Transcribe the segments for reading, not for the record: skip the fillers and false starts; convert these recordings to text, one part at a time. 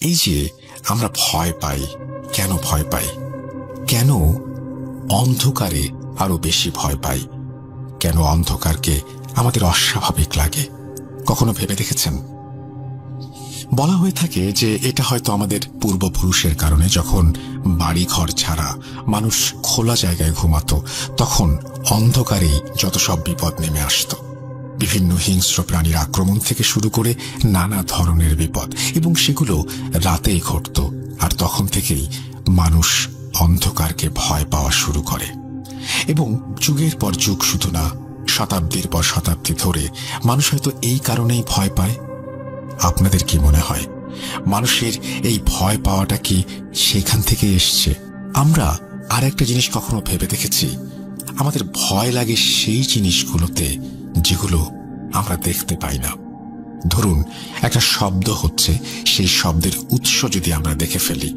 এই যে আমরা ভয় পাই, কেন ভয় পাই? কেন অন্ধকারে আরো বেশি ভয় পাই? কেন অন্ধকারকে আমাদের অস্বাভাবিক লাগে? কখনো ভেবে দেখেছেন? বলা হয়ে থাকে যে এটা হয়তো আমাদের পূর্বপুরুষের কারণে যখন বাড়ি ঘর ছাড়া মানুষ খোলা জায়গায় ঘুমাতো, তখন অন্ধকারেই যত সব বিপদ নেমে আসতো। বিভিন্ন হিংস্র প্রাণীর আক্রমণ থেকে শুরু করে নানা ধরনের বিপদ, এবং সেগুলো রাতেই ঘটত। আর তখন থেকেই মানুষ অন্ধকারকে ভয় পাওয়া শুরু করে। এবং যুগের পর যুগ, শুধু না, শতাব্দীর পর শতাব্দী ধরে মানুষ হয়তো এই কারণেই ভয় পায়। আপনাদের কি মনে হয় মানুষের এই ভয় পাওয়াটা কি সেখান থেকে এসছে? আমরা আর একটা জিনিস কখনো ভেবে দেখেছি? আমাদের ভয় লাগে সেই জিনিসগুলোতে যেগুলো আমরা দেখতে পাই না। ধরুন, একটা শব্দ হচ্ছে, সেই শব্দের উৎস যদি আমরা দেখে ফেলি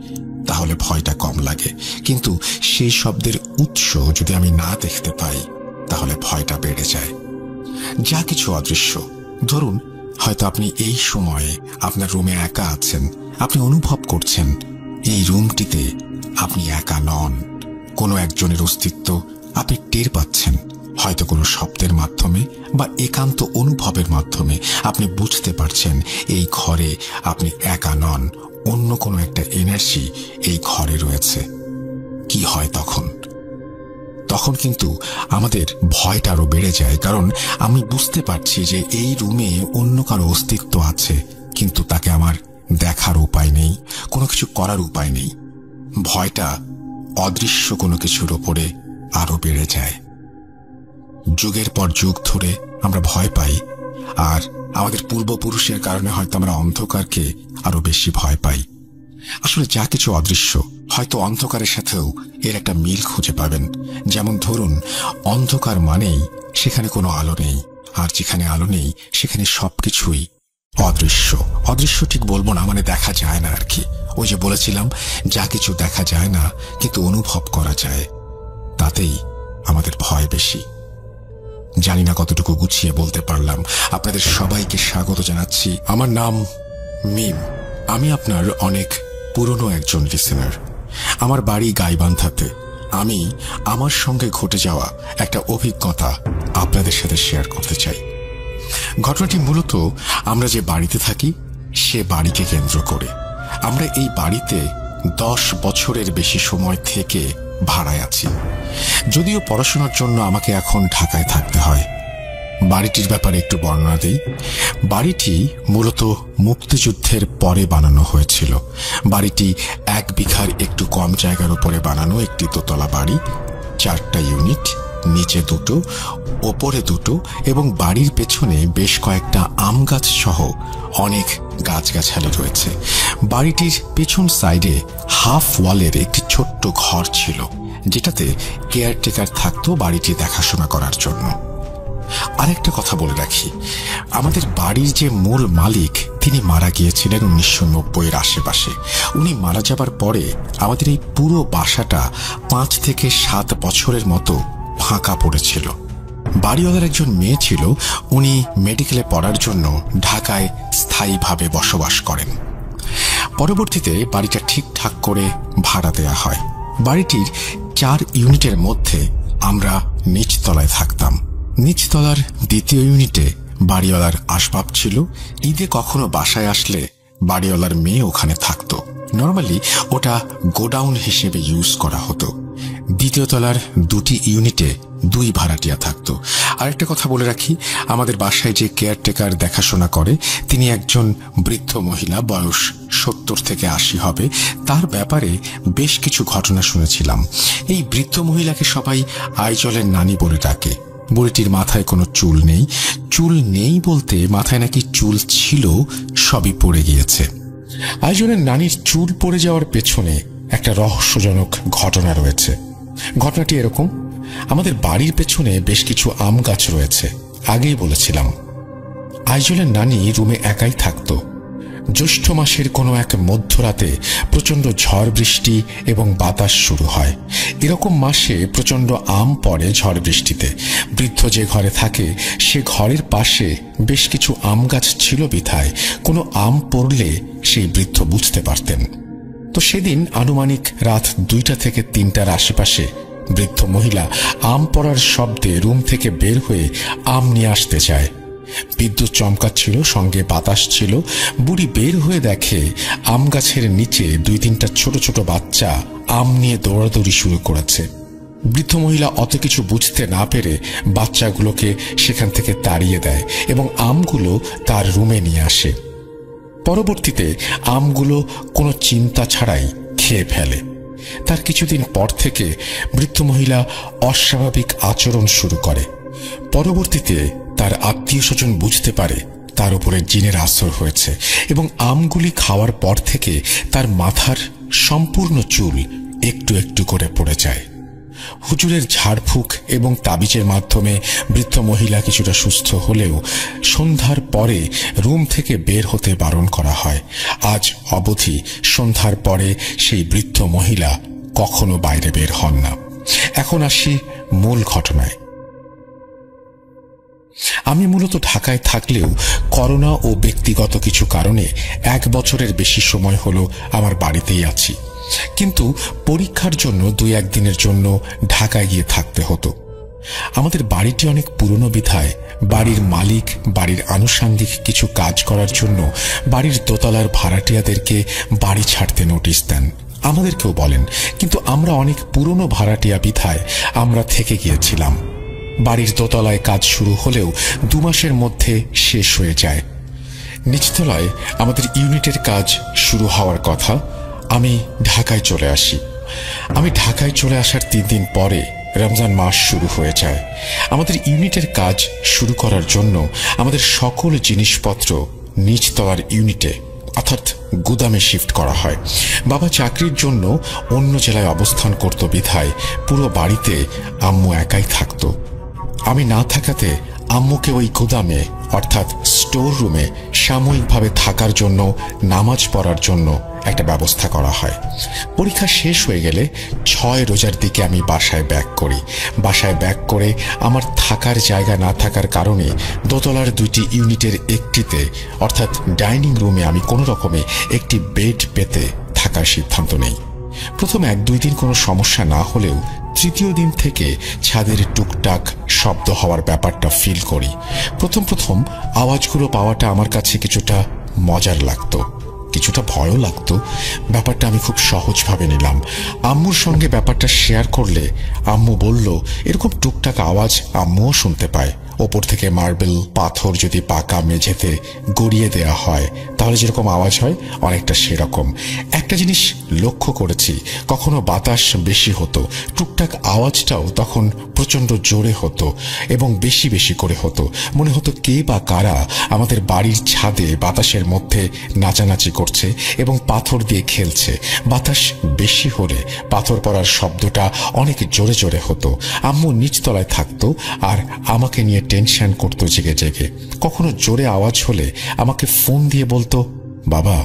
তাহলে ভয়টা কম লাগে, কিন্তু সেই শব্দের উৎস যদি আমি না দেখতে পাই তাহলে ভয়টা বেড়ে যায়। যা কিছু অদৃশ্য, ধরুন হয়তো আপনি এই সময়ে আপনার রুমে একা আছেন, আপনি অনুভব করছেন এই রুমটিতে আপনি একা নন। কোনো একজনের অস্তিত্ব আপনি টের পাচ্ছেন, হয়তো কোনো শব্দের মাধ্যমে বা একান্ত অনুভবের মাধ্যমে আপনি বুঝতে পারছেন এই ঘরে আপনি একা নন, অন্য কোনো একটা এনার্জি এই ঘরে রয়েছে। কি হয় তখন? তখন কিন্তু আমাদের ভয়টা আরো বেড়ে যায়, কারণ আমি বুঝতে পারছি যে এই রুমে অন্য কারো অস্তিত্ব আছে, কিন্তু তাকে আমার দেখার উপায় নেই, কোনো কিছু করার উপায় নেই। ভয়টা অদৃশ্য কোনো কিছুর ওপরে আরো বেড়ে যায়। যুগের পর যুগ ধরে আমরা ভয় পাই, আর আমাদের পূর্বপুরুষের কারণে হয়তো আমরা অন্ধকারকে আরো বেশি ভয় পাই। আসলে যা কিছু অদৃশ্য, হয়তো অন্ধকারের সাথেও এর একটা মিল খুঁজে পাবেন। যেমন ধরুন, অন্ধকার মানেই সেখানে কোনো আলো নেই, আর যেখানে আলো নেই সেখানে সবকিছুই অদৃশ্য। অদৃশ্য ঠিক বলবো না, মানে দেখা যায় না আর কি। ওই যে বলেছিলাম, যা কিছু দেখা যায় না কিন্তু অনুভব করা যায়, তাতেই আমাদের ভয় বেশি। জানি না কতটুকু গুছিয়ে বলতে পারলাম। আপনাদের সবাইকে স্বাগত জানাচ্ছি। আমার নাম মিম। আমি আপনার অনেক পুরনো একজন লিসেনার। আমার বাড়ি গাইবান্ধাতে। আমি আমার সঙ্গে ঘটে যাওয়া একটা অভিজ্ঞতা আপনাদের সাথে শেয়ার করতে চাই। ঘটনাটি মূলত আমরা যে বাড়িতে থাকি সে বাড়িকে কেন্দ্র করে। আমরা এই বাড়িতে 10 বছরের বেশি সময় থেকে ভাড়ায় আছি। যদিও পড়াশোনার জন্য আমাকে এখন ঢাকায় থাকতে হয়। বাড়িটির ব্যাপারে একটু বর্ণনা দেই। বাড়িটি মূলত মুক্তিযুদ্ধের পরে বানানো হয়েছিল। বাড়িটি 1 বিঘার একটু কম জায়গার উপরে বানানো একটি দোতলা বাড়ি, 4টা ইউনিট, নিচে 2টো, ওপরে 2টো, এবং বাড়ির পেছনে বেশ কয়েকটা আম গাছ সহ অনেক গাছগাছালি রয়েছে। বাড়িটির পেছন সাইডে হাফ ওয়ালের একটি ছোট্ট ঘর ছিল, যেটাতে কেয়ারটেকার থাকতো বাড়িটি দেখাশোনা করার জন্য। আরেকটা কথা বলে রাখি, আমাদের বাড়ির যে মূল মালিক তিনি মারা গিয়েছিলেন 1990-এর আশেপাশে। উনি মারা যাবার পরে আমাদের এই পুরো বাসাটা 5 থেকে 7 বছরের মতো ফাঁকা পড়েছিল। বাড়িওয়ালার একজন মেয়ে ছিল, উনি মেডিকেলে পড়ার জন্য ঢাকায় স্থায়ীভাবে বসবাস করেন। পরবর্তীতে বাড়িটা ঠিকঠাক করে ভাড়া দেয়া হয়। বাড়িটির 4 ইউনিটের মধ্যে আমরা নিচতলায় থাকতাম। নিচতলার 2য় ইউনিটে বাড়িওয়ালার আসবাব ছিল। ঈদে কখনো বাসায় আসলে বাড়িওয়ালার মেয়ে ওখানে থাকতো। নর্মালি ওটা গোডাউন হিসেবে ইউজ করা হতো। 2য় তলার 2টি ইউনিটে 2 ভাড়াটিয়া থাকতো। আরেকটা কথা বলে রাখি, আমাদের বাসায় যে কেয়ারটেকার দেখাশোনা করে তিনি একজন বৃদ্ধ মহিলা, বয়স 70 থেকে 80 হবে। তার ব্যাপারে বেশ কিছু ঘটনা শুনেছিলাম। এই বৃদ্ধ মহিলাকে সবাই আইজলের নানি বলে ডাকে। বুড়িটির মাথায় কোনো চুল নেই। চুল নেই বলতে মাথায় নাকি চুল ছিল, সবই পড়ে গিয়েছে। আইজলের নানির চুল পড়ে যাওয়ার পেছনে একটা রহস্যজনক ঘটনা রয়েছে। ঘটনাটি এরকম, আমাদের বাড়ির পেছনে বেশ কিছু আম গাছ রয়েছে। আগেই বলেছিলাম, আইজলের নানি রুমে একাই থাকতো। জ্যৈষ্ঠ মাসের কোনো এক মধ্যরাতে প্রচণ্ড ঝড় বৃষ্টি এবং বাতাস শুরু হয়। এরকম মাসে প্রচণ্ড আম পড়ে ঝড় বৃষ্টিতে। বৃদ্ধ যে ঘরে থাকে সে ঘরের পাশে বেশ কিছু আম গাছ ছিল বিধায় কোনো আম পড়লে সেই বৃদ্ধ বুঝতে পারতেন। তো সেদিন আনুমানিক রাত 2টা থেকে 3টার আশেপাশে বৃদ্ধ মহিলা আম পড়ার শব্দে রুম থেকে বের হয়ে আম নিয়ে আসতে চায়। বিদ্যুৎ চমকাচ্ছিল, সঙ্গে বাতাস ছিল। বুড়ি বের হয়ে দেখে আম গাছের নিচে 2-3টা ছোট ছোট বাচ্চা আম নিয়ে দৌড়াদৌড়ি শুরু করেছে। বৃদ্ধ মহিলা অত কিছু বুঝতে না পেরে বাচ্চাগুলোকে সেখান থেকে তাড়িয়ে দেয় এবং আমগুলো তার রুমে নিয়ে আসে। পরবর্তীতে আমগুলো কোনো চিন্তা ছাড়াই খেয়ে ফেলে। তার কিছুদিন পর থেকে বৃদ্ধ মহিলা অস্বাভাবিক আচরণ শুরু করে। পরবর্তীতে তার আত্মীয় স্বজন বুঝতে পারে তার উপরে জিনের আসর হয়েছে এবং আমগুলি খাওয়ার পর থেকে তার মাথার সম্পূর্ণ চুল একটু একটু করে পড়ে যায়। হুজুরের ঝাড়ফুঁক এবং তাবিজের মাধ্যমে বৃদ্ধ মহিলা কিছুটা সুস্থ হলেও সন্ধ্যার পরে রুম থেকে বের হতে বারণ করা হয়। আজ অবধি সন্ধ্যার পরে সেই বৃদ্ধ মহিলা কখনো বাইরে বের হন না। এখন আসি মূল ঘটনায়। আমি মূলত ঢাকায় থাকলেও করোনা ও ব্যক্তিগত কিছু কারণে 1 বছরের বেশি সময় হলো আমার বাড়িতেই আছি। কিন্তু পরীক্ষার জন্য 2-1 দিনের জন্য ঢাকায় গিয়ে থাকতে হতো। আমাদের বাড়িটি অনেক পুরনো বিধায় বাড়ির মালিক বাড়ির আনুষঙ্গিক কিছু কাজ করার জন্য বাড়ির দোতলার ভাড়াটিয়াদেরকে বাড়ি ছাড়তে নোটিশ দেন। আমাদেরকেও বলেন, কিন্তু আমরা অনেক পুরনো ভাড়াটিয়া বিধায় আমরা থেকে গিয়েছিলাম। বাড়ির দোতলায় কাজ শুরু হলেও 2 মাসের মধ্যে শেষ হয়ে যায়। নিচতলায় আমাদের ইউনিটের কাজ শুরু হওয়ার কথা। আমি ঢাকায় চলে আসি। আমি ঢাকায় চলে আসার 3 দিন পরে রমজান মাস শুরু হয়ে যায়। আমাদের ইউনিটের কাজ শুরু করার জন্য আমাদের সকল জিনিসপত্র নিচতলার ইউনিটে অর্থাৎ গুদামে শিফট করা হয়। বাবা চাকরির জন্য অন্য জেলায় অবস্থান করত বিধায় পুরো বাড়িতে আম্মু একাই থাকত। আমি না থাকাতে আম্মুকে ওই গুদামে অর্থাৎ স্টোর রুমে সাময়িকভাবে থাকার জন্য নামাজ পড়ার জন্য একটা ব্যবস্থা করা হয়। পরীক্ষা শেষ হয়ে গেলে 6 রোজার দিকে আমি বাসায় ব্যাক করি। বাসায় ব্যাক করে আমার থাকার জায়গা না থাকার কারণে দোতলার 2টি ইউনিটের একটিতে অর্থাৎ ডাইনিং রুমে আমি কোনো রকমে একটি বেড পেতে থাকার সিদ্ধান্ত নেই। প্রথম 1-2 দিন কোনো সমস্যা না হলেও তৃতীয় দিন থেকে ছাদের টুকটাক শব্দ হওয়ার ব্যাপারটা ফিল করি। প্রথম আওয়াজগুলো পাওয়াটা আমার কাছে কিছুটা মজার লাগতো, কিছুটা ভয়ও লাগতো। ব্যাপারটা আমি খুব সহজভাবে নিলাম। আম্মুর সঙ্গে ব্যাপারটা শেয়ার করলে আম্মু বলল, এরকম টুকটাক আওয়াজ আম্মুও শুনতে পায়। ওপর থেকে মার্বেল পাথর যদি পাকা মেঝেতে গড়িয়ে দেয়া হয় তাহলে যেরকম আওয়াজ হয় অনেকটা সেরকম। একটা জিনিস লক্ষ্য করেছি, কখনো বাতাস বেশি হতো, টুকটাক আওয়াজটাও তখন প্রচণ্ড জোরে হতো এবং বেশি বেশি করে হতো। মনে হতো কে বা কারা আমাদের বাড়ির ছাদে বাতাসের মধ্যে নাচানাচি করছে এবং পাথর দিয়ে খেলছে। বাতাস বেশি হলে পাথর পড়ার শব্দটা অনেক জোরে জোরে হতো। আম্মু নিচতলায় থাকতো আর আমাকে নিয়ে টেনশন করতো জেগে জেগে। কখনো জোরে আওয়াজ হলে আমাকে ফোন দিয়ে বলতো, বাবা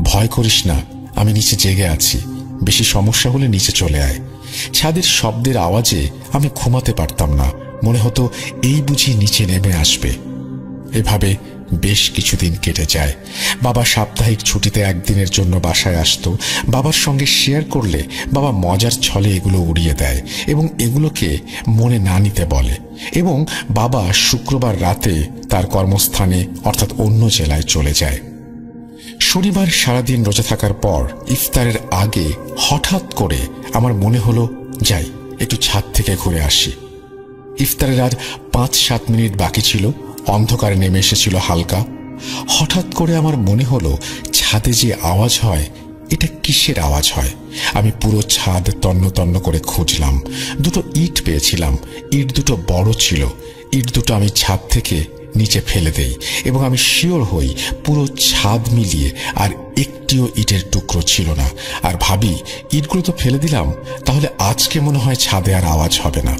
ভয় করিস না, আমি নিচে জেগে আছি, বেশি সমস্যা হলে নিচে চলে আয়। ছাদের শব্দের আওয়াজে আমি ঘুমাতে পারতাম না, মনে হতো এই বুঝি নিচে নেমে আসবে। এভাবে বেশ কিছুদিন কেটে যায়। বাবা সাপ্তাহিক ছুটিতে 1 দিনের জন্য বাসায় আসতো। বাবার সঙ্গে শেয়ার করলে বাবা মজার ছলে এগুলো উড়িয়ে দেয় এবং এগুলোকে মনে না নিতে বলে। এবং বাবা শুক্রবার রাতে তার কর্মস্থানে অর্থাৎ অন্য জেলায় চলে যায়। শনিবার সারাদিন রোজা থাকার পর ইফতারের আগে হঠাৎ করে আমার মনে হলো যাই একটু ছাদ থেকে ঘুরে আসি। ইফতারের আর 5-7 মিনিট বাকি ছিল। অন্ধকারে নেমে এসেছিল হালকা। হঠাৎ করে আমার মনে হলো ছাদে যে আওয়াজ হয় এটা কিসের আওয়াজ হয়। আমি পুরো ছাদ তন্ন তন্ন করে খুঁজলাম। 2টো ইট পেয়েছিলাম। ইট 2টো বড় ছিল। ইট 2টো আমি ছাদ থেকে নিচে ফেলে দেই এবং আমি শিওর হই পুরো ছাদ মিলিয়ে আর একটিও ইটের টুকরো ছিল না। আর ভাবি ইটগুলো তো ফেলে দিলাম, তাহলে আজকে মনে হয় ছাদে আর আওয়াজ হবে না।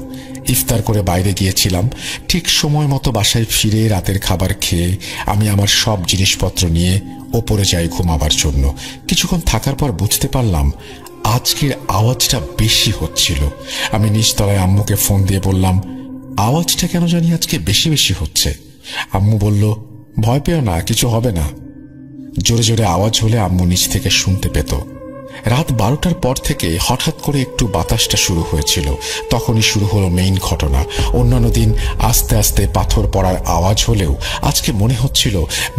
ইফতার করে বাইরে গিয়েছিলাম। ঠিক সময় মতো বাসায় ফিরে রাতের খাবার খেয়ে আমি আমার সব জিনিসপত্র নিয়ে ওপরে যাই ঘুমাবার জন্য। কিছুক্ষণ থাকার পর বুঝতে পারলাম আজকের আওয়াজটা বেশি হচ্ছিল। আমি নিচতলায় আম্মুকে ফোন দিয়ে বললাম, আওয়াজটা কেন জানি আজকে বেশি বেশি হচ্ছে। আম্মু বলল, ভয় পেও না, কিছু হবে না। জোরে জোরে আওয়াজ হলে আম্মু নিচ থেকে শুনতে পেত। রাত 12টার পর থেকে হঠাৎ করে একটু বাতাসটা শুরু হয়েছিল, তখনই শুরু হলো মেইন ঘটনা। অন্যান্য দিন আস্তে আস্তে পাথর পড়ার আওয়াজ হলেও আজকে মনে হচ্ছিল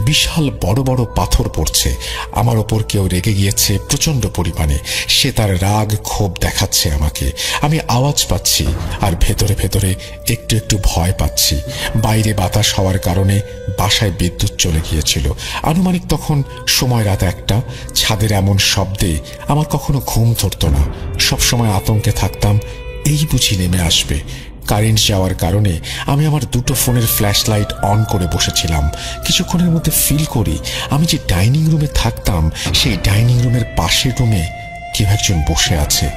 বিশাল বড় বড় পাথর পড়ছে। আমার ওপর কেউ রেগে গিয়েছে প্রচন্ড পরিমাণে। সে তার রাগ ক্ষোভ দেখাচ্ছে আমাকে। আমি আওয়াজ পাচ্ছি আর ভেতরে ভেতরে একটু একটু ভয় পাচ্ছি। বাইরে বাতাস হওয়ার কারণে বাসায় বিদ্যুৎ চলে গিয়েছিল। আনুমানিক তখন সময় রাত 1টা। ছাদের এমন শব্দে আমার কখনো ঘুম ধরত না। সবসময় আতঙ্কে থাকতাম, এই বুঝি নেমে আসবে। কারেন্ট যাওয়ার কারণে আমি আমার দুটো ফোনের ফ্ল্যাশ লাইট অন করে বসেছিলাম। কিছুক্ষণের মধ্যে ফিল করি আমি যে ডাইনিং রুমে থাকতাম সেই ডাইনিং রুমের পাশের রুমে কেউ একজন বসে আছে।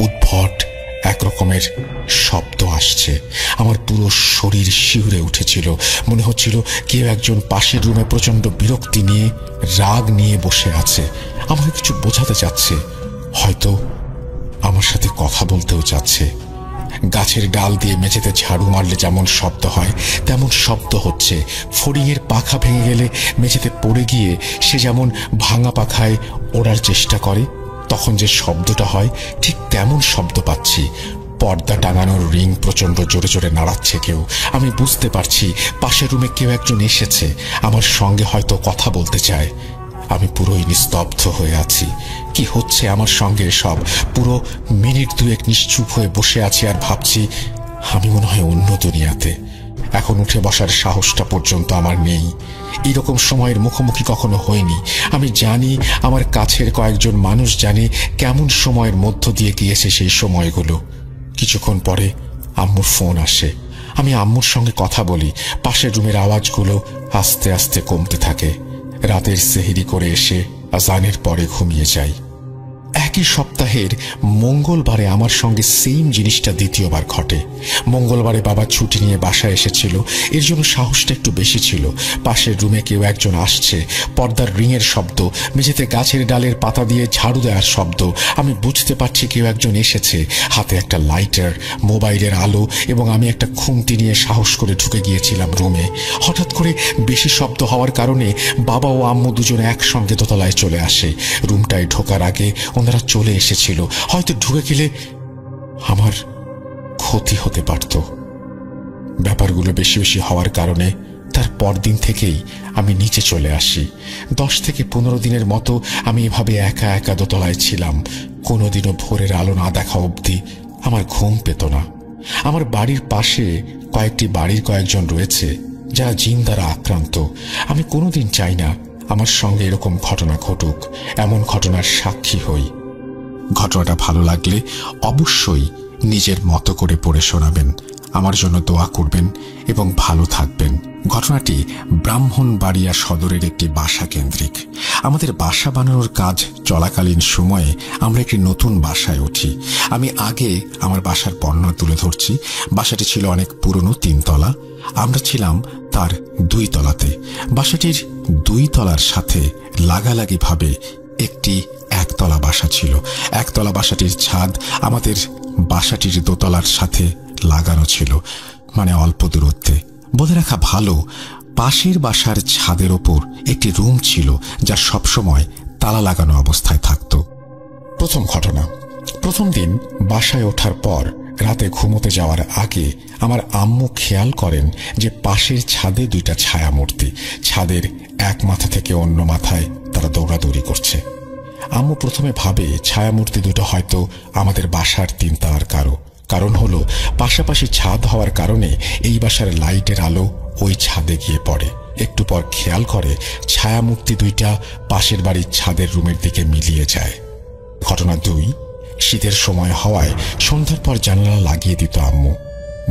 উদ্ভট একরকমের শব্দ আসছে। আমার পুরো শরীর শিউরে উঠেছিল। মনে হচ্ছিল কেউ একজন পাশের রুমে প্রচন্ড বিরক্তি নিয়ে, রাগ নিয়ে বসে আছে। আমাকে কিছু বোঝাতে চাচ্ছে, হয়তো আমার সাথে কথা বলতেও চাচ্ছে। গাছের ডাল দিয়ে মেঝেতে ঝাড়ু মারলে যেমন শব্দ হয় তেমন শব্দ হচ্ছে। ফড়িংয়ের পাখা ভেঙে গেলে মেঝেতে পড়ে গিয়ে সে যেমন ভাঙা পাখায় ওড়ার চেষ্টা করে, তখন যে শব্দটা হয় ঠিক তেমন শব্দ পাচ্ছি। পর্দা টাঙানোর রিং প্রচন্ড জোরে জোরে নাড়াচ্ছে কেউ। আমি বুঝতে পারছি পাশের রুমে কেউ একজন এসেছে, আমার সঙ্গে হয়তো কথা বলতে চায়। আমি পুরোই নিস্তব্ধ হয়ে আছি। কি হচ্ছে আমার সঙ্গে সব? পুরো মিনিট 2 নিশ্চুপ হয়ে বসে আছি আর ভাবছি আমি মনে হয় অন্য দুনিয়াতে। এখন উঠে বসার সাহসটা পর্যন্ত আমার নেই। এরকম সময়ের মুখোমুখি কখনো হয়নি। আমি জানি আমার কাছের কয়েকজন মানুষ জানে কেমন সময়ের মধ্য দিয়ে গিয়েছে সেই সময়গুলো। কিছুক্ষণ পরে আম্মুর ফোন আসে। আমি আম্মুর সঙ্গে কথা বলি। পাশের রুমের আওয়াজগুলো আস্তে আস্তে কমতে থাকে। রাতের সেহরি করে এসে আজানের পরে ঘুমিয়ে যাই। একই সপ্তাহের মঙ্গলবারে আমার সঙ্গে সেম জিনিসটা দ্বিতীয়বার ঘটে। মঙ্গলবারে বাবা ছুটি নিয়ে বাসায় এসেছিল, এর জন্য সাহসটা একটু বেশি ছিল। পাশের রুমে কেউ একজন আসছে, পর্দার রিংয়ের শব্দ, মেঝেতে গাছের ডালের পাতা দিয়ে ঝাড়ু দেওয়ার শব্দ। আমি বুঝতে পারছি কেউ একজন এসেছে। হাতে একটা লাইটার, মোবাইলের আলো এবং আমি একটা খুন্তি নিয়ে সাহস করে ঢুকে গিয়েছিলাম রুমে। হঠাৎ করে বেশি শব্দ হওয়ার কারণে বাবা ও আম্মু দুজনে একসঙ্গে দোতলায় চলে আসে। রুমটায় ঢোকার আগে ওনারা চলে এসেছিল। হয়তো ঢুকে গেলে আমার ক্ষতি হতে পারত। ব্যাপারগুলো বেশি বেশি হওয়ার কারণে তার পরদিন থেকেই আমি নিচে চলে আসি। 10 থেকে 15 দিনের মতো আমি এভাবে একা একা দোতলায় ছিলাম। কোনোদিনও ভোরের আলো না দেখা অবধি আমার ঘুম পেত না। আমার বাড়ির পাশে কয়েকটি বাড়ির কয়েকজন রয়েছে যারা জিন দ্বারা আক্রান্ত। আমি কোনোদিন চাই না আমার সঙ্গে এরকম ঘটনা ঘটুক, এমন ঘটনার সাক্ষী হই। ঘটনাটা ভালো লাগলে অবশ্যই নিজের মতো করে পড়ে শোনাবেন, আমার জন্য দোয়া করবেন এবং ভালো থাকবেন। ঘটনাটি ব্রাহ্মণবাড়িয়া সদরের একটি বাসা কেন্দ্রিক। আমাদের বাসা বানানোর কাজ চলাকালীন সময়ে আমরা একটি নতুন বাসায় উঠি। আমি আগে আমার বাসার বর্ণনা তুলে ধরছি। বাসাটি ছিল অনেক পুরনো, 3 তলা। আমরা ছিলাম তার 2 তলাতে। বাসাটির 2 তলার সাথে লাগালাগি ভাবে একটি 1 তলা বাসা ছিল। 1 তলা বাসাটির ছাদ আমাদের বাসাটির 2 তলার সাথে লাগানো ছিল, মানে অল্প দূরত্বে। বলে রাখা ভালো, পাশের বাসার ছাদের ওপর একটি রুম ছিল যা সবসময় তালা লাগানো অবস্থায় থাকত। প্রথম ঘটনা, প্রথম দিন বাসায় ওঠার পর রাতে ঘুমোতে যাওয়ার আগে আমার আম্মু খেয়াল করেন যে পাশের ছাদে 2টা ছায়ামূর্তি ছাদের এক মাথা থেকে অন্য মাথায় তারা দৌড়াদৌড়ি করছে। আম্মু প্রথমে ভাবে ছায়ামূর্তি দুটো হয়তো আমাদের বাসার 3 তলার কারণ হলো পাশাপাশি ছাদ হওয়ার কারণে এই বাসার লাইটের আলো ওই ছাদে গিয়ে পড়ে। একটু পর খেয়াল করে ছায়ামূর্তি 2টা পাশের বাড়ির ছাদের রুমের দিকে মিলিয়ে যায়। ঘটনা 2, শীতের সময় হওয়ায় সন্ধ্যার পর জানালা লাগিয়ে দিত আম্মু।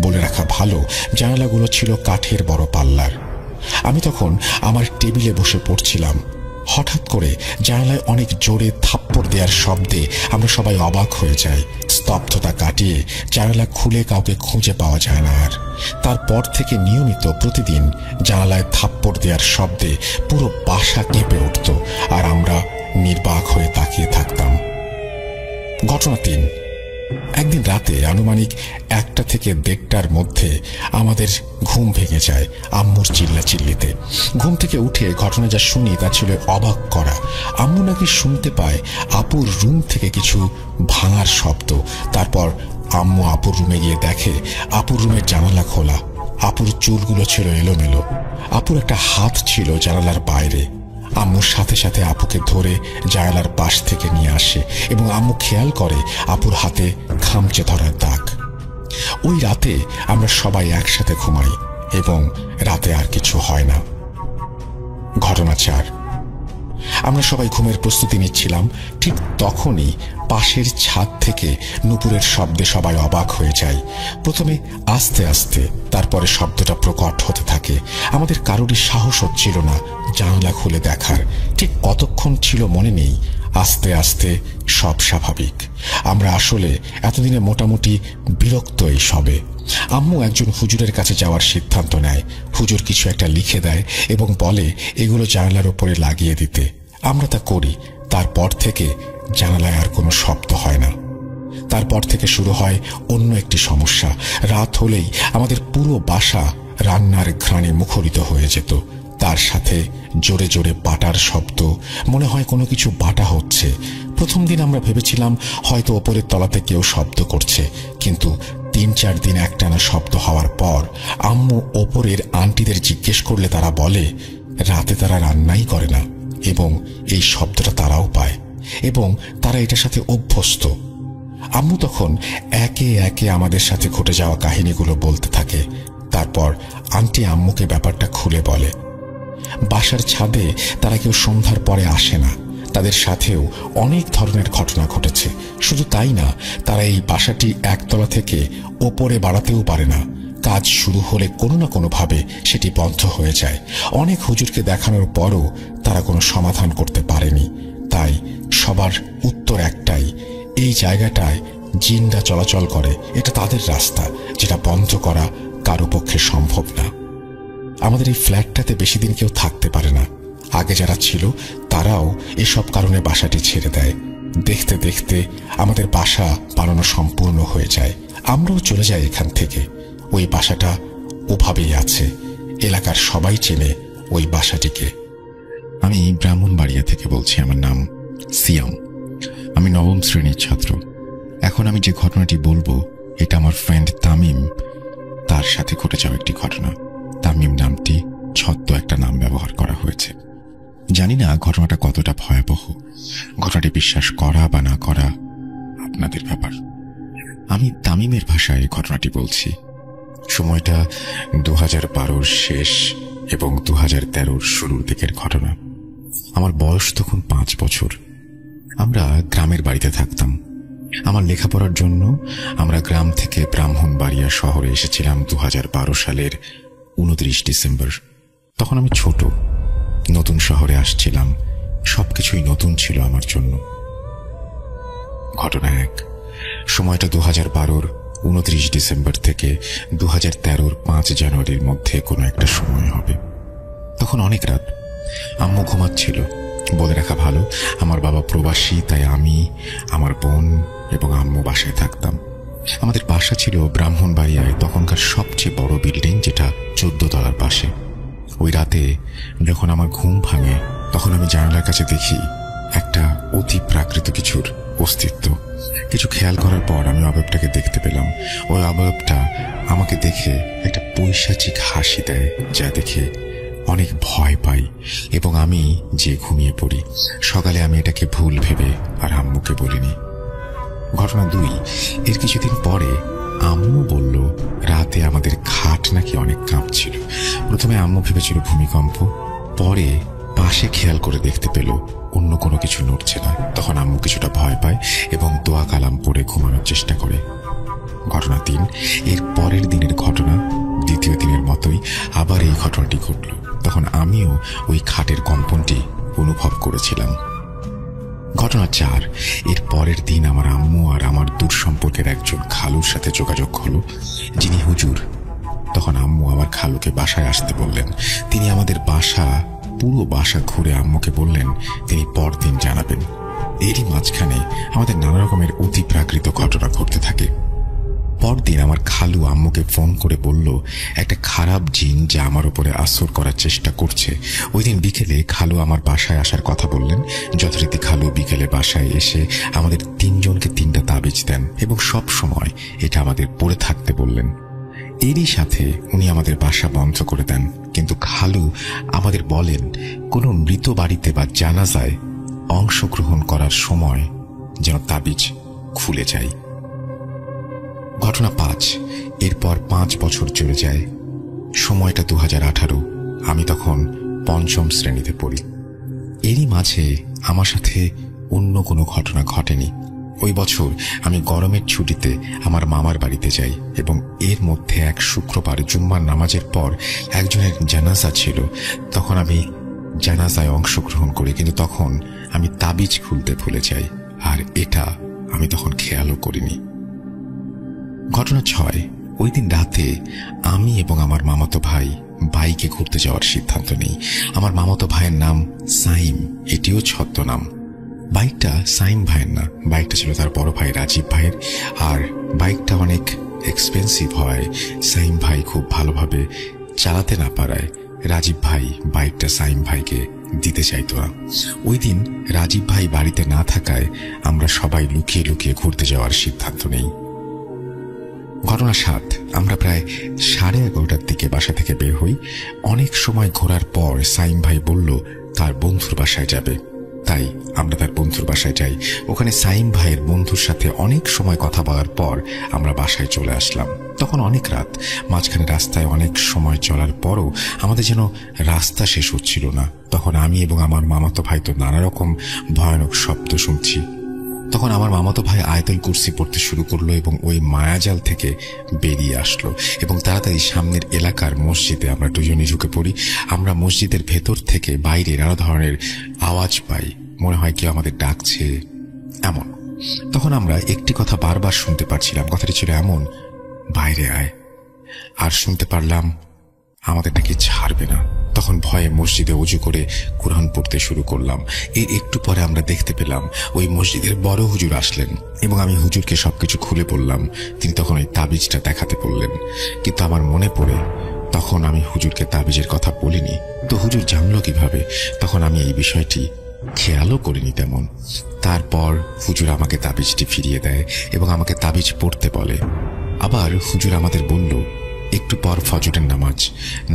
বলে রাখা ভালো, জানালাগুলো ছিল কাঠের বড় পাল্লার। আমি তখন আমার টেবিলে বসে পড়ছিলাম। হঠাৎ করে জানালায় অনেক জোরে থাপ্পড় দেওয়ার শব্দে আমরা সবাই অবাক হয়ে যাই। স্তব্ধতা কাটিয়ে জানালা খুলে কাউকে খুঁজে পাওয়া যায় না। আর তারপর থেকে নিয়মিত প্রতিদিন জানালায় থাপ্পড় দেওয়ার শব্দে পুরো বাসা কেঁপে উঠত, আর আমরা নির্বাক হয়ে তাকিয়ে থাকতাম। ঘটনা 3। একদিন রাতে আনুমানিক 1টা থেকে 1:30টার মধ্যে আমাদের ঘুম ভেঙে যায় আম্মুর চিল্লাচিল্লিতে। ঘুম থেকে উঠে ঘটনা যা শুনি তা ছিল অবাক করা। আম্মু নাকি শুনতে পায় আপুর রুম থেকে কিছু ভাঙার শব্দ। তারপর আম্মু আপুর রুমে গিয়ে দেখে আপুর রুমের জানালা খোলা। আপুর চুলগুলো ছিল এলোমেলো। আপুর একটা হাত ছিল জানালার বাইরে। আম্মুর সাথে সাথে আপুকে ধরে জানালার পাশ থেকে নিয়ে আসে এবং আম্মু খেয়াল করে আপুর হাতে খামচে ধরার দাগ। ওই রাতে আমরা সবাই একসাথে ঘুমাই এবং রাতে আর কিছু হয় না। ঘটনা 4। আমরা সবাই ঘুমের প্রস্তুতি নিচ্ছিলাম। ঠিক তখনই পাশের ছাদ থেকে নুপুরের শব্দে সবাই অবাক হয়ে যায়। প্রথমে আস্তে আস্তে, তারপরে শব্দটা প্রকট হতে থাকে। আমাদের কারোরই সাহস হচ্ছিল না জানলা খুলে দেখার। ঠিক কতক্ষণ ছিল মনে নেই। আস্তে আস্তে সব স্বাভাবিক। আমরা আসলে এতদিনে মোটামুটি বিরক্ত এই সবে। আম্মু একজন হুজুরের কাছে যাওয়ার সিদ্ধান্ত নেয়। হুজুর কিছু একটা লিখে দেয় এবং বলে এগুলো জানালার উপরে লাগিয়ে দিতে। আমরা তা করি। তারপর থেকে জানালায় আর কোনো শব্দ হয় না। তারপর থেকে শুরু হয় অন্য একটি সমস্যা। রাত হলেই আমাদের পুরো বাসা রান্নার ঘ্রাণে মুখরিত হয়ে যেত। তার সাথে জোরে জোরে বাটার শব্দ। মনে হয় কোনো কিছু বাটা হচ্ছে। প্রথম দিন আমরা ভেবেছিলাম হয়তো ওপরের তলাতে কেউ শব্দ করছে, কিন্তু 3-4 দিন একটানা শব্দ হওয়ার পর আম্মু ওপরের আন্টিদের জিজ্ঞেস করলে তারা বলে রাতে তারা রান্নাই করে না এবং এই শব্দটা তারাও পায় এবং তারা এটার সাথে অভ্যস্ত। আম্মু তখন একে একে আমাদের সাথে ঘটে যাওয়া কাহিনীগুলো বলতে থাকে। তারপর আন্টি আম্মুকে ব্যাপারটা খুলে বলে। বাসার ছাদে তারা কেউ সন্ধ্যার পরে আসে না। তাদের সাথেও অনেক ধরনের ঘটনা ঘটেছে। শুধু তাই না, তারা এই বাসাটি একতলা থেকে ওপরে বাড়াতেও পারে না। কাজ শুরু হলে কোনো না কোনোভাবে সেটি বন্ধ হয়ে যায়। অনেক হুজুরকে দেখানোর পরও তারা কোনো সমাধান করতে পারেনি। তাই সবার উত্তর একটাই, এই জায়গাটায় জিনরা চলাচল করে। এটা তাদের রাস্তা, যেটা বন্ধ করা কারো পক্ষে সম্ভব না। আমাদের এই ফ্ল্যাটটাতে বেশি দিন কেউ থাকতে পারে না। আগে যারা ছিল তারাও এসব কারণে বাসাটি ছেড়ে দেয়। দেখতে দেখতে আমাদের বাসা বানানো সম্পূর্ণ হয়ে যায়। আমরাও চলে যাই এখান থেকে। ওই বাসাটা ওভাবেই আছে। এলাকার সবাই চেনে ওই বাসাটিকে। আমি ব্রাহ্মণবাড়িয়া থেকে বলছি। আমার নাম সিয়াম। আমি 9ম শ্রেণীর ছাত্র। এখন আমি যে ঘটনাটি বলবো এটা আমার ফ্রেন্ড তামিম, তার সাথে ঘটে যাওয়া একটি ঘটনা। তামিম নামটি ছদ্ম একটা নাম ব্যবহার করা হয়েছে। জানি না ঘটনাটা কতটা ভয়াবহ। ঘটনাটি বিশ্বাস করা বা না করা আপনাদের ব্যাপার। আমি তামিমের ভাষায় ঘটনাটি বলছি। সময়টা 2012-র শেষ এবং 2013-র শুরুর দিকের ঘটনা। আমার বয়স তখন 5 বছর। আমরা গ্রামের বাড়িতে থাকতাম। আমার লেখাপড়ার জন্য আমরা গ্রাম থেকে ব্রাহ্মণবাড়িয়া শহরে এসেছিলাম 2012 সালের 29 ডিসেম্বর। তখন আমি ছোট, নতুন শহরে আসছিলাম। সবকিছুই নতুন ছিল আমার জন্য। ঘটনা 1। সময়টা 2012-র 29 ডিসেম্বর থেকে 2013-র 5 জানুয়ারির মধ্যে কোনো একটা সময় হবে। তখন অনেক রাত। আম্মু ঘুমাচ্ছিল। বলে রাখা ভালো, আমার বাবা প্রবাসী, তাই আমি, আমার বোন এবং আম্মু বাসায় থাকতাম। আমাদের বাসা ছিল ব্রাহ্মণবাড়িয়ায় তখনকার সবচেয়ে বড় বিল্ডিং, যেটা 14 তলার পাশে। ওই রাতে যখন আমার ঘুম ভাঙে তখন আমি জানালার কাছে দেখি একটা অতি প্রাকৃত কিছুর অস্তিত্ব। কিছু খেয়াল করার পর আমি অবয়বটাকে দেখতে পেলাম। ওই অবয়বটা আমাকে দেখে একটা পৈশাচিক হাসি দেয়, যা দেখে অনেক ভয় পাই এবং আমি যে ঘুমিয়ে পড়ি। সকালে আমি এটাকে ভুল ভেবে আর আম্মুকে বলিনি। ঘটনা 2। এর কিছুদিন পরে আম্মু বলল রাতে আমাদের খাট নাকি অনেক কাঁপছিল। প্রথমে আম্মু ভেবেছিল ভূমিকম্প, পরে পাশে খেয়াল করে দেখতে পেল অন্য কোনো কিছু নড়ছে না। তখন আম্মু কিছুটা ভয় পায় এবং দোয়া কালাম পড়ে ঘুমানোর চেষ্টা করে। ঘটনা 3। এর পরের দিনের ঘটনা। দ্বিতীয় দিনের মতোই আবার এই ঘটনাটি ঘটল। তখন আমিও ওই খাটের কম্পনটি অনুভব করেছিলাম। ঘটনা ঘটনা 4, এর পরের দিন আমার আম্মু আর আমার দূর সম্পর্কের একজন খালুর সাথে যোগাযোগ হলো, যিনি হুজুর। তখন আম্মু আমার খালুকে বাসায় আসতে বললেন। তিনি আমাদের পুরো বাসা ঘুরে আম্মুকে বললেন তিনি পরদিন জানাবেন। এরই মাঝখানে আমাদের নানা রকমের অতি প্রাকৃত ঘটনা ঘটতে থাকে। পরদিন আমার খালু আম্মুকে ফোন করে বলল একটা খারাপ জিন যা আমার উপরে আসর করার চেষ্টা করছে। ওই দিন বিকেলে খালু আমার বাসায় আসার কথা বললেন। যথারীতি খালু বিকেলে বাসায় এসে আমাদের 3 জনকে 3টা তাবিজ দেন এবং সব সময় এটা আমাদের পড়ে থাকতে বললেন। এরই সাথে উনি আমাদের বাসা বন্ধ করে দেন। কিন্তু খালু আমাদের বলেন কোনো মৃত বাড়িতে বা জানাজায় অংশগ্রহণ করার সময় যেন তাবিজ খুলে যায়। ঘটনা 5, এরপর 5 বছর চলে যায়। সময়টা 2018। আমি তখন 5ম শ্রেণীতে পড়ি। এরই মাঝে আমার সাথে অন্য কোনো ঘটনা ঘটেনি। ওই বছর আমি গরমের ছুটিতে আমার মামার বাড়িতে যাই এবং এর মধ্যে এক শুক্রবার জুম্মার নামাজের পর একজনের জানাজা ছিল। তখন আমি জানাজায় অংশগ্রহণ করি, কিন্তু তখন আমি তাবিজ খুলতে ভুলে যাই, আর এটা আমি তখন খেয়ালও করিনি। ঘটনা 6, ওই দিন রাতে আমি এবং আমার মামাতো ভাই বাইকে ঘুরতে যাওয়ার সিদ্ধান্ত নেই। আমার মামাতো ভাইয়ের নাম সাইম, এটিও ছদ্মনাম। বাইকটা সাইম ভাইয়ের না, বাইকটা ছিল তার বড় ভাই রাজীব ভাইয়ের। আর বাইকটা অনেক এক্সপেন্সিভ হয়। সাইম ভাই খুব ভালোভাবে চালাতে না পারায় রাজীব ভাই বাইকটা সাইম ভাইকে দিতে চাইতো না। ওই দিন রাজীব ভাই বাড়িতে না থাকায় আমরা সবাই লুকিয়ে লুকিয়ে ঘুরতে যাওয়ার সিদ্ধান্ত নেই। ঘটনা 7, আমরা প্রায় 11:30টার দিকে বাসা থেকে বের হই। অনেক সময় ঘোরার পর সাইম ভাই বলল তার বন্ধুর বাসায় যাবে, তাই আমরা তার বন্ধুর বাসায় যাই। ওখানে সাইম ভাইয়ের বন্ধুর সাথে অনেক সময় কথা বলার পর আমরা বাসায় চলে আসলাম। তখন অনেক রাত। মাঝখানে রাস্তায় অনেক সময় চলার পরও আমাদের যেন রাস্তা শেষ হচ্ছিল না। তখন আমি এবং আমার মামাতো ভাই তো নানা রকম ভয়ানক শব্দ শুনছি। তখন আমার মামাতো ভাই আয়াতুল কুরসি পড়তে শুরু করলো এবং ওই মায়াজাল থেকে বেরিয়ে আসলো এবং তাড়াতাড়ি সামনের এলাকার মসজিদে আমরা দুজনে ঢুকে পড়ি। আমরা মসজিদের ভেতর থেকে বাইরে নানা ধরনের আওয়াজ পাই, মনে হয় কেউ আমাদের ডাকছে এমন। তখন আমরা একটি কথা বারবার শুনতে পারছিলাম। কথাটি ছিল এমন, বাইরে আয়। আর শুনতে পারলাম আমাদের নাকি ছাড়বে না। তখন ভয়ে মসজিদে ওযু করে কুরআন পড়তে শুরু করলাম। এর একটু পরে আমরা দেখতে পেলাম ওই মসজিদের বড় হুজুর আসলেন এবং আমি হুজুরকে সবকিছু খুলে বললাম। তিনি তখন ওই তাবিজটা দেখাতে বললেন, কিন্তু আমার মনে পড়ে তখন আমি হুজুরকে তাবিজের কথা বলিনি। তো হুজুর জানলো কিভাবে? তখন আমি এই বিষয়টি খেয়ালও করিনি তেমন। তারপর হুজুর আমাকে তাবিজটি ফিরিয়ে দেয় এবং আমাকে তাবিজ পড়তে বলে। আবার হুজুর আমাদের বলল একটু পর ফজরের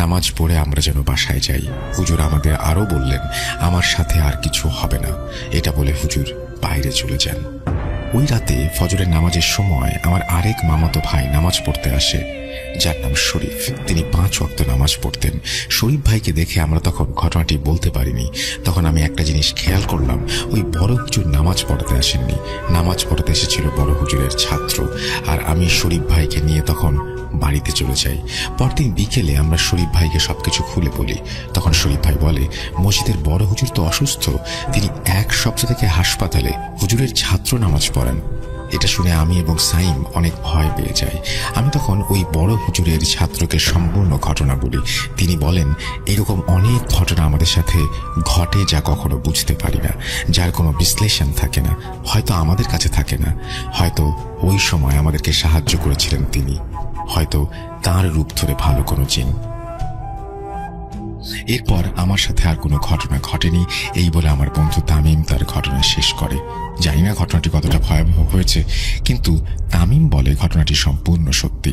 নামাজ পড়ে আমরা যেন বাসায় যাই। হুজুর আমাদের আরো বললেন আমার সাথে আর কিছু হবে না। এটা বলে হুজুর বাইরে চলে যান। ওই রাতে ফজরের নামাজের সময় আমার আরেক মামাতো ভাই নামাজ পড়তে আসে, যার নাম শরীফ। তিনি 5 ওয়াক্ত নামাজ পড়তেন। শরীফ ভাইকে দেখে আমরা তখন ঘটনাটি বলতে পারিনি। তখন আমি একটা জিনিস খেয়াল করলাম, ওই বড় হুজুর নামাজ পড়াতে আসেননি, নামাজ পড়াতে এসেছিল বড় হুজুরের ছাত্র। আর আমি শরীফ ভাইকে নিয়ে তখন বাড়িতে চলে যাই। পরদিন বিকেলে আমরা শরীফ ভাইকে সবকিছু খুলে বলি। তখন শরীফ ভাই বলে মসজিদের বড় হুজুর তো অসুস্থ, তিনি 1 সপ্তাহ থেকে হাসপাতালে, হুজুরের ছাত্র নামাজ পড়ান। এটা শুনে আমি এবং সাইম অনেক ভয় পেয়ে যাই। আমি তখন ওই বড় হুজুরের ছাত্রকে সম্পূর্ণ ঘটনা বলি। তিনি বলেন এরকম অনেক ঘটনা আমাদের সাথে ঘটে যা কখনো বুঝতে পারি না, যার কোনো বিশ্লেষণ থাকে না, হয়তো আমাদের কাছে থাকে না, হয়তো ওই সময় আমাদেরকে সাহায্য করেছিলেন তিনি, হয়তো তার রূপ ধরে ভালো কোনো জিন। এরপর আমার সাথে আর কোনো ঘটনা ঘটেনি এই বলে আমার বন্ধু তামিম তার ঘটনা শেষ করে। জানি না ঘটনাটি কতটা ভয়াবহ হয়েছে, কিন্তু তামিম বলে ঘটনাটি সম্পূর্ণ সত্যি।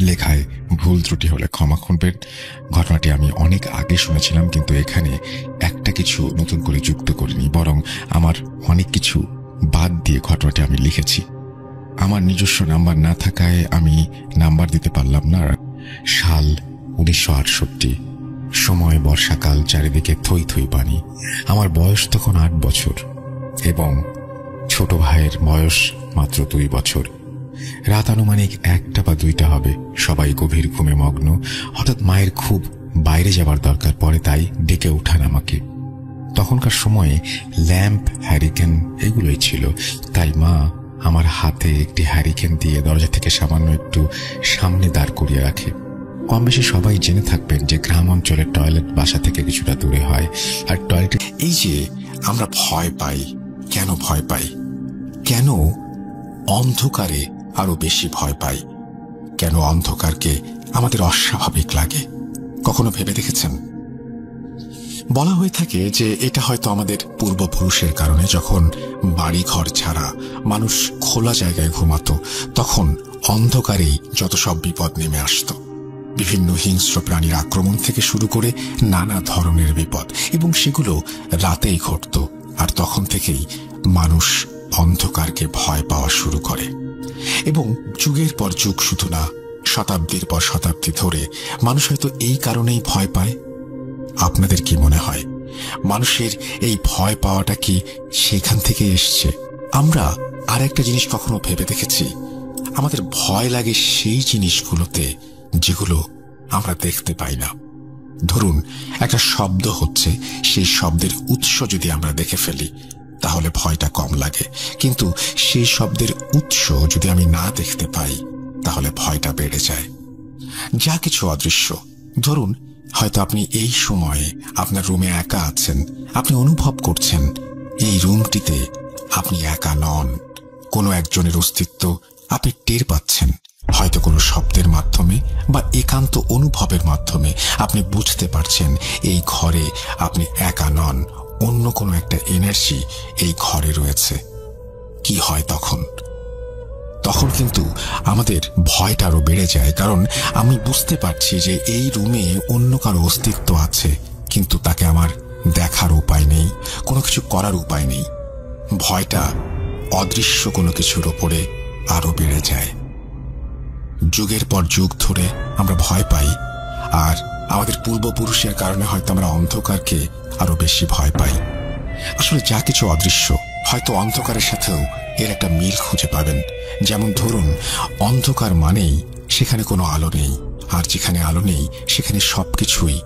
লেখায় ভুল ত্রুটি হলে ক্ষমা করবেন। ঘটনাটি আমি অনেক আগে শুনেছিলাম, কিন্তু এখানে একটা কিছু নতুন করে যুক্ত করিনি, বরং আমার অনেক কিছু বাদ দিয়ে ঘটনাটি আমি লিখেছি। আমার নিজস্ব নাম্বার না থাকায় আমি নাম্বার দিতে পারলাম না। সাল 1968, সময় বর্ষাকাল, চারিদিকে থই থই পানি। আমার বয়স তখন 8 বছর এবং ছোট ভাইয়ের বয়স মাত্র 2 বছর। রাত আনুমানিক 1টা বা 2টা হবে। সবাই গভীর ঘুমে মগ্ন। হঠাৎ মায়ের খুব বাইরে যাবার দরকার পড়ে, তাই ডেকে উঠান আমাকে। তখনকার সময়ে ল্যাম্প, হ্যারিকেন এগুলোই ছিল। তাই মা আমার হাতে একটি হ্যারিকেন দিয়ে দরজা থেকে সামান্য একটু সামনে দাঁড় করিয়ে রাখে। কম বেশি সবাই জেনে থাকবেন যে গ্রাম অঞ্চলের টয়লেট বাসা থেকে কিছুটা দূরে হয়। আর টয়লেটে এই যে আমরা ভয় পাই, কেন ভয় পাই? কেন অন্ধকারে আরো বেশি ভয় পাই? কেন অন্ধকারকে আমাদের অস্বাভাবিক লাগে? কখনো ভেবে দেখেছেন? বলা হয়ে থাকে যে এটা হয়তো আমাদের পূর্বপুরুষের কারণে যখন বাড়ি ঘর ছাড়া মানুষ খোলা জায়গায় ঘুমাতো, তখন অন্ধকারেই যত সব বিপদ নেমে আসতো। বিভিন্ন হিংস্র প্রাণীর আক্রমণ থেকে শুরু করে নানা ধরনের বিপদ, এবং সেগুলো রাতেই ঘটত। আর তখন থেকেই মানুষ অন্ধকারকে ভয় পাওয়া শুরু করে। এবং যুগের পর যুগ, শুধু না, শতাব্দীর পর শতাব্দী ধরে মানুষ হয়তো এই কারণেই ভয় পায়। আপনাদের কি মনে হয় মানুষের এই ভয় পাওয়াটা কি সেখান থেকে এসছে? আমরা আর একটা জিনিস কখনো ভেবে দেখেছি? আমাদের ভয় লাগে সেই জিনিসগুলোতে যেগুলো আমরা দেখতে পাই না। ধরুন একটা শব্দ হচ্ছে, সেই শব্দের উৎস যদি আমরা দেখে ফেলি তাহলে ভয়টা কম লাগে, কিন্তু সেই শব্দের উৎস যদি আমি না দেখতে পাই তাহলে ভয়টা বেড়ে যায়। যা কিছু অদৃশ্য, ধরুন হয়তো আপনি এই সময়ে আপনার রুমে একা আছেন, আপনি অনুভব করছেন এই রুমটিতে আপনি একা নন, কোনো একজনের অস্তিত্ব আপনি টের পাচ্ছেন। হয়তো কোনো শব্দের মাধ্যমে বা একান্ত অনুভবের মাধ্যমে আপনি বুঝতে পারছেন এই ঘরে আপনি একা নন, অন্য কোনো একটা এনার্জি এই ঘরে রয়েছে। কি হয় তখন? তখন কিন্তু আমাদের ভয়টা আরো বেড়ে যায়, কারণ আমি বুঝতে পারছি যে এই রুমে অন্য কারো অস্তিত্ব আছে, কিন্তু তাকে আমার দেখার উপায় নেই, কোনো কিছু করার উপায় নেই। ভয়টা অদৃশ্য কোনো কিছুর ওপরে আরো বেড়ে যায়। যুগের পর যুগ ধরে আমরা ভয় পাই, আর আমাদের পূর্বপুরুষের কারণে হয়তো আমরা অন্ধকারকে আরো বেশি ভয় পাই। আসলে যা কিছু অদৃশ্য, হয়তো অন্ধকারের সাথেও এর একটা মিল খুঁজে পাবেন। যেমন ধরুন, অন্ধকার মানেই সেখানে কোনো আলো নেই, আর যেখানে আলো নেই সেখানে সবকিছুই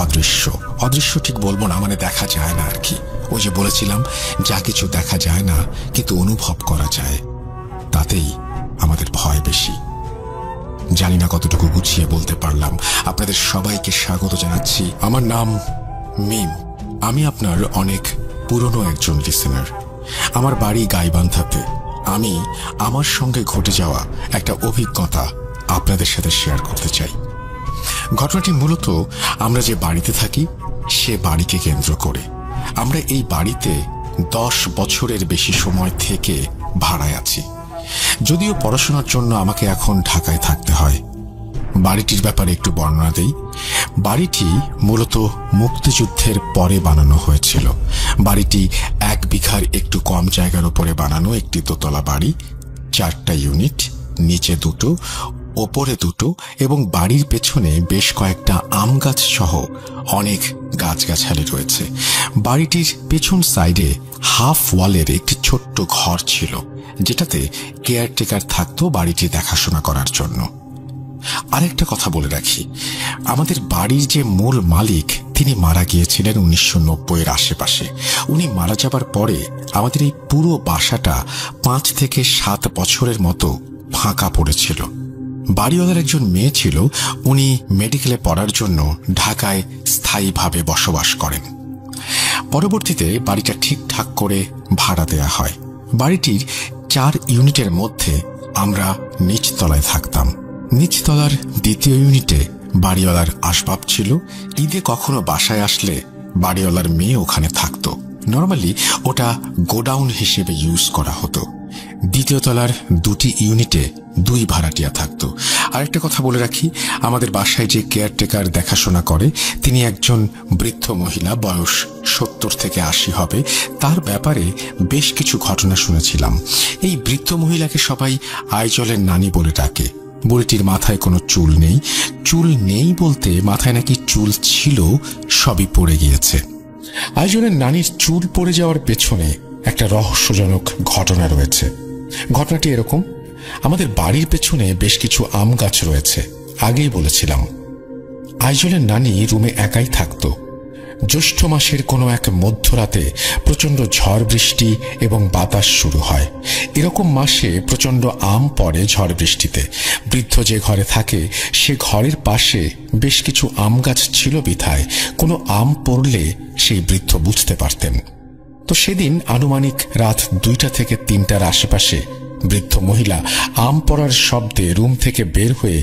অদৃশ্য। অদৃশ্য ঠিক বলবো না, মানে দেখা যায় না আর কি। ওই যে বলেছিলাম, যা কিছু দেখা যায় না কিন্তু অনুভব করা যায়, তাতেই আমাদের ভয় বেশি। জানি না কতটুকু গুছিয়ে বলতে পারলাম। আপনাদের সবাইকে স্বাগত জানাচ্ছি। আমার নাম মিম। আমি আপনার অনেক পুরনো একজন লিসেনার। আমার বাড়ি গাইবান্ধাতে। আমি আমার সঙ্গে ঘটে যাওয়া একটা অভিজ্ঞতা আপনাদের সাথে শেয়ার করতে চাই। ঘটনাটি মূলত আমরা যে বাড়িতে থাকি সে বাড়িকে কেন্দ্র করে। আমরা এই বাড়িতে 10 বছরের বেশি সময় থেকে ভাড়ায় আছি। যদিও পড়াশোনার জন্য আমাকে এখন ঢাকায় থাকতে হয়। বাড়িটির ব্যাপারে একটু বর্ণনা দেই। বাড়িটি মূলত মুক্তিযুদ্ধের পরে বানানো হয়েছিল। বাড়িটি 1 বিঘার একটু কম জায়গার উপরে বানানো একটি দোতলা বাড়ি, 4টা ইউনিট, নিচে 2টো, ওপরে 2টো, এবং বাড়ির পেছনে বেশ কয়েকটা আম গাছ সহ অনেক গাছগাছালি রয়েছে। বাড়িটির পেছন সাইডে হাফ ওয়ালের একটি ছোট্ট ঘর ছিল, যেটাতে কেয়ারটেকার থাকতো বাড়িটি দেখাশোনা করার জন্য। আরেকটা কথা বলে রাখি, আমাদের বাড়ির যে মূল মালিক তিনি মারা গিয়েছিলেন 1990-এর আশেপাশে। উনি মারা যাবার পরে আমাদের এই পুরো বাসাটা 5 থেকে 7 বছরের মতো ফাঁকা পড়েছিল। বাড়িওয়ালার একজন মেয়ে ছিল, উনি মেডিকেলে পড়ার জন্য ঢাকায় স্থায়ীভাবে বসবাস করেন। পরবর্তীতে বাড়িটা ঠিকঠাক করে ভাড়া দেয়া হয়। বাড়িটির 4 ইউনিটের মধ্যে আমরা নিচতলায় থাকতাম। নিচতলার 2য় ইউনিটে বাড়িওয়ালার আসবাব ছিল। ঈদে কখনো বাসায় আসলে বাড়িওয়ালার মেয়ে ওখানে থাকতো। নর্মালি ওটা গোডাউন হিসেবে ইউজ করা হতো। 2য় তলার 2টি ইউনিটে 2 ভাড়াটিয়া থাকতো। আরেকটা কথা বলে রাখি, আমাদের বাসায় যে কেয়ারটেকার দেখাশোনা করে তিনি একজন বৃদ্ধ মহিলা, বয়স 70 থেকে 80 হবে। তার ব্যাপারে বেশ কিছু ঘটনা শুনেছিলাম। এই বৃদ্ধ মহিলাকে সবাই আইজলের নানি বলে ডাকে। বুড়িটির মাথায় কোনো চুল নেই। চুল নেই বলতে মাথায় নাকি চুল ছিল, সবই পড়ে গিয়েছে। আইজলের নানির চুল পড়ে যাওয়ার পেছনে একটা রহস্যজনক ঘটনা রয়েছে। ঘটনাটি এরকম, আমাদের বাড়ির পেছনে বেশ কিছু আম গাছ রয়েছে। আগেই বলেছিলাম, আইজলের নানি রুমে একাই থাকতো। জ্যৈষ্ঠ মাসের কোনো এক মধ্যরাতে প্রচণ্ড ঝড় বৃষ্টি এবং বাতাস শুরু হয়। এরকম মাসে প্রচণ্ড আম পড়ে ঝড় বৃষ্টিতে। বৃদ্ধ যে ঘরে থাকে সে ঘরের পাশে বেশ কিছু আম গাছ ছিল বিধায় কোনো আম পড়লে সেই বৃদ্ধ বুঝতে পারতেন। তো সেদিন আনুমানিক রাত 2টা থেকে 3টার আশেপাশে বৃদ্ধ মহিলা আম পড়ার শব্দে রুম থেকে বের হয়ে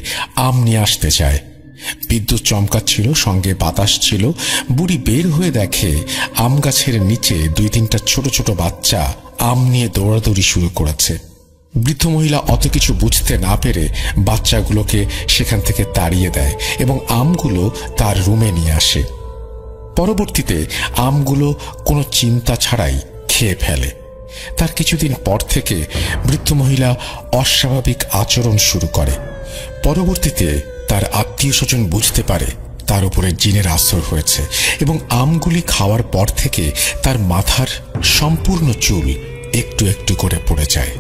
আম নিয়ে আসতে চায়। বিদ্যুৎ চমকাচ্ছিল, সঙ্গে বাতাস ছিল। বুড়ি বের হয়ে দেখে আম গাছের নিচে 2-3টা ছোট ছোট বাচ্চা আম নিয়ে দৌড়াদৌড়ি শুরু করেছে। বৃদ্ধ মহিলা অত কিছু বুঝতে না পেরে বাচ্চাগুলোকে সেখান থেকে তাড়িয়ে দেয় এবং আমগুলো তার রুমে নিয়ে আসে। পরবর্তীতে আমগুলো কোনো চিন্তা ছাড়াই খেয়ে ফেলে। তার কিছুদিন পর থেকে বৃদ্ধ মহিলা অস্বাভাবিক আচরণ শুরু করে। পরবর্তীতে তার আত্মীয় স্বজন বুঝতে পারে তার উপরে জিনের আসর হয়েছে এবং আমগুলি খাওয়ার পর থেকে তার মাথার সম্পূর্ণ চুল একটু একটু করে পড়ে যায়।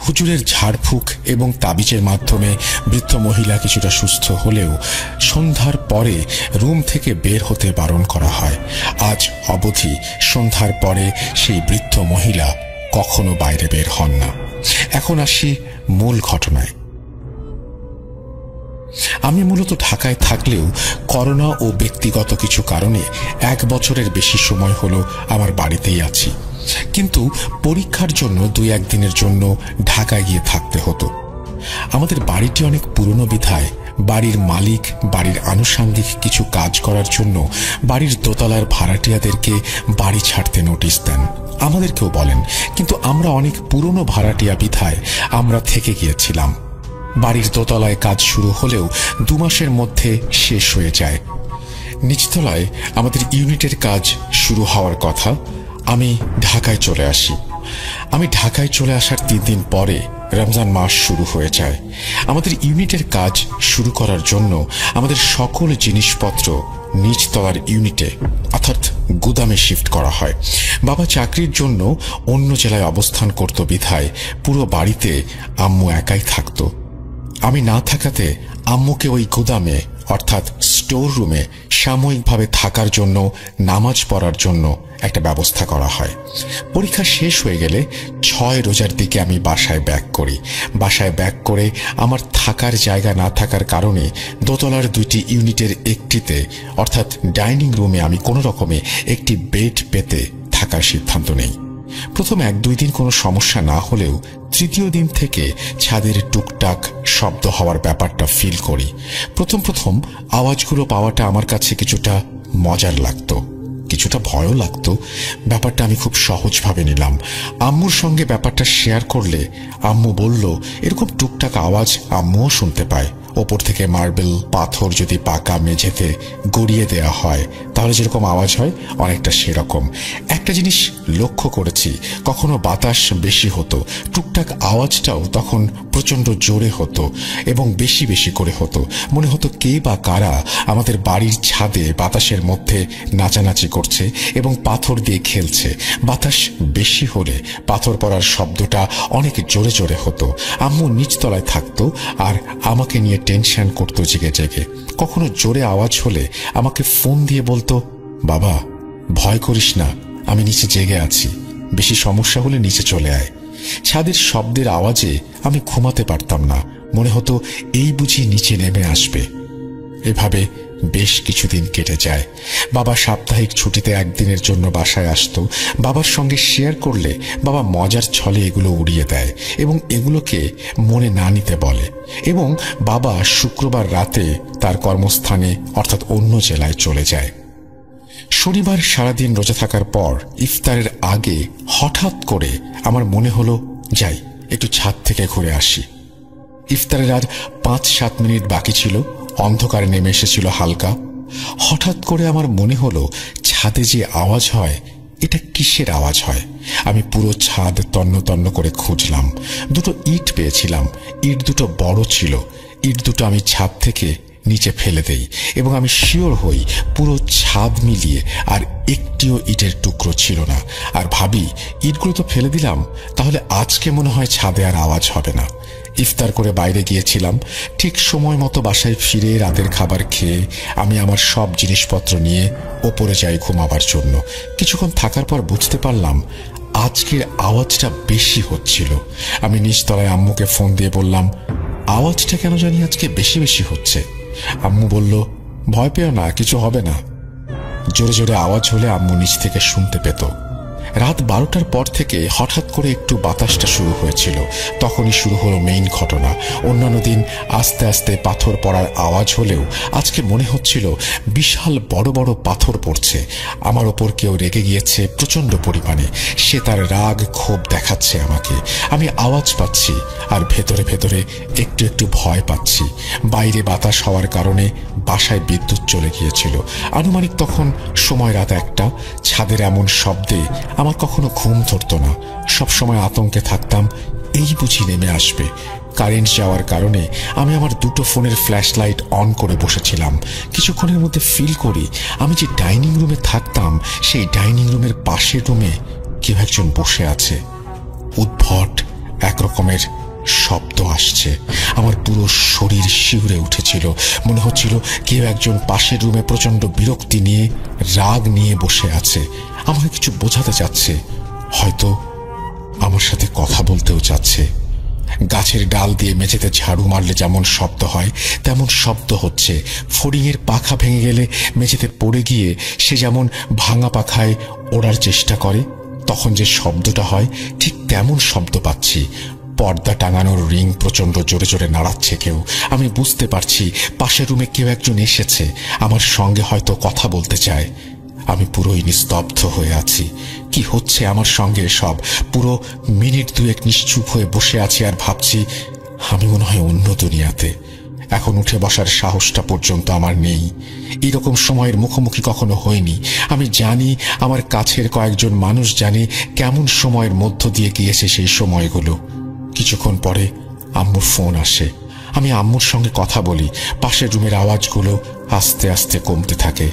হুজুরের ঝাড়ফুঁক এবং তাবিজের মাধ্যমে বৃদ্ধ মহিলা কিছুটা সুস্থ হলেও সন্ধ্যার পরে রুম থেকে বের হতে বারণ করা হয়। আজ অবধি সন্ধ্যার পরে সেই বৃদ্ধ মহিলা কখনো বাইরে বের হন না। এখন আসি মূল ঘটনায়। আমি মূলত ঢাকায় থাকলেও করোনা ও ব্যক্তিগত কিছু কারণে 1 বছরের বেশি সময় হলো আমার বাড়িতেই আছি। কিন্তু পরীক্ষার জন্য 2-1 দিনের জন্য ঢাকায় গিয়ে থাকতে হতো। আমাদের বাড়িটি অনেক পুরনো বিধায় বাড়ির মালিক বাড়ির আনুষঙ্গিক কিছু কাজ করার জন্য বাড়ির দোতলার ভাড়াটিয়াদেরকে বাড়ি ছাড়তে নোটিশ দেন। আমাদেরকেও বলেন, কিন্তু আমরা অনেক পুরনো ভাড়াটিয়া বিধায় আমরা থেকে গিয়েছিলাম। বাড়ির দোতলায় কাজ শুরু হলেও 2 মাসের মধ্যে শেষ হয়ে যায়। নিচতলায় আমাদের ইউনিটের কাজ শুরু হওয়ার কথা। আমি ঢাকায় চলে আসি। আমি ঢাকায় চলে আসার 3 দিন পরে রমজান মাস শুরু হয়ে যায়। আমাদের ইউনিটের কাজ শুরু করার জন্য আমাদের সকল জিনিসপত্র নিচতলার ইউনিটে অর্থাৎ গুদামে শিফট করা হয়। বাবা চাকরির জন্য অন্য জেলায় অবস্থান করত বিধায় পুরো বাড়িতে আম্মু একাই থাকত। আমি না থাকাতে আম্মুকে ওই গুদামে অর্থাৎ স্টোর রুমে সাময়িকভাবে থাকার জন্য নামাজ পড়ার জন্য একটা ব্যবস্থা করা হয়। পরীক্ষা শেষ হয়ে গেলে 6 রোজার দিকে আমি বাসায় ব্যাক করি। বাসায় ব্যাক করে আমার থাকার জায়গা না থাকার কারণে দোতলার 2টি ইউনিটের একটিতে অর্থাৎ ডাইনিং রুমে আমি কোনো রকমে একটি বেড পেতে থাকার সিদ্ধান্ত নেই। প্রথম 1-2 দিন কোনো সমস্যা না হলেও তৃতীয় দিন থেকে ছাদের টুকটাক শব্দ হওয়ার ব্যাপারটা ফিল করি। প্রথম আওয়াজগুলো পাওয়াটা আমার কাছে কিছুটা মজার লাগতো, কিছুটা ভয়ও লাগতো। ব্যাপারটা আমি খুব সহজভাবে নিলাম। আম্মুর সঙ্গে ব্যাপারটা শেয়ার করলে আম্মু বলল, এরকম টুকটাক আওয়াজ আম্মুও শুনতে পায়। ওপর থেকে মার্বেল পাথর যদি পাকা মেঝেতে গড়িয়ে দেয়া হয় তাহলে যেরকম আওয়াজ হয় অনেকটা সেরকম। একটা জিনিস লক্ষ্য করেছি, কখনো বাতাস বেশি হতো, টুকটাক আওয়াজটাও তখন প্রচণ্ড জোরে হতো এবং বেশি বেশি করে হতো। মনে হতো কে বা কারা আমাদের বাড়ির ছাদে বাতাসের মধ্যে নাচানাচি করছে এবং পাথর দিয়ে খেলছে। বাতাস বেশি হলে পাথর পড়ার শব্দটা অনেক জোরে জোরে হতো। আম্মু নিচতলায় থাকতো আর আমাকে নিয়ে টেনশন করতো জেগে জেগে। কখনো জোরে আওয়াজ হলে আমাকে ফোন দিয়ে বলতো, বাবা ভয় করিস না, আমি নিচে জেগে আছি, বেশি সমস্যা হলে নিচে চলে আয়। ছাদের শব্দের আওয়াজে আমি ঘুমাতে পারতাম না, মনে হতো এই বুঝি নিচে নেমে আসবে। এভাবে বেশ কিছুদিন কেটে যায়। বাবা সাপ্তাহিক ছুটিতে 1 দিনের জন্য বাসায় আসতো। বাবার সঙ্গে শেয়ার করলে বাবা মজার ছলে এগুলো উড়িয়ে দেয় এবং এগুলোকে মনে না নিতে বলে। এবং বাবা শুক্রবার রাতে তার কর্মস্থানে অর্থাৎ অন্য জেলায় চলে যায়। শনিবার সারাদিন রোজা থাকার পর ইফতারের আগে হঠাৎ করে আমার মনে হলো যাই একটু ছাদ থেকে ঘুরে আসি। ইফতারের আর 5-7 মিনিট বাকি ছিল। অন্ধকার নেমে এসেছিল হালকা। হঠাৎ করে আমার মনে হলো ছাদে যে আওয়াজ হয় এটা কিসের আওয়াজ হয়। আমি পুরো ছাদ তন্ন তন্ন করে খুঁজলাম। 2টো ইট পেয়েছিলাম। ইট 2টো বড় ছিল। ইট 2টো আমি ছাদ থেকে নিচে ফেলে দেই এবং আমি শিওর হই পুরো ছাদ মিলিয়ে আর একটিও ইটের টুকরো ছিল না। আর ভাবি, ইটগুলো তো ফেলে দিলাম, তাহলে আজকে মনে হয় ছাদে আর আওয়াজ হবে না। ইফতার করে বাইরে গিয়েছিলাম। ঠিক সময় মতো বাসায় ফিরে রাতের খাবার খেয়ে আমি আমার সব জিনিসপত্র নিয়ে ওপরে যাই ঘুমাবার জন্য। কিছুক্ষণ থাকার পর বুঝতে পারলাম আজকের আওয়াজটা বেশি হচ্ছিল। আমি নিচতলায় আম্মুকে ফোন দিয়ে বললাম, আওয়াজটা কেন জানি আজকে বেশি বেশি হচ্ছে। আম্মু বলল, ভয় পেও না, কিছু হবে না। জোরে জোরে আওয়াজ হলে আম্মু নিচ থেকে শুনতে পেত। রাত 12টার পর থেকে হঠাৎ করে একটু বাতাসটা শুরু হয়েছিল, তখনই শুরু হলো মেইন ঘটনা। অন্যান্য দিন আস্তে আস্তে পাথর পড়ার আওয়াজ হলেও আজকে মনে হচ্ছিল বিশাল বড় বড় পাথর পড়ছে। আমার ওপর কেউ রেগে গিয়েছে প্রচন্ড পরিমাণে। সে তার রাগ ক্ষোভ দেখাচ্ছে আমাকে। আমি আওয়াজ পাচ্ছি আর ভেতরে ভেতরে একটু একটু ভয় পাচ্ছি। বাইরে বাতাস হওয়ার কারণে বাসায় বিদ্যুৎ চলে গিয়েছিল। আনুমানিক তখন সময় রাত 1টা। ছাদের এমন শব্দে আমার কখনো ঘুম ধরত না। সবসময় আতঙ্কে থাকতাম, এই বুঝি নেমে আসবে। কারেন্ট যাওয়ার কারণে আমি আমার দুটো ফোনের ফ্ল্যাশ লাইট অন করে বসেছিলাম। কিছুক্ষণের মধ্যে ফিল করি আমি যে ডাইনিং রুমে থাকতাম সেই ডাইনিং রুমের পাশের রুমে কেউ একজন বসে আছে। উদ্ভট একরকমের শব্দ আসছে। আমার পুরো শরীর শিউরে উঠেছিল। মনে হচ্ছিল কেউ একজন পাশের রুমে প্রচন্ড বিরক্তি নিয়ে, রাগ নিয়ে বসে আছে। আমাকে কিছু বোঝাতে চাচ্ছে, হয়তো আমার সাথে কথা বলতেও চাচ্ছে। গাছের ডাল দিয়ে মেঝেতে ঝাড়ু মারলে যেমন শব্দ হয় তেমন শব্দ হচ্ছে। ফড়িংয়ের পাখা ভেঙে গেলে মেঝেতে পড়ে গিয়ে সে যেমন ভাঙা পাখায় ওড়ার চেষ্টা করে, তখন যে শব্দটা হয় ঠিক তেমন শব্দ পাচ্ছি। পর্দা টাঙানোর রিং প্রচন্ড জোরে জোরে নাড়াচ্ছে কেউ। আমি বুঝতে পারছি পাশের রুমে কেউ একজন এসেছে, আমার সঙ্গে হয়তো কথা বলতে চায়। আমি পুরোই নিস্তব্ধ হয়ে আছি। কি হচ্ছে আমার সঙ্গে সব? পুরো মিনিট 2 নিশ্চুপ হয়ে বসে আছি আর ভাবছি আমি মনে হয় অন্য দুনিয়াতে। এখন উঠে বসার সাহসটা পর্যন্ত আমার নেই। এইরকম সময়ের মুখোমুখি কখনো হয়নি। আমি জানি আমার কাছের কয়েকজন মানুষ জানে কেমন সময়ের মধ্য দিয়ে গিয়েছে সেই সময়গুলো। কিছুক্ষণ পরে আম্মুর ফোন আসে। আমি আম্মুর সঙ্গে কথা বলি। পাশের রুমের আওয়াজগুলো আস্তে আস্তে কমতে থাকে।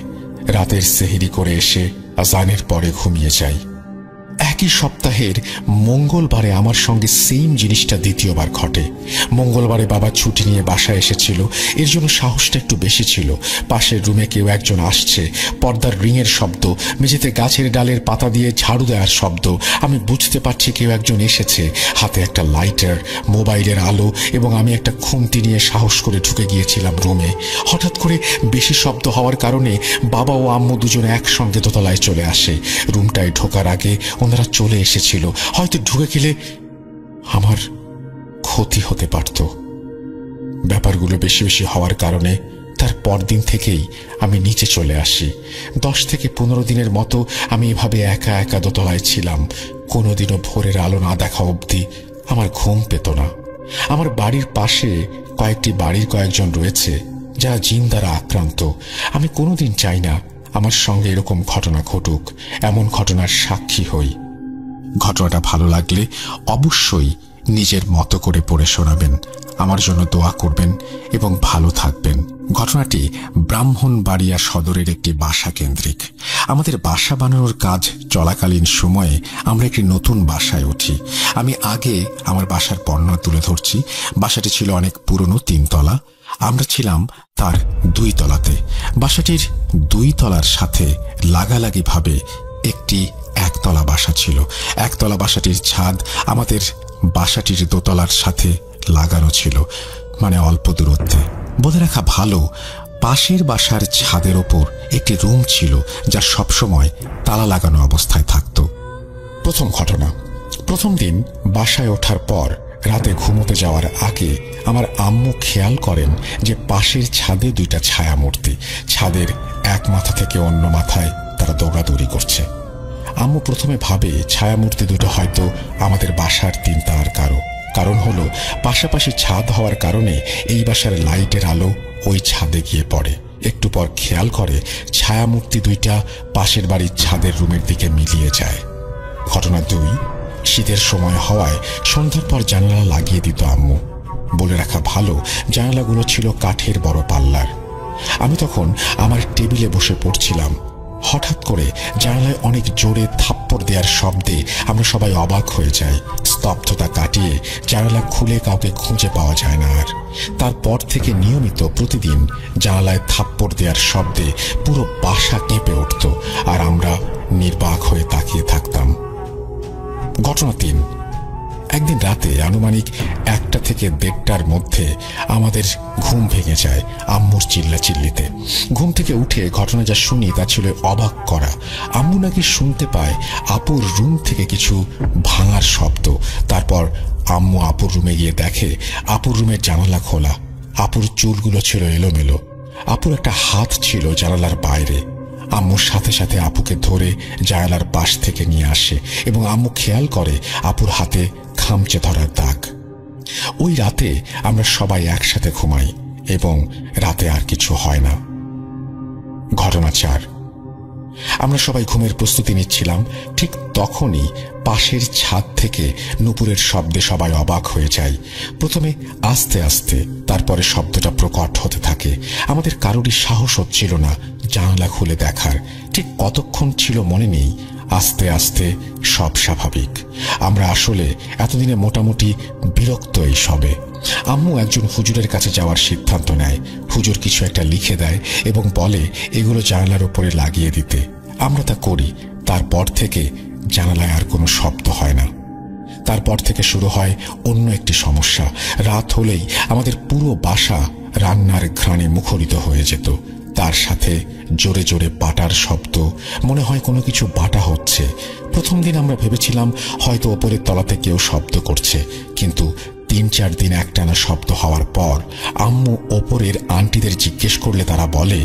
রাতের সেহরি করে এসে আজানের পরে ঘুমিয়ে যাই। একই সপ্তাহের মঙ্গলবারে আমার সঙ্গে সেম জিনিসটা দ্বিতীয়বার ঘটে। মঙ্গলবারে বাবা ছুটি নিয়ে বাসায় এসেছিল, এর জন্য সাহসটা একটু বেশি ছিল। পাশের রুমে কেউ একজন আসছে, পর্দার রিংয়ের শব্দ, মেঝেতে গাছের ডালের পাতা দিয়ে ঝাড়ু দেওয়ার শব্দ। আমি বুঝতে পারছি কেউ একজন এসেছে। হাতে একটা লাইটার, মোবাইলের আলো এবং আমি একটা খুন্তি নিয়ে সাহস করে ঢুকে গিয়েছিলাম রুমে। হঠাৎ করে বেশি শব্দ হওয়ার কারণে বাবা ও আম্মু দুজনে একসঙ্গে দোতলায় চলে আসে। রুমটায় ঢোকার আগে ওনারা চলে এসেছিল। হয়তো ঢুকে গেলে আমার ক্ষতি হতে পারত। ব্যাপারগুলো বেশি বেশি হওয়ার কারণে তার পরদিন থেকেই আমি নিচে চলে আসি। 10 থেকে 15 দিনের মতো আমি এভাবে একা একা দোতলায় ছিলাম। কোনোদিনও ভোরের আলো না দেখা অবধি আমার ঘুম পেত না। আমার বাড়ির পাশে কয়েকটি বাড়ির কয়েকজন রয়েছে যারা জিন দ্বারা আক্রান্ত। আমি কোনোদিন চাই না আমার সঙ্গে এরকম ঘটনা ঘটুক, এমন ঘটনার সাক্ষী হই। ঘটনাটা ভালো লাগলে অবশ্যই নিজের মতো করে পড়ে শোনাবেন, আমার জন্য দোয়া করবেন এবং ভালো থাকবেন। ঘটনাটি ব্রাহ্মণবাড়িয়া সদরের একটি বাসা কেন্দ্রিক। আমাদের বাসা বানানোর কাজ চলাকালীন সময়ে আমরা একটি নতুন বাসায় উঠি। আমি আগে আমার বাসার বর্ণনা তুলে ধরছি। বাসাটি ছিল অনেক পুরনো, 3 তলা। আমরা ছিলাম তার 2 তলাতে। বাসাটির 2 তলার সাথে লাগালাগি ভাবে একটি 1 তলা বাসা ছিল। 1 তলা বাসাটির ছাদ আমাদের বাসাটির 2 তলার সাথে লাগানো ছিল, মানে অল্প দূরত্বে। বলে রাখা ভালো, পাশের বাসার ছাদের ওপর একটি রুম ছিল যা সবসময় তালা লাগানো অবস্থায় থাকত। প্রথম ঘটনা, প্রথম দিন বাসায় ওঠার পর রাতে ঘুমোতে যাওয়ার আগে আমার আম্মু খেয়াল করেন যে পাশের ছাদে 2টা ছায়ামূর্তি ছাদের এক মাথা থেকে অন্য মাথায় তারা দৌড়াদৌড়ি করছে। আম্মু প্রথমে ভাবে ছায়ামূর্তি দুটো হয়তো আমাদের বাসার 3 তলার কারণ হলো পাশাপাশি ছাদ হওয়ার কারণে এই বাসার লাইটের আলো ওই ছাদে গিয়ে পড়ে। একটু পর খেয়াল করে ছায়ামূর্তি 2টা পাশের বাড়ির ছাদের রুমের দিকে মিলিয়ে যায়। ঘটনা 2, শীতের সময় হওয়ায় সন্ধ্যার পর জানালা লাগিয়ে দিত আম্মু। বলে রাখা ভালো, জানালাগুলো ছিল কাঠের বড় পাল্লার। আমি তখন আমার টেবিলে বসে পড়ছিলাম। হঠাৎ করে জানালায় অনেক জোরে থাপ্পড় দেওয়ার শব্দে আমরা সবাই অবাক হয়ে যাই। স্তব্ধতা কাটিয়ে জানালা খুলে কাউকে খুঁজে পাওয়া যায় না আর। তারপর থেকে নিয়মিত প্রতিদিন জানালায় থাপ্পড় দেওয়ার শব্দে পুরো বাসা কেঁপে উঠত, আর আমরা নির্বাক হয়ে তাকিয়ে থাকতাম। ঘটনা 3। একদিন রাতে আনুমানিক 1টা থেকে 1:30টার মধ্যে আমাদের ঘুম ভেঙে যায় আম্মুর চিল্লাচিল্লিতে। ঘুম থেকে উঠে ঘটনা যা শুনি তা ছিল অবাক করা। আম্মু নাকি শুনতে পায় আপুর রুম থেকে কিছু ভাঙার শব্দ। তারপর আম্মু আপুর রুমে গিয়ে দেখে আপুর রুমের জানালা খোলা। আপুর চুলগুলো ছিল এলোমেলো। আপুর একটা হাত ছিল জানালার বাইরে। আম্মুর সাথে সাথে আপুকে ধরে জানালার পাশ থেকে নিয়ে আসে এবং আম্মু খেয়াল করে আপুর হাতে খামচে ধরার দাগ। ওই রাতে আমরা সবাই একসাথে ঘুমাই এবং রাতে আর কিছু হয় না। ঘটনা 4। আমরা সবাই ঘুমের প্রস্তুতি নিচ্ছিলাম। ঠিক তখনই পাশের ছাদ থেকে নুপুরের শব্দে সবাই অবাক হয়ে যায়। প্রথমে আস্তে আস্তে, তারপরে শব্দটা প্রকট হতে থাকে। আমাদের কারোরই সাহস হচ্ছিল না জানালা খুলে দেখার। ঠিক কতক্ষণ ছিল মনে নেই। আস্তে আস্তে সব স্বাভাবিক। আমরা আসলে এতদিনে মোটামুটি বিরক্ত এই সবে। আম্মু একজন হুজুরের কাছে যাওয়ার সিদ্ধান্ত নেয়। হুজুর কিছু একটা লিখে দেয় এবং বলে এগুলো জানালার উপরে লাগিয়ে দিতে। আমরা তা করি। তারপর থেকে জানালায় আর কোনো শব্দ হয় না। তারপর থেকে শুরু হয় অন্য একটি সমস্যা। রাত হলেই আমাদের পুরো বাসা রান্নার ঘ্রাণে মুখরিত হয়ে যেত। তার সাথে জোরে জোরে বাটার শব্দ। মনে হয় কোনো কিছু বাটা হচ্ছে। প্রথম দিন আমরা ভেবেছিলাম হয়তো ওপরের তলাতে কেউ শব্দ করছে, কিন্তু 3-4 দিন একটানা শব্দ হওয়ার পর আম্মু ওপরের আন্টিদের জিজ্ঞেস করলে তারা বলে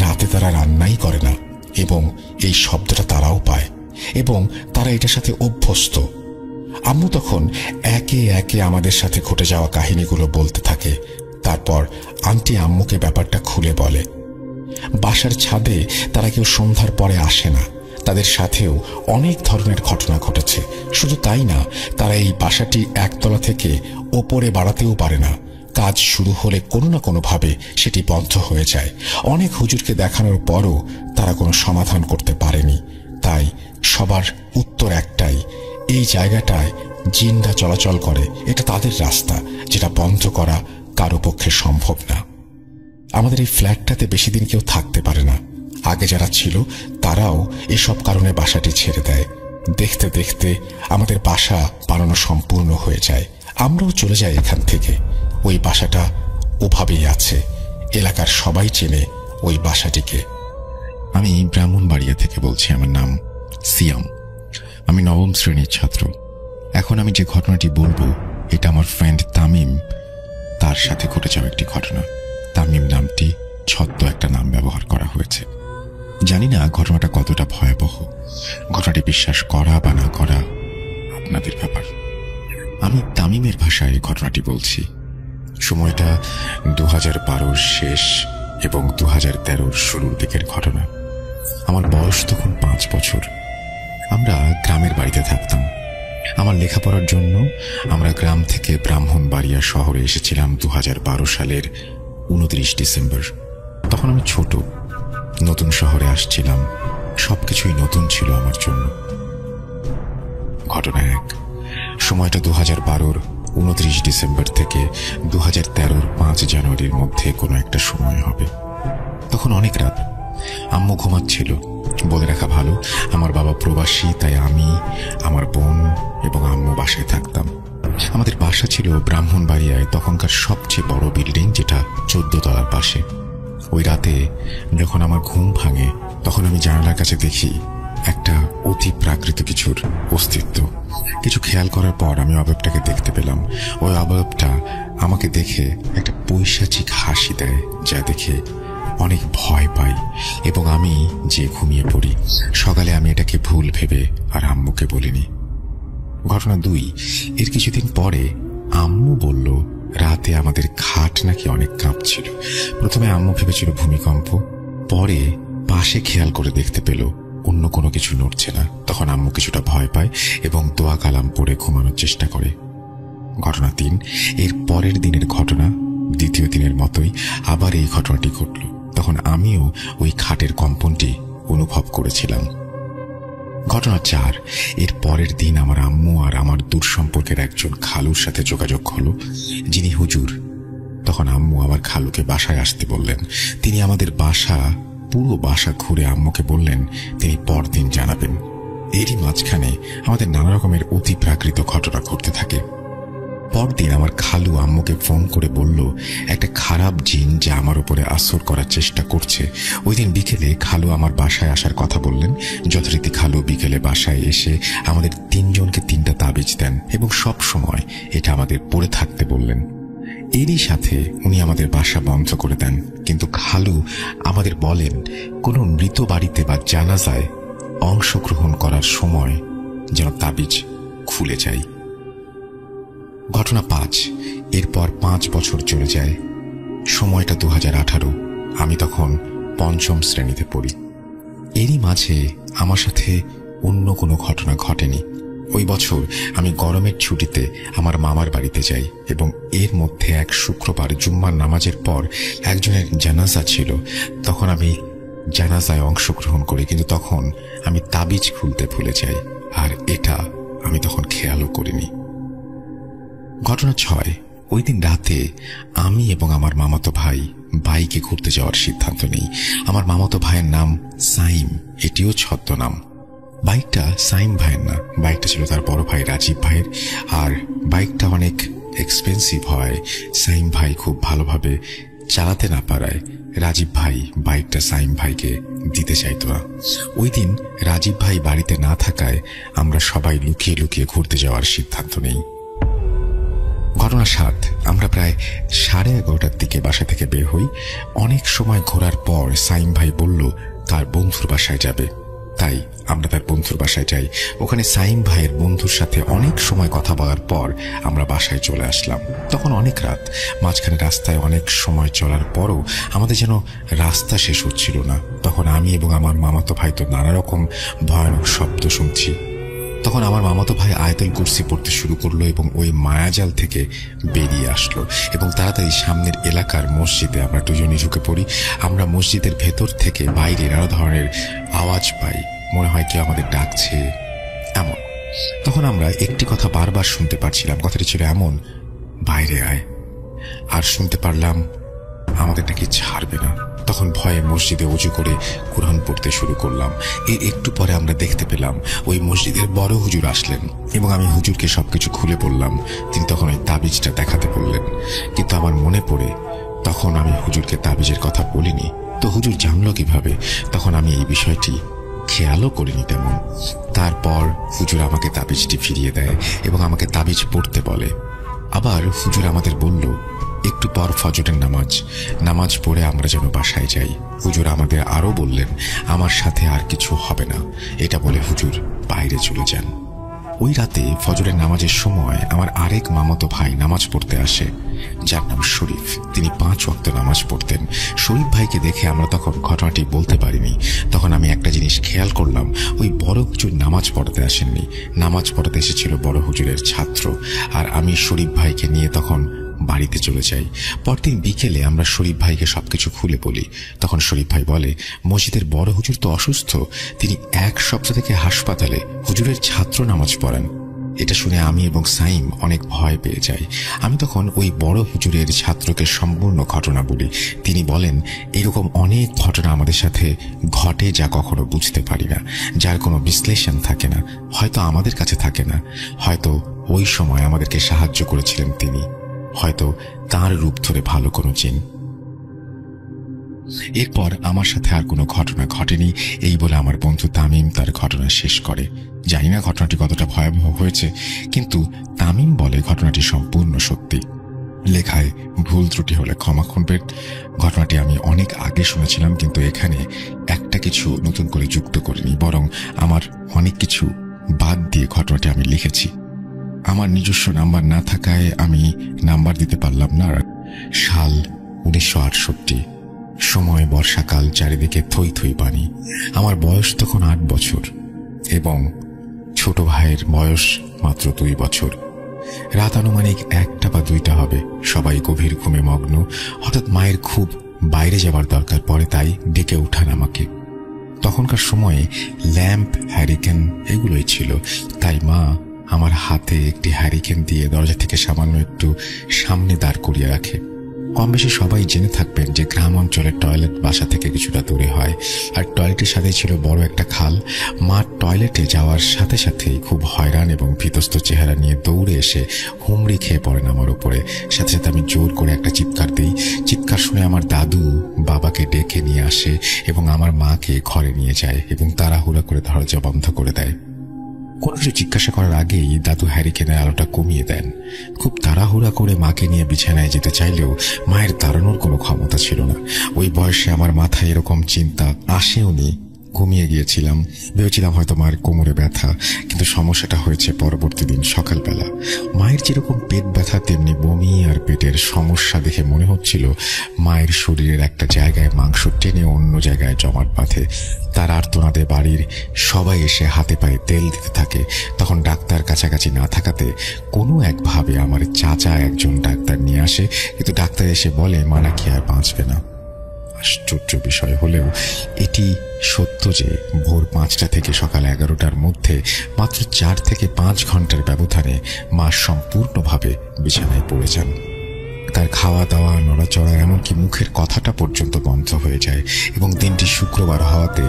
রাতে তারা রান্নাই করে না এবং এই শব্দটা তারাও পায় এবং তারা এটার সাথে অভ্যস্ত। আম্মু তখন একে একে আমাদের সাথে ঘটে যাওয়া কাহিনীগুলো বলতে থাকে। তারপর আন্টি আম্মুকে ব্যাপারটা খুলে বলে। বাসার ছাদে তারা কেউ সন্ধ্যার পরে আসে না। তাদের সাথেও অনেক ধরনের ঘটনা ঘটেছে। শুধু তাই না, তারা এই বাসাটি একতলা থেকে ওপরে বাড়াতেও পারে না। কাজ শুরু হলে কোনো না কোনোভাবে সেটি বন্ধ হয়ে যায়। অনেক হুজুরকে দেখানোর পরও তারা কোনো সমাধান করতে পারেনি। তাই সবার উত্তর একটাই, এই জায়গাটায় জিনরা চলাচল করে। এটা তাদের রাস্তা, যেটা বন্ধ করা কারো পক্ষে সম্ভব না। আমাদের এই ফ্ল্যাটটাতে বেশি দিন কেউ থাকতে পারে না। আগে যারা ছিল তারাও এসব কারণে বাসাটি ছেড়ে দেয়। দেখতে দেখতে আমাদের বাসা বানানো সম্পূর্ণ হয়ে যায়। আমরাও চলে যাই এখান থেকে। ওই বাসাটা ওভাবেই আছে। এলাকার সবাই চেনে ওই বাসাটিকে। আমি ব্রাহ্মণবাড়িয়া থেকে বলছি। আমার নাম সিয়াম। আমি 9ম শ্রেণীর ছাত্র। এখন আমি যে ঘটনাটি বলবো এটা আমার ফ্রেন্ড তামিম, তার সাথে ঘটে যাওয়া একটি ঘটনা। তামিম নামটি ছদ্ম একটা নাম ব্যবহার করা হয়েছে। জানি না ঘটনাটা কতটা ভয়াবহ। ঘটনাটি বিশ্বাস করা বা না করা আপনাদের ব্যাপার। আমি তামিমের ভাষায় ঘটনাটি বলছি। সময়টা 2012-র শেষ এবং 2013-র শুরুর দিকের ঘটনা। আমার বয়স তখন 5 বছর। আমরা গ্রামের বাড়িতে থাকতাম। আমার লেখাপড়ার জন্য আমরা গ্রাম থেকে ব্রাহ্মণবাড়িয়া শহরে এসেছিলাম 2012 সালের 29 ডিসেম্বর। তখন আমি ছোট, নতুন শহরে আসছিলাম। সবকিছুই নতুন ছিল আমার জন্য। ঘটনা 1। সময়টা 2012-র 29 ডিসেম্বর থেকে 2013-র 5 জানুয়ারির মধ্যে কোনো একটা সময় হবে। তখন অনেক রাত। আম্মু ঘুমাচ্ছিল। বলে রাখা ভালো, আমার বাবা প্রবাসী, তাই আমি, আমার বোন এবং আম্মু বাসায় থাকতাম। আমাদের বাসা ছিল ব্রাহ্মণবাড়িয়ায় তখনকার সবচেয়ে বড় বিল্ডিং, যেটা 14 তলার পাশে। ওই রাতে যখন আমার ঘুম ভাঙে তখন আমি জানালার কাছে দেখি একটা অতি প্রাকৃত কিছুর অস্তিত্ব। কিছু খেয়াল করার পর আমি অবয়বটাকে দেখতে পেলাম। ওই অবয়বটা আমাকে দেখে একটা পৈশাচিক হাসি দেয়, যা দেখে অনেক ভয় পাই এবং আমি যে ঘুমিয়ে পড়ি। সকালে আমি এটাকে ভুল ভেবে আর আম্মুকে বলিনি। ঘটনা 2। এর কিছুদিন পরে আম্মু বলল রাতে আমাদের খাট নাকি অনেক কাঁপছিল। প্রথমে আম্মু ভেবেছিল ভূমিকম্প, পরে পাশে খেয়াল করে দেখতে পেল অন্য কোনো কিছু নড়ছে না। তখন আম্মু কিছুটা ভয় পায় এবং দোয়া কালাম পড়ে ঘুমানোর চেষ্টা করে। ঘটনা 3, এর পরের দিনের ঘটনা দ্বিতীয় দিনের মতোই আবার এই ঘটনাটি ঘটল। তখন আমিও ওই খাটের কম্পনটি অনুভব করেছিলাম। ঘটনা 4, এর পরের দিন আমার আম্মু আর আমার দূর সম্পর্কের একজন খালুর সাথে যোগাযোগ হলো, যিনি হুজুর। তখন আম্মু আমার খালুকে বাসায় আসতে বললেন। তিনি আমাদের পুরো বাসা ঘুরে আম্মুকে বললেন তিনি পরদিন জানাবেন। এরই মাঝখানে আমাদের নানা রকমের অতি প্রাকৃত ঘটনা ঘটতে থাকে। পরদিন আমার খালু আম্মুকে ফোন করে বলল একটা খারাপ জিন যা আমার উপরে আসর করার চেষ্টা করছে। ওই দিন বিকেলে খালু আমার বাসায় আসার কথা বললেন। যথারীতি খালু বিকেলে বাসায় এসে আমাদের 3 জনকে 3টা তাবিজ দেন এবং সব সময় এটা আমাদের পড়ে থাকতে বললেন। এরই সাথে উনি আমাদের বাসা বন্ধ করে দেন। কিন্তু খালু আমাদের বলেন কোনো মৃত বাড়িতে বা জানাজায় অংশগ্রহণ করার সময় যেন তাবিজ খুলে যায়। ঘটনা 5, এরপর 5 বছর চলে যায়। সময়টা 2018। আমি তখন 5ম শ্রেণীতে পড়ি। এরই মাঝে আমার সাথে অন্য কোনো ঘটনা ঘটেনি। ওই বছর আমি গরমের ছুটিতে আমার মামার বাড়িতে যাই এবং এর মধ্যে এক শুক্রবার জুম্মার নামাজের পর একজনের জানাজা ছিল। তখন আমি জানাজায় অংশগ্রহণ করি, কিন্তু তখন আমি তাবিজ খুলতে ভুলে যাই, আর এটা আমি তখন খেয়ালও করিনি। ঘটনা 6, ওই দিন রাতে আমি এবং আমার মামাতো ভাই বাইকে ঘুরতে যাওয়ার সিদ্ধান্ত নেই। আমার মামাতো ভাইয়ের নাম সাইম, এটিও ছদ্মনাম। বাইকটা সাইম ভাইয়ের না, বাইকটা ছিল তার বড় ভাই রাজীব ভাইয়ের। আর বাইকটা অনেক এক্সপেন্সিভ হয়। সাইম ভাই খুব ভালোভাবে চালাতে না পারায় রাজীব ভাই বাইকটা সাইম ভাইকে দিতে চাইত না। ওই দিন রাজীব ভাই বাড়িতে না থাকায় আমরা সবাই লুকিয়ে লুকিয়ে ঘুরতে যাওয়ার সিদ্ধান্ত নেই। ঘটনা 7, আমরা প্রায় 11:30টার দিকে বাসা থেকে বের হই। অনেক সময় ঘোরার পর সাইম ভাই বলল তার বন্ধুর বাসায় যাবে, তাই আমরা তার বন্ধুর বাসায় যাই। ওখানে সাইম ভাইয়ের বন্ধুর সাথে অনেক সময় কথা বলার পর আমরা বাসায় চলে আসলাম। তখন অনেক রাত। মাঝখানে রাস্তায় অনেক সময় চলার পরও আমাদের যেন রাস্তা শেষ হচ্ছিল না। তখন আমি এবং আমার মামাতো ভাই তো নানা রকম ভয়ানক শব্দ শুনছি। তখন আমার মামাতো ভাই আয়াতুল কুরসি পড়তে শুরু করলো এবং ওই মায়াজাল থেকে বেরিয়ে আসলো এবং তাড়াতাড়ি সামনের এলাকার মসজিদে আমরা দুজনই ঢুকে পড়ি। আমরা মসজিদের ভেতর থেকে বাইরে নানা ধরনের আওয়াজ পাই, মনে হয় কেউ আমাদের ডাকছে এমন। তখন আমরা একটি কথা বারবার শুনতে পারছিলাম। কথাটি ছিল এমন, বাইরে আয়। আর শুনতে পারলাম আমাদের নাকি ছাড়বে না। তখন ভয়ে মসজিদে উজু করে কুরআন পড়তে শুরু করলাম। এর একটু পরে আমরা দেখতে পেলাম ওই মসজিদের বড় হুজুর আসলেন এবং আমি হুজুরকে সবকিছু খুলে বললাম। তিনি তখন ওই তাবিজটা দেখাতে বললেন, কিন্তু আমার মনে পড়ে তখন আমি হুজুরকে তাবিজের কথা বলিনি। তো হুজুর জানলো কিভাবে? তখন আমি এই বিষয়টি খেয়ালও করিনি তেমন। তারপর হুজুর আমাকে তাবিজটি ফিরিয়ে দেয় এবং আমাকে তাবিজ পড়তে বলে। আবার হুজুর আমাদের বলল একটু পর ফজরের নামাজ পড়ে আমরা যেন বাসায় যাই। হুজুর আমাদের আরো বললেন আমার সাথে আর কিছু হবে না। এটা বলে হুজুর বাইরে চলে যান। ওই রাতে ফজরের নামাজের সময় আমার আরেক মামাতো ভাই নামাজ পড়তে আসে, যার নাম শরীফ। তিনি 5 ওয়াক্ত নামাজ পড়তেন। শরীফ ভাইকে দেখে আমরা তখন ঘটনাটি বলতে পারিনি। তখন আমি একটা জিনিস খেয়াল করলাম, ওই বড় হুজুর নামাজ পড়াতে আসেননি, নামাজ পড়াতে এসেছিল বড় হুজুরের ছাত্র। আর আমি শরীফ ভাইকে নিয়ে তখন বাড়িতে চলে যাই। পরদিন বিকেলে আমরা শরীফ ভাইকে সবকিছু খুলে বলি। তখন শরীফ ভাই বলে মসজিদের বড় হুজুর তো অসুস্থ, তিনি 1 সপ্তাহ থেকে হাসপাতালে, হুজুরের ছাত্র নামাজ পড়ান। এটা শুনে আমি এবং সাইম অনেক ভয় পেয়ে যাই। আমি তখন ওই বড় হুজুরের ছাত্রকে সম্পূর্ণ ঘটনা বলি। তিনি বলেন এরকম অনেক ঘটনা আমাদের সাথে ঘটে যা কখনো বুঝতে পারি না, যার কোনো বিশ্লেষণ থাকে না, হয়তো আমাদের কাছে থাকে না, হয়তো ওই সময় আমাদেরকে সাহায্য করেছিলেন তিনি, হয়তো তার রূপ ধরে ভালো কোনো জিন। এরপর আমার সাথে আর কোনো ঘটনা ঘটেনি এই বলে আমার বন্ধু তামিম তার ঘটনা শেষ করে। জানি না ঘটনাটি কতটা ভয়াবহ হয়েছে, কিন্তু তামিম বলে ঘটনাটি সম্পূর্ণ সত্যি। লেখায় ভুল ত্রুটি হলে ক্ষমা করবেন। ঘটনাটি আমি অনেক আগে শুনেছিলাম, কিন্তু এখানে একটা কিছু নতুন করে যুক্ত করিনি, বরং আমার অনেক কিছু বাদ দিয়ে ঘটনাটি আমি লিখেছি। আমার নিজস্ব নাম্বার না থাকায় আমি নাম্বার দিতে পারলাম না। সাল 1968, সময় বর্ষাকাল, চারিদিকে থই থই পানি। আমার বয়স তখন 8 বছর এবং ছোট ভাইয়ের বয়স মাত্র 2 বছর। রাত আনুমানিক 1টা বা 2টা হবে। সবাই গভীর ঘুমে মগ্ন। হঠাৎ মায়ের খুব বাইরে যাবার দরকার পড়ে, তাই ডেকে উঠান আমাকে। তখনকার সময়ে ল্যাম্প, হ্যারিকেন এগুলোই ছিল, তাই মা আমার হাতে একটি হ্যারিকেন দিয়ে দরজা থেকে সামান্য একটু সামনে দাঁড় করিয়ে রাখে। কম বেশি সবাই জেনে থাকবেন যে গ্রাম অঞ্চলের টয়লেট বাসা থেকে কিছুটা দূরে হয়, আর টয়লেটের সাথে ছিল বড় একটা খাল। মা টয়লেটে যাওয়ার সাথে সাথেই খুব হয়রান এবং ভীতস্ত চেহারা নিয়ে দৌড়ে এসে হুমড়ি খেয়ে পড়েন আমার উপরে। সাথে সাথে আমি জোর করে একটা চিৎকার দিই। চিৎকার শুনে আমার দাদু বাবাকে ডেকে নিয়ে আসে এবং আমার মাকে ঘরে নিয়ে যায় এবং তাড়াহুড়া করে দরজা বন্ধ করে দেয়। কোনো কিছু জিজ্ঞাসা করার আগেই দাদু হ্যারিকেনের আলোটা কমিয়ে দেন। খুব তাড়াহুড়া করে মাকে নিয়ে বিছানায় যেতে চাইলেও মায়ের দাঁড়ানোর কোনো ক্ষমতা ছিল না। ওই বয়সে আমার মাথায় এরকম চিন্তা আসেওনি। ঘুমিয়ে গিয়েছিলাম, ভেবেছিলাম হয়তো মায়ের কোমরে ব্যথা, কিন্তু সমস্যাটা হয়েছে পরবর্তী দিন সকালবেলা। মায়ের যেরকম পেট ব্যথা তেমনি বমি আর পেটের সমস্যা দেখে মনে হচ্ছিল মায়ের শরীরের একটা জায়গায় মাংস টেনে অন্য জায়গায় জমাট বাঁধে। তার আর্তনাদে বাড়ির সবাই এসে হাতে পায়ে তেল দিতে থাকে। তখন ডাক্তার কাছাকাছি না থাকাতে কোনো একভাবে আমার চাচা একজন ডাক্তার নিয়ে আসে, কিন্তু ডাক্তার এসে বলে মা নাকি আর বাঁচবে না। আশ্চর্য বিষয় হলেও এটি সত্য যে ভোর 5টা থেকে সকাল 11টার মধ্যে মাত্র 4 থেকে 5 ঘন্টার ব্যবধানে মা সম্পূর্ণভাবে বিছানায় পড়ে যান। তার খাওয়া দাওয়া, নড়াচড়া, এমনকি মুখের কথাটা পর্যন্ত বন্ধ হয়ে যায়। এবং দিনটি শুক্রবার হওয়াতে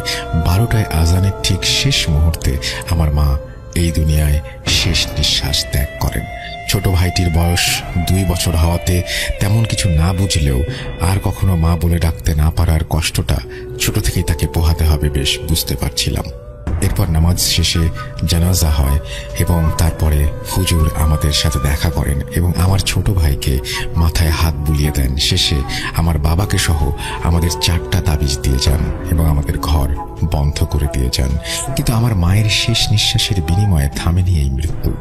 12টায় আজানের ঠিক শেষ মুহূর্তে আমার মা এই দুনিয়ায় শেষ নিঃশ্বাস ত্যাগ করেন। ছোট ভাইটির বয়স 2 বছর হওয়াতে তেমন কিছু না বুঝলেও আর কখনো মা বলে ডাকতে না পারার কষ্টটা ছোট থেকেই তাকে পোহাতে হবে বেশ বুঝতে পারছিলাম। এরপর নামাজ শেষে জানাজা হয় এবং তারপরে হুজুর আমাদের সাথে দেখা করেন এবং আমার ছোট ভাইকে মাথায় হাত বুলিয়ে দেন। শেষে আমার বাবাকে সহ আমাদের 4টা তাবিজ দিয়ে যান এবং আমাদের ঘর বন্ধ করে দিয়ে যান। কিন্তু আমার মায়ের শেষ নিঃশ্বাসের বিনিময়ে থামেনি এই মৃত্যু।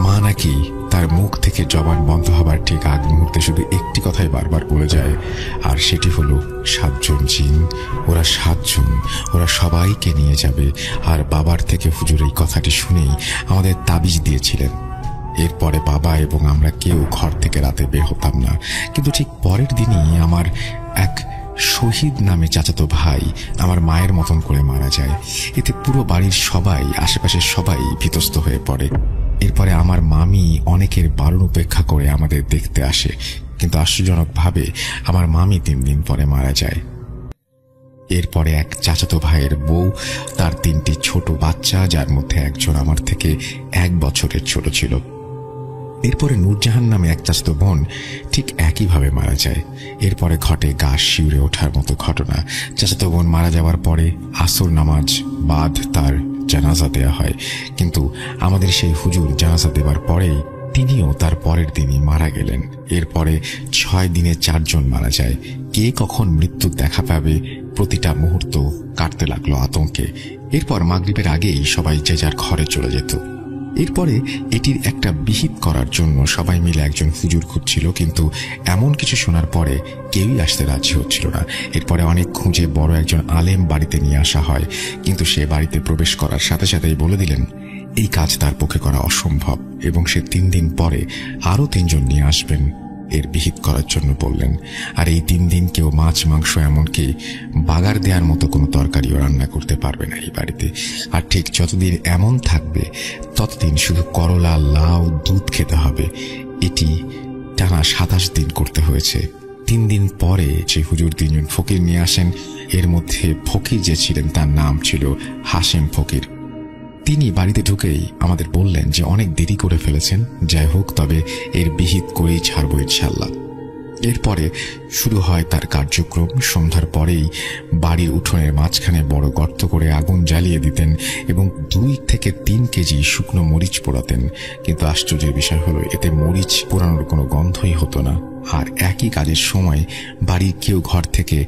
মা নাকি তার মুখ থেকে জবান বন্ধ হবার ঠিক আগ মুহূর্তে শুধু একটি কথাই বারবার বলে যায়, আর সেটি হলো 7 জন জিন, ওরা 7 জন, ওরা সবাইকে নিয়ে যাবে। আর বাবার থেকে হুজুর এই কথাটি শুনেই আমাদের তাবিজ দিয়েছিলেন। এরপরে বাবা এবং আমরা কেউ ঘর থেকে রাতে বের হতাম না। কিন্তু ঠিক পরের দিনই আমার এক শহীদ নামে চাচাতো ভাই আমার মায়ের মতন করে মারা যায়। এতে পুরো বাড়ির সবাই, আশেপাশের সবাই ভীতস্ত হয়ে পড়ে। এরপরে আমার মামি অনেকের বারণ উপেক্ষা করে আমাদের দেখতে আসে, কিন্তু আশ্চর্যজনকভাবে আমার মামি 3 দিন পরে মারা যায়। এরপরে এক চাচাতো ভাইয়ের বউ, তার 3টি ছোট বাচ্চা, যার মধ্যে একজন আমার থেকে 1 বছরের ছোট ছিল। এরপরে নূরজাহান নামে এক চাচাতো বোন ঠিক একইভাবে মারা যায়। এরপরে ঘটে গা শিউরে ওঠার মতো ঘটনা। চাচাতো বোন মারা যাওয়ার পরে আসর নামাজ বাদ তার জানাজা দেয়া হয়, কিন্তু আমাদের সেই হুজুর জানাজা দেওয়ার পরেই তিনিও তার পরের দিনই মারা গেলেন। এরপরে 6 দিনে 4 জন মারা যায়। কে কখন মৃত্যুর দেখা পাবে প্রতিটা মুহূর্ত কাটতে লাগলো আতঙ্কে। এরপর মাগরিবের আগেই সবাই যে যার ঘরে চলে যেত। এরপরে এটির একটা বিহিত করার জন্য সবাই মিলে একজন হুজুর খুঁজছিল, কিন্তু এমন কিছু শোনার পরে কেউই আসতে রাজি হচ্ছিল না। এরপরে অনেক খুঁজে বড় একজন আলেম বাড়িতে নিয়ে আসা হয়, কিন্তু সে বাড়িতে প্রবেশ করার সাথে সাথেই বলে দিলেন এই কাজ তার পক্ষে করা অসম্ভব এবং সে 3 দিন পরে আরো 3 জন নিয়ে আসবেন এর বিহিত করার জন্য বললেন। আর এই 3 দিন কেউ মাছ, মাংস, এমনকি বাগার দেওয়ার মতো কোনো তরকারিও রান্না করতে পারবে না এই বাড়িতে। আর ঠিক যতদিন এমন থাকবে ততদিন শুধু করলা, লাউ, দুধ খেতে হবে। এটি টানা 27 দিন করতে হয়েছে। 3 দিন পরে যে হুজুর 3 জন ফকির নিয়ে আসেন, এর মধ্যে ফকির যে ছিলেন তার নাম ছিল হাশেম ফকির। তিনি বাড়িতে ঢুকেই আমাদের বললেন যে অনেক দেরি করে ফেলেছেন, যাই হোক তবে এর বিহিত করেই ছাড়ব ইনশাআল্লাহ। এরপরে শুরু হয় তার কার্যক্রম। সন্ধ্যার পরেই বাড়ির উঠোনের মাঝখানে বড় গর্ত করে আগুন জ্বালিয়ে দিতেন এবং 2 থেকে 3 কেজি শুকনো মরিচ পোড়াতেন। কিন্তু আশ্চর্যের বিষয় হলো এতে মরিচ পোড়ানোর কোনো গন্ধই হতো না। আর একই কাজের সময় বাড়ির কেউ ঘর থেকে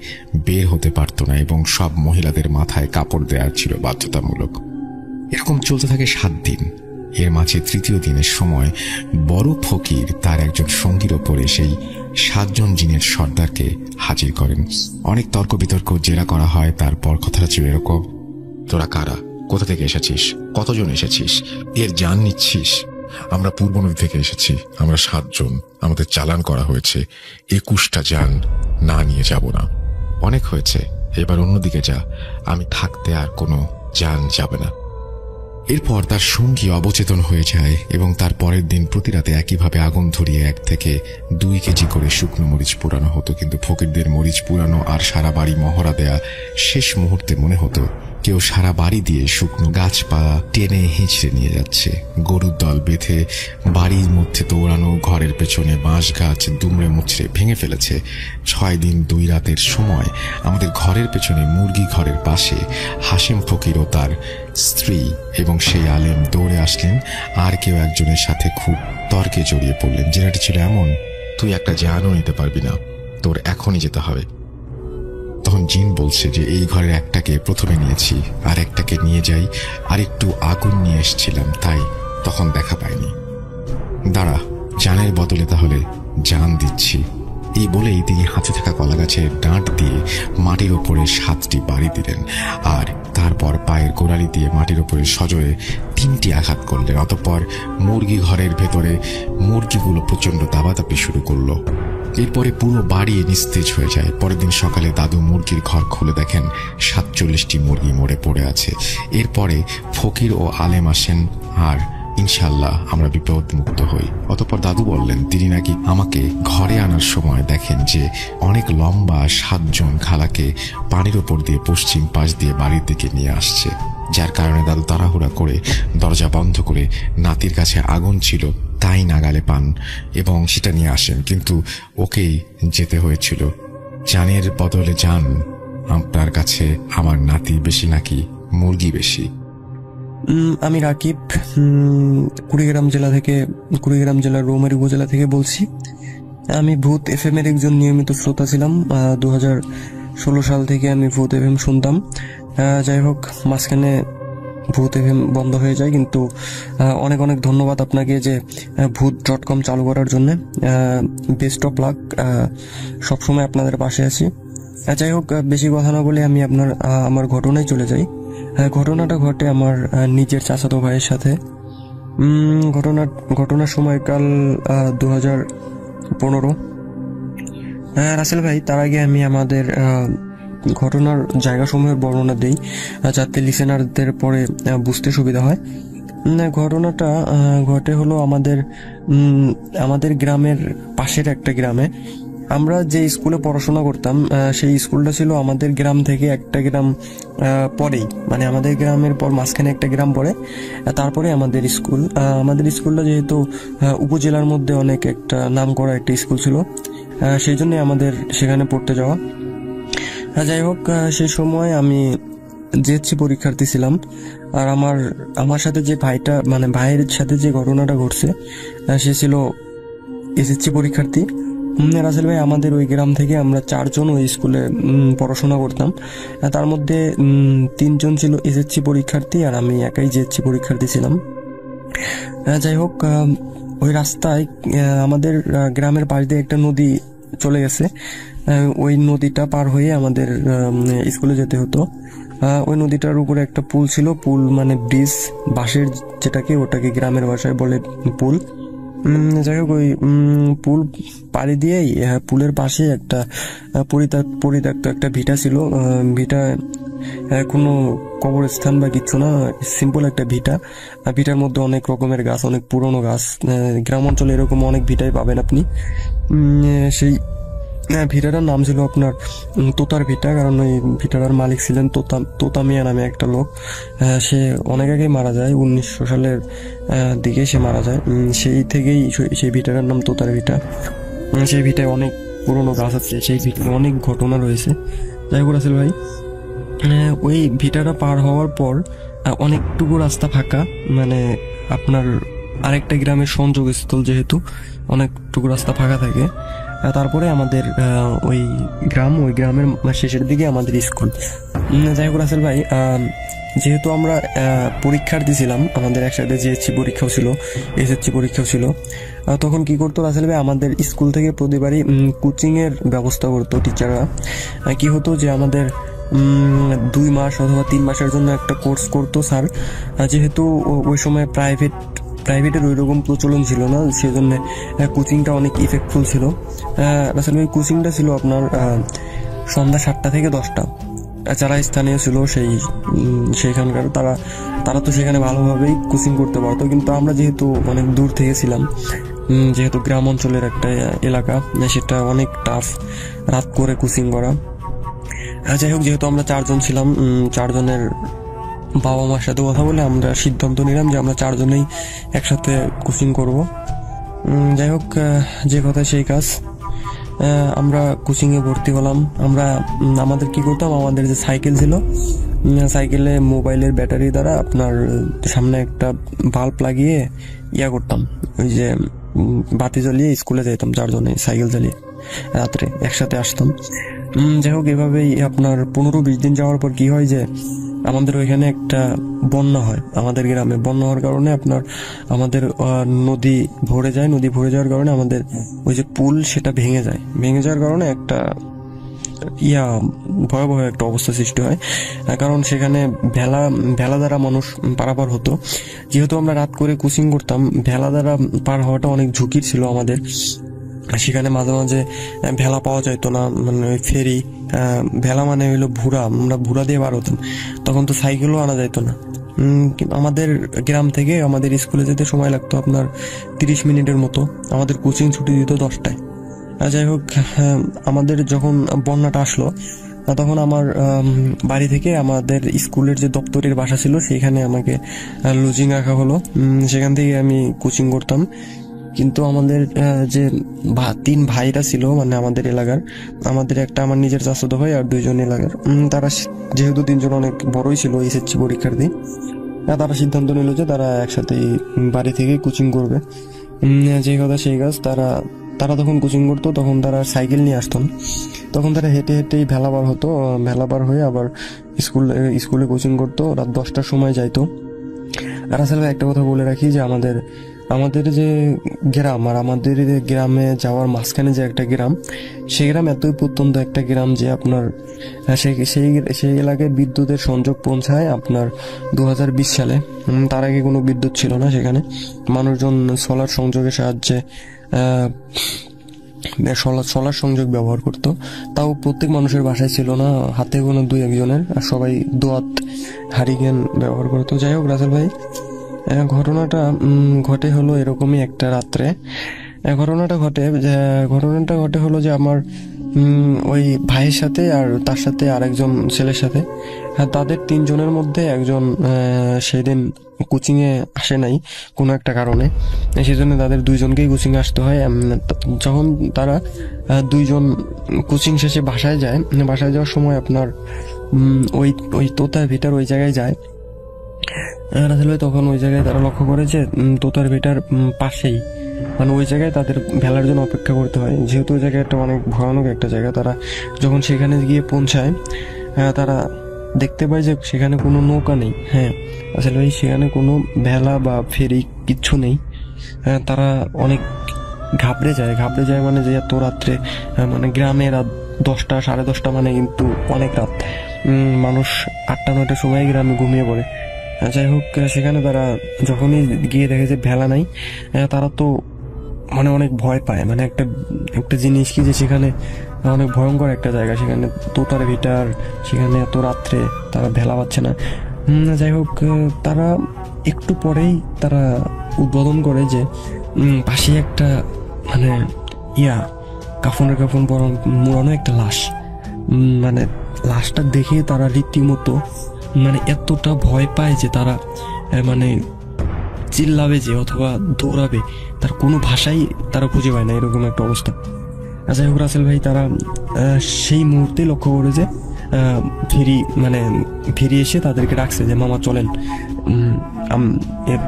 বের হতে পারত না এবং সব মহিলাদের মাথায় কাপড় দেওয়া ছিল বাধ্যতামূলক। এরকম চলতে থাকে 7 দিন। এর মাঝে 3য় দিনের সময় বড় ফকির তার একজন সঙ্গীর ওপরে সেই 7 জন জিনের সর্দারকে হাজির করেন। অনেক তর্ক বিতর্ক জেরা করা হয়। তারপর কথাটা ছিল এরকম, তোরা কারা, কোথা থেকে এসেছিস, কতজন এসেছিস, এর জান নিচ্ছিস, আমরা পূর্ব নদী থেকে এসেছি, আমরা 7 জন, আমাদের চালান করা হয়েছে, 21টা যান না নিয়ে যাব না। অনেক হয়েছে, এবার অন্যদিকে যা, আমি থাকতে আর কোনো যান যাবে না। এরপর তার সঙ্গী অবচেতন হয়ে যায় এবং তার পরের দিন প্রতি রাতে একইভাবে আগুন ধরিয়ে 1 থেকে 2 কেজি করে শুকনো মরিচ পোড়ানো হতো। কিন্তু ফকিরদের মরিচ পুরানো আর সারা বাড়ি মহড়া দেয়া শেষ মুহূর্তে মনে হতো কেউ সারা বাড়ি দিয়ে শুকনো গাছপালা টেনে হিঁচড়ে নিয়ে যাচ্ছে। গরুর দল বেঁধে বাড়ির মধ্যে দৌড়ানো, ঘরের পেছনে বাঁশ গাছ দুমড়ে মুচড়ে ভেঙে ফেলেছে। 6 দিন 2 রাতের সময় আমাদের ঘরের পেছনে মুরগি ঘরের পাশে হাসিম ফকির ও তার স্ত্রী এবং সেই আলেম দৌড়ে আসলেন আর কেউ একজনের সাথে খুব তর্কে জড়িয়ে পড়লেন। জেরাটি ছিল এমন, তুই একটা জানও নিতে পারবি না, তোর এখনই যেতে হবে। তখন জিন বলছে যে এই ঘরের একটাকে প্রথমে নিয়েছি, আর একটাকে নিয়ে যাই, আর একটু আগুন নিয়ে এসেছিলাম, তাই তখন দেখা পাইনি। দাঁড়া, জানের বদলে তাহলে জান দিচ্ছি। এই বলেই তিনি হাতে থাকা কলা গাছের ডাঁট দিয়ে মাটির ওপরে 7টি বাড়ি দিলেন আর তারপর পায়ের গোড়ালি দিয়ে মাটির ওপরে সজোরে 3টি আঘাত করলেন। অতঃপর মুরগি ঘরের ভেতরে মুরগিগুলো প্রচন্ড দাবাদাপি শুরু করলো। এরপরে পুরো বাড়ি নিস্তেজ হয়ে যায়। পরের দিন সকালে দাদু মুরগির ঘর খুলে দেখেন 47টি মুরগি মরে পড়ে আছে। এরপরে ফকির ও আলেম আসেন আর ইনশাল্লাহ আমরা বিপদ মুক্ত হই। অতঃপর দাদু বললেন তিনি নাকি আমাকে ঘরে আনার সময় দেখেন যে অনেক লম্বা 7 জন খালাকে পানির ওপর দিয়ে পশ্চিম পাশ দিয়ে বাড়ির দিকে নিয়ে আসছে, যার কারণে দাদু তাড়াহুড়া করে দরজা বন্ধ করে নাতির কাছে আগুন ছিল তাই নাগালে পান এবং সেটা নিয়ে আসেন। কিন্তু ওকেই যেতে হয়েছিল। জানের বদলে জান, আপনার কাছে আমার নাতি বেশি নাকি মুরগি বেশি? আমি রাকিব, কুড়িগ্রাম জেলার রৌমারী উপজেলা থেকে বলছি। আমি ভূত FM এর একজন নিয়মিত শ্রোতা ছিলাম। 2016 সাল থেকে আমি ভূত FM শুনতাম। যাই হোক, মাঝখানে ভূত FM বন্ধ হয়ে যায়, কিন্তু অনেক অনেক ধন্যবাদ আপনাকে যে ভূত.com চালু করার জন্য। বেস্ট অফ লাক, সবসময় আপনাদের পাশে আছি। যাই হোক, বেশি কথা না বলে আমি আমার ঘটনায় চলে যাই। ঘটনাটা ঘটে আমার নিজের চাচাতো ভাইয়ের সাথে। ঘটনার সময়কাল 2015। রাসেল ভাই, তার আগে আমি আমাদের ঘটনার জায়গাসমূহের বর্ণনা দেই যাতে লিসেনারদের পরে বুঝতে সুবিধা হয়। ঘটনাটা ঘটে হলো আমাদের গ্রামের পাশের একটা গ্রামে। আমরা যে স্কুলে পড়াশোনা করতাম সেই স্কুলটা ছিল আমাদের গ্রাম থেকে একটা গ্রাম পরেই, মানে আমাদের গ্রামের পর মাঝখানে একটা গ্রাম পড়ে, তারপরে আমাদের স্কুল। আমাদের স্কুলটা যেহেতু উপজেলার মধ্যে অনেক একটা নাম করা একটা স্কুল ছিল, সেই জন্য আমাদের সেখানে পড়তে যাওয়া। যাই হোক, সেই সময় আমি JHC পরীক্ষার্থী ছিলাম। আর আমার সাথে যে ভাইটা, মানে ভাইয়ের সাথে যে ঘটনাটা ঘটছে, সে ছিল SSC পরীক্ষার্থী। রাসেল ভাই, আমাদের ওই গ্রাম থেকে আমরা 4 জন ওই স্কুলে পড়াশোনা করতাম। তার মধ্যে 3 জন ছিল SSC পরীক্ষার্থী আর আমি একাই JHC পরীক্ষার্থী ছিলাম। যাই হোক, ওই রাস্তায় আমাদের গ্রামের পাশ দিয়ে একটা নদী চলে গেছে। ওই নদীটা পার হয়ে আমাদের স্কুলে যেতে হতো। ওই নদীটার উপরে একটা পুল ছিল, পুল মানে ব্রিজ, বাঁশের ওটাকে গ্রামের ভাষায় বলে পুল। যাই হোক, ওই পুল পাড়ি দিয়েই পুলের পাশে একটা পরিত্যক্ত একটা ভিটা ছিল। ভিটা কোনো কবরস্থান বা কিচ্ছু না, সিম্পল একটা ভিটার মধ্যে অনেক রকমের গাছ, অনেক পুরনো গাছ। গ্রাম অঞ্চলে এরকম অনেক ভিটাই পাবেন আপনি। সেই ভিটাটার নাম ছিল আপনার তোতার ভিটা, কারণ ওই ভিটাটার মালিক ছিলেন তোতা মিয়া নামে একটা লোক। সে অনেক আগেই মারা যায়, 1900 সালের দিকে সে মারা যায়। সেই থেকেই সেই ভিটাটার নাম তোতার ভিটা। সেই ভিটায় অনেক পুরনো গাছ আছে, সেই ভিটায় অনেক ঘটনা রয়েছে। যাই হোক রাসেল ভাই, ওই ভিটাটা পার হওয়ার পর অনেকটুকু রাস্তা ফাঁকা, মানে আপনার আরেকটা গ্রামের সংযোগস্থল, যেহেতু অনেকটুকু রাস্তা ফাঁকা থাকে। তারপরে আমাদের ওই গ্রামের শেষের দিকে আমাদের স্কুল। যাই হোক রাসেল ভাই, যেহেতু আমরা পরীক্ষার্থী ছিলাম, আমাদের একসাথে JHC পরীক্ষাও ছিল, SSC পরীক্ষাও ছিল, তখন কি করতো রাসেল ভাই, আমাদের স্কুল থেকে প্রতিবারই কোচিংয়ের ব্যবস্থা করতো টিচাররা। কি হতো যে আমাদের 2 মাস অথবা 3 মাসের জন্য একটা কোর্স করতো স্যার। যেহেতু ওই সময় প্রাইভেটের ওই রকম প্রচলন ছিল না, সেজন্য কোচিংটা অনেক ইফেক্টফুল ছিল। রাসেল ভাই কোচিংটা ছিল আপনার সন্ধ্যা 7টা থেকে 10টা। যারা স্থানীয় ছিল সেইখানকার তারা তো সেখানে ভালোভাবেই কোচিং করতে পারতো, কিন্তু আমরা যেহেতু অনেক দূর থেকে ছিলাম, যেহেতু গ্রাম অঞ্চলের একটা এলাকা, সেটা অনেক টাফ রাত করে কোচিং করা। যাই হোক, যেহেতু আমরা 4 জন ছিলাম, 4 জনের বাবা মার সাথে কথা বলে আমরা সিদ্ধান্ত নিলাম যে আমরা 4 জনেই একসাথে কোচিং করব। যাই হোক, যে কথা সেই কাজ, আমরা কোচিংয়ে ভর্তি হলাম। আমাদের কি করতাম, আমাদের যে সাইকেল ছিল, সাইকেলে মোবাইলের ব্যাটারি দ্বারা আপনার সামনে একটা বাল্ব লাগিয়ে করতাম, ওই যে বাতি জ্বালিয়ে স্কুলে যেতাম 4 জনে সাইকেল চালিয়ে, রাত্রে একসাথে আসতাম। যাই হোক, এভাবেই আপনার 15-20 দিন যাওয়ার পর কি হয় যে আমাদের ওইখানে একটা বন্যা হয়। আমাদের গ্রামে বন্যা হওয়ার কারণে আমাদের নদী ভরে যায়। নদী ভরে যাওয়ার কারণে আমাদের ওই যে পুল সেটা ভেঙে যাওয়ার কারণে একটা ভয়াবহ একটা অবস্থা সৃষ্টি হয়। কারণ সেখানে ভেলা দ্বারা মানুষ পারাপার হতো। যেহেতু আমরা রাত করে কোচিং করতাম, ভেলা দ্বারা পার হওয়াটা অনেক ঝুঁকির ছিল আমাদের। সেখানে মাঝে মাঝে ভেলা পাওয়া যাইতো না, মানে ওই ফেরি ভেলা মানে হইলো ভুরা, আমরা ভুরা দিয়ে বার হতাম। তখন তো সাইকেলও আনা যাইতো না। আমাদের গ্রাম থেকে আমাদের স্কুলে যেতে সময় লাগতো আপনার 30 মিনিটের মতো। আমাদের কোচিং ছুটি দিত 10টায়। যাই হোক, আমাদের যখন বন্যাটা আসলো, তখন আমার বাড়ি থেকে আমাদের স্কুলের যে দপ্তরের বাসা ছিল সেইখানে আমাকে লজিং রাখা হলো। সেখান থেকে আমি কোচিং করতাম। কিন্তু আমাদের যে 3 ভাইরা ছিল, মানে আমাদের এলাকার, আমার নিজের চাচাতো ভাই আর 2 জন এলাকার, তারা যেহেতু 3 জন অনেক বড়ই ছিল এসএসসি পরীক্ষার্থী, তারা সিদ্ধান্ত নিল যে তারা একসাথে বাড়ি থেকে কোচিং করবে। যে কথা সেই কাজ, তারা তখন কোচিং করতো, তখন তারা সাইকেল নিয়ে আসতো না, তখন তারা হেঁটে হেঁটেই ভেলা পার হয়ে আবার স্কুলে কোচিং করতো। রাত 10টার সময় যাইতো। আর আসলে একটা কথা বলে রাখি যে আমাদের যে গ্রাম আর আমাদের গ্রামে যাওয়ার মাঝখানে যে একটা গ্রাম, সেই গ্রাম এতই প্রত্যন্ত একটা গ্রাম যে আপনার সেই এলাকায় বিদ্যুতের সংযোগ পৌঁছায় আপনার 2020 সালে। তার আগে কোনো বিদ্যুৎ ছিল না সেখানে। মানুষজন সোলার সংযোগের সাহায্যে সোলার সংযোগ ব্যবহার করতো। তাও প্রত্যেক মানুষের বাসায় ছিল না, হাতে কোনো 2-1 জনের, আর সবাই দোয়াত হারিকেন ব্যবহার করতো। যাই হোক রাসেল ভাই, ঘটনাটা ঘটে হলো এরকমই একটা রাত্রে। ঘটনাটা ঘটে হলো যে আমার ওই ভাইয়ের সাথে আর তার সাথে আরেকজন ছেলের সাথে, তাদের 3 জনের মধ্যে একজন সেদিন কোচিংয়ে আসে নাই কোনো একটা কারণে, সেই জন্য তাদের 2 জনকেই কোচিংয়ে আসতে হয়। যখন তারা 2 জন কোচিং শেষে বাসায় যাওয়ার সময় আপনার ওই তোতার ভিটার ওই জায়গায় যায় রাসেল ভাই। তখন ওই জায়গায় তারা লক্ষ্য করে যে তোতার ভিটার পাশেই, মানে ওই জায়গায় তাদের ভেলার জন্য অপেক্ষা করতে হয়। যেহেতু ওই জায়গাটা অনেক ভয়ানক একটা জায়গা, তারা যখন সেখানে গিয়ে পৌঁছায়, তারা দেখতে পায় যে সেখানে কোনো নৌকা নেই। হ্যাঁ আসলে ভাই, সেখানে কোনো ভেলা বা ফেরি কিচ্ছু নেই। তারা অনেক ঘাবড়ে যায় মানে যে এত রাত্রে, মানে গ্রামে রাত 10টা 10:30 মানে কিন্তু অনেক রাত। মানুষ 8টা-9টার সময় গ্রামে ঘুমিয়ে পড়ে। যাই হোক, সেখানে তারা যখনই গিয়ে দেখে যে ভেলা নাই, তারা তো মানে অনেক ভয় পায়। মানে একটা জিনিস কি যে সেখানে অনেক ভয়ঙ্কর একটা জায়গা, সেখানে তোতার ভিটার, সেখানে এত রাত্রে তারা ভেলা পাচ্ছে না। যাই হোক, তারা একটু পরেই তারা উদ্বোধন করে যে পাশে একটা মানে কাফন মোড়ানো একটা লাশ। মানে লাশটা দেখে তারা রীতিমতো মানে এতটা ভয় পায় যে তারা মানে চিল্লাবে যে অথবা দৌড়াবে, তার কোনো ভাষাই তারা খুঁজে পায় না, এরকম একটা অবস্থা। যাই হোক রাসেল ভাই, তারা সেই মুহূর্তে লক্ষ্য করে যে ফিরে এসে তাদেরকে ডাকছে যে মামা চলেন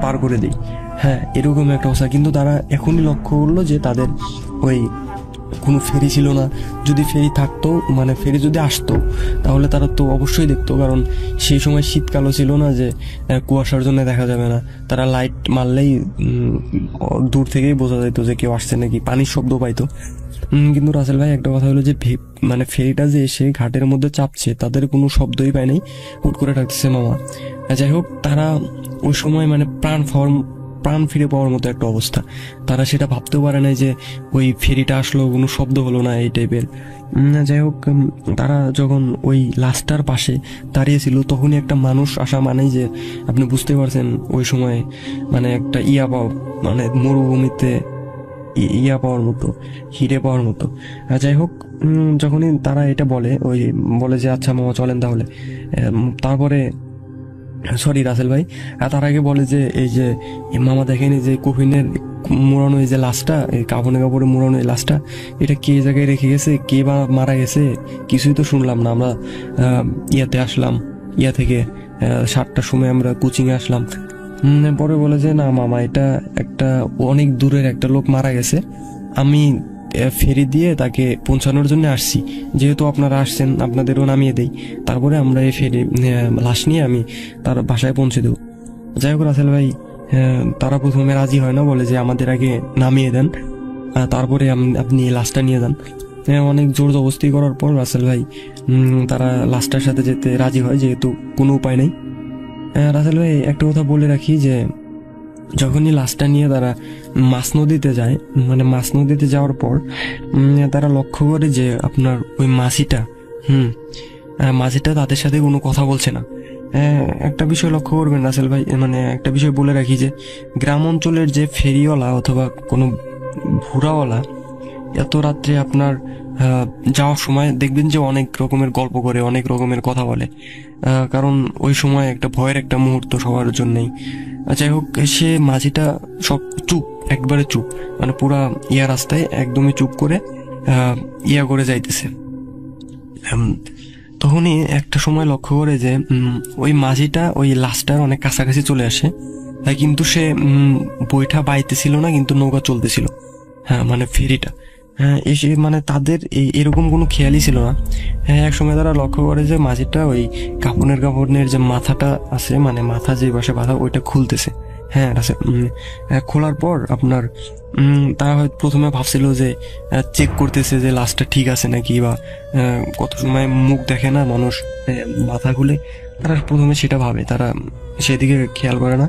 পার করে দিই। হ্যাঁ, এরকম একটা অবস্থা। কিন্তু তারা এখনই লক্ষ্য করলো যে তাদের ওই কোনো ফেরি ছিল না। যদি ফেরি থাকতো, মানে ফেরি যদি আসতো, তাহলে তারা তো অবশ্যই দেখতো, কারণ সেই সময় শীতকালও ছিল না যে কুয়াশার জন্য দেখা যাবে না। তারা লাইট মারলেই দূর থেকেই বোঝা যেত যে কেউ আসছে নাকি, পানির শব্দ পাইতো। কিন্তু রাসেল ভাই, একটা কথা হলো যে মানে ফেরিটা যে এসে ঘাটের মধ্যে চাপছে, তাদের কোনো শব্দই পায় নাই, হুট করে ডাকতেছে মামা। যাই হোক, তারা ওই সময় মানে প্রাণ প্রাণ ফিরে পাওয়ার মতো একটা অবস্থা। তারা সেটা ভাবতেও পারে না যে ওই ফেরিটা আসলো, কোনো শব্দ হলো না, এই টাইপের। যাই হোক, তারা যখন ওই লাশটার পাশে দাঁড়িয়েছিল তখনই একটা মানুষ আসা মানেই যে আপনি বুঝতে পারছেন ওই সময় মানে একটা মানে মরুভূমিতে ইয়া পাওয়ার মতো, হিরে পাওয়ার মতো। যাই হোক, যখনই তারা এটা বলে যে আচ্ছা মামা চলেন তাহলে, তারপরে সরি রাসেল ভাই, তার আগে বলে যে এই যে মামা দেখেন এই যে কফিনের মোড়ানো এই যে লাশটা, এই কাপড়ে মোড়ানো এই লাশটা, এটা কে জায়গায় রেখে গেছে, কে বা মারা গেছে কিছুই তো শুনলাম না। আমরা ইয়াতে আসলাম, ইয়া থেকে 7টার সময় আমরা কোচিংয়ে আসলাম। পরে বলে যে না মামা, এটা একটা অনেক দূরের একটা লোক মারা গেছে, আমি ফেরি দিয়ে তাকে পৌঁছানোর জন্য আসছি, যেহেতু আপনারা আসছেন আপনাদেরও নামিয়ে দেই, তারপরে আমরা এই ফেরি লাশ নিয়ে আমি তার বাসায় পৌঁছে দেবো। যাই হোক রাসেল ভাই, তারা প্রথমে রাজি হয় না, বলে যে আমাদের আগে নামিয়ে দেন, তারপরে আপনি লাশটা নিয়ে যান। অনেক জোর জবরদস্তি করার পর রাসেল ভাই তারা লাশটার সাথে যেতে রাজি হয়, যেহেতু কোনো উপায় নেই। রাসেল ভাই একটা কথা বলে রাখি যে যখনই লাশটা নিয়ে তারা মাছ নদীতে যায়, মানে মাছ নদীতে যাওয়ার পর তারা লক্ষ্য করে যে আপনার ওই মাঝিটা তাদের সাথে কোনো কথা বলছে না। একটা বিষয় লক্ষ্য করবেন রাসেল ভাই, মানে একটা বিষয় বলে রাখি যে গ্রাম অঞ্চলের যে ফেরিওয়ালা অথবা কোনো ভুরাওয়ালা এত রাত্রে আপনার যাওয়ার সময় দেখবেন যে অনেক রকমের গল্প করে, অনেক রকমের কথা বলে, কারণ ওই সময় একটা ভয়ের একটা মুহূর্ত সবার জন্যই। যাই হোক, সে মাঝিটা সব চুপ, একবারে চুপ, মানে পুরা রাস্তায় একদমই চুপ করে ইয়া করে যাইতেছে। তখনই একটা সময় লক্ষ্য করে যে ওই মাঝিটা ওই লাশটার অনেক কাছাকাছি চলে আসে, কিন্তু সে বইটা বাইতেছিল না, কিন্তু নৌকা চলতেছিল, মানে ফেরিটা। এসে মানে তাদের এরকম কোনো খেয়ালই ছিল না। এক সময় তারা লক্ষ্য করে যে মাঝিটা ওই কাপড়ের যে মাথাটা আছে, মানে মাথা যে পাশে বাঁধা, ওইটা খুলতেছে। খোলার পর আপনার তারা হয়তো প্রথমে ভাবছিল যে চেক করতেছে যে লাশটা ঠিক আছে নাকি, বা কত সময় মুখ দেখে না মানুষ মাথা খুলে, তারা প্রথমে সেটা ভাবে, তারা সেদিকে খেয়াল করে না।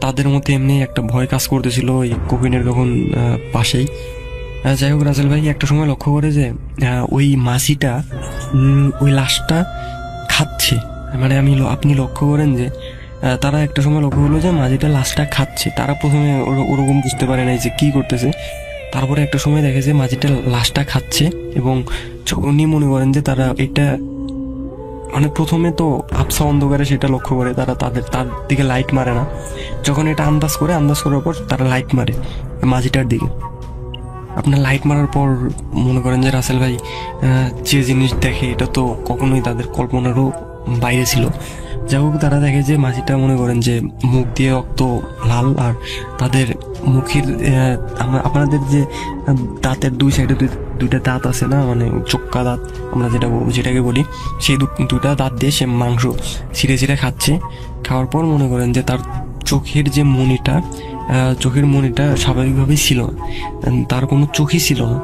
তাদের মধ্যে এমনি একটা ভয় কাজ করতেছিল ওই কফিনের তখন পাশেই। যাই হোক রাসেল ভাই একটা সময় লক্ষ্য করে যে ওই মাছিটা ওই লাশটা খাচ্ছে, মানে আপনি লক্ষ্য করেন যে তারা একটা সময় লক্ষ্য করলো যে মাঝিটা লাশটা খাচ্ছে। তারা প্রথমে ওরকম বুঝতে পারে নাই যে কি করতেছে, তারপরে একটা সময় দেখে যে মাঝিটা লাশটা খাচ্ছে, এবং উনি মনে করেন যে তারা এটা মানে প্রথমে তো আবছা অন্ধকারে সেটা লক্ষ্য করে, তার দিকে লাইট মারে না। যখন এটা আন্দাজ করার পর তারা লাইট মারে মাঝিটার দিকে। আপনার লাইট মারার পর মনে করেন যে রাসেল ভাই যে জিনিস দেখে এটা তো কখনোই তাদের কল্পনারও বাইরে ছিল। যাই হোক, তারা দেখে যে মাঝিটা মনে করেন যে মুখ দিয়ে রক্ত লাল, আর তাদের মুখের আপনাদের যে দাঁতের দুই সাইডে দুইটা দাঁত আছে না, মানে চোক্কা দাঁত আমরা যেটাকে বলি, সেই দুটা দাঁত দিয়ে সে মাংস ছিঁড়ে খাচ্ছে। খাওয়ার পর মনে করেন যে তার চোখের মনিটা স্বাভাবিকভাবেই ছিল না, তার কোনো চোখই ছিল না,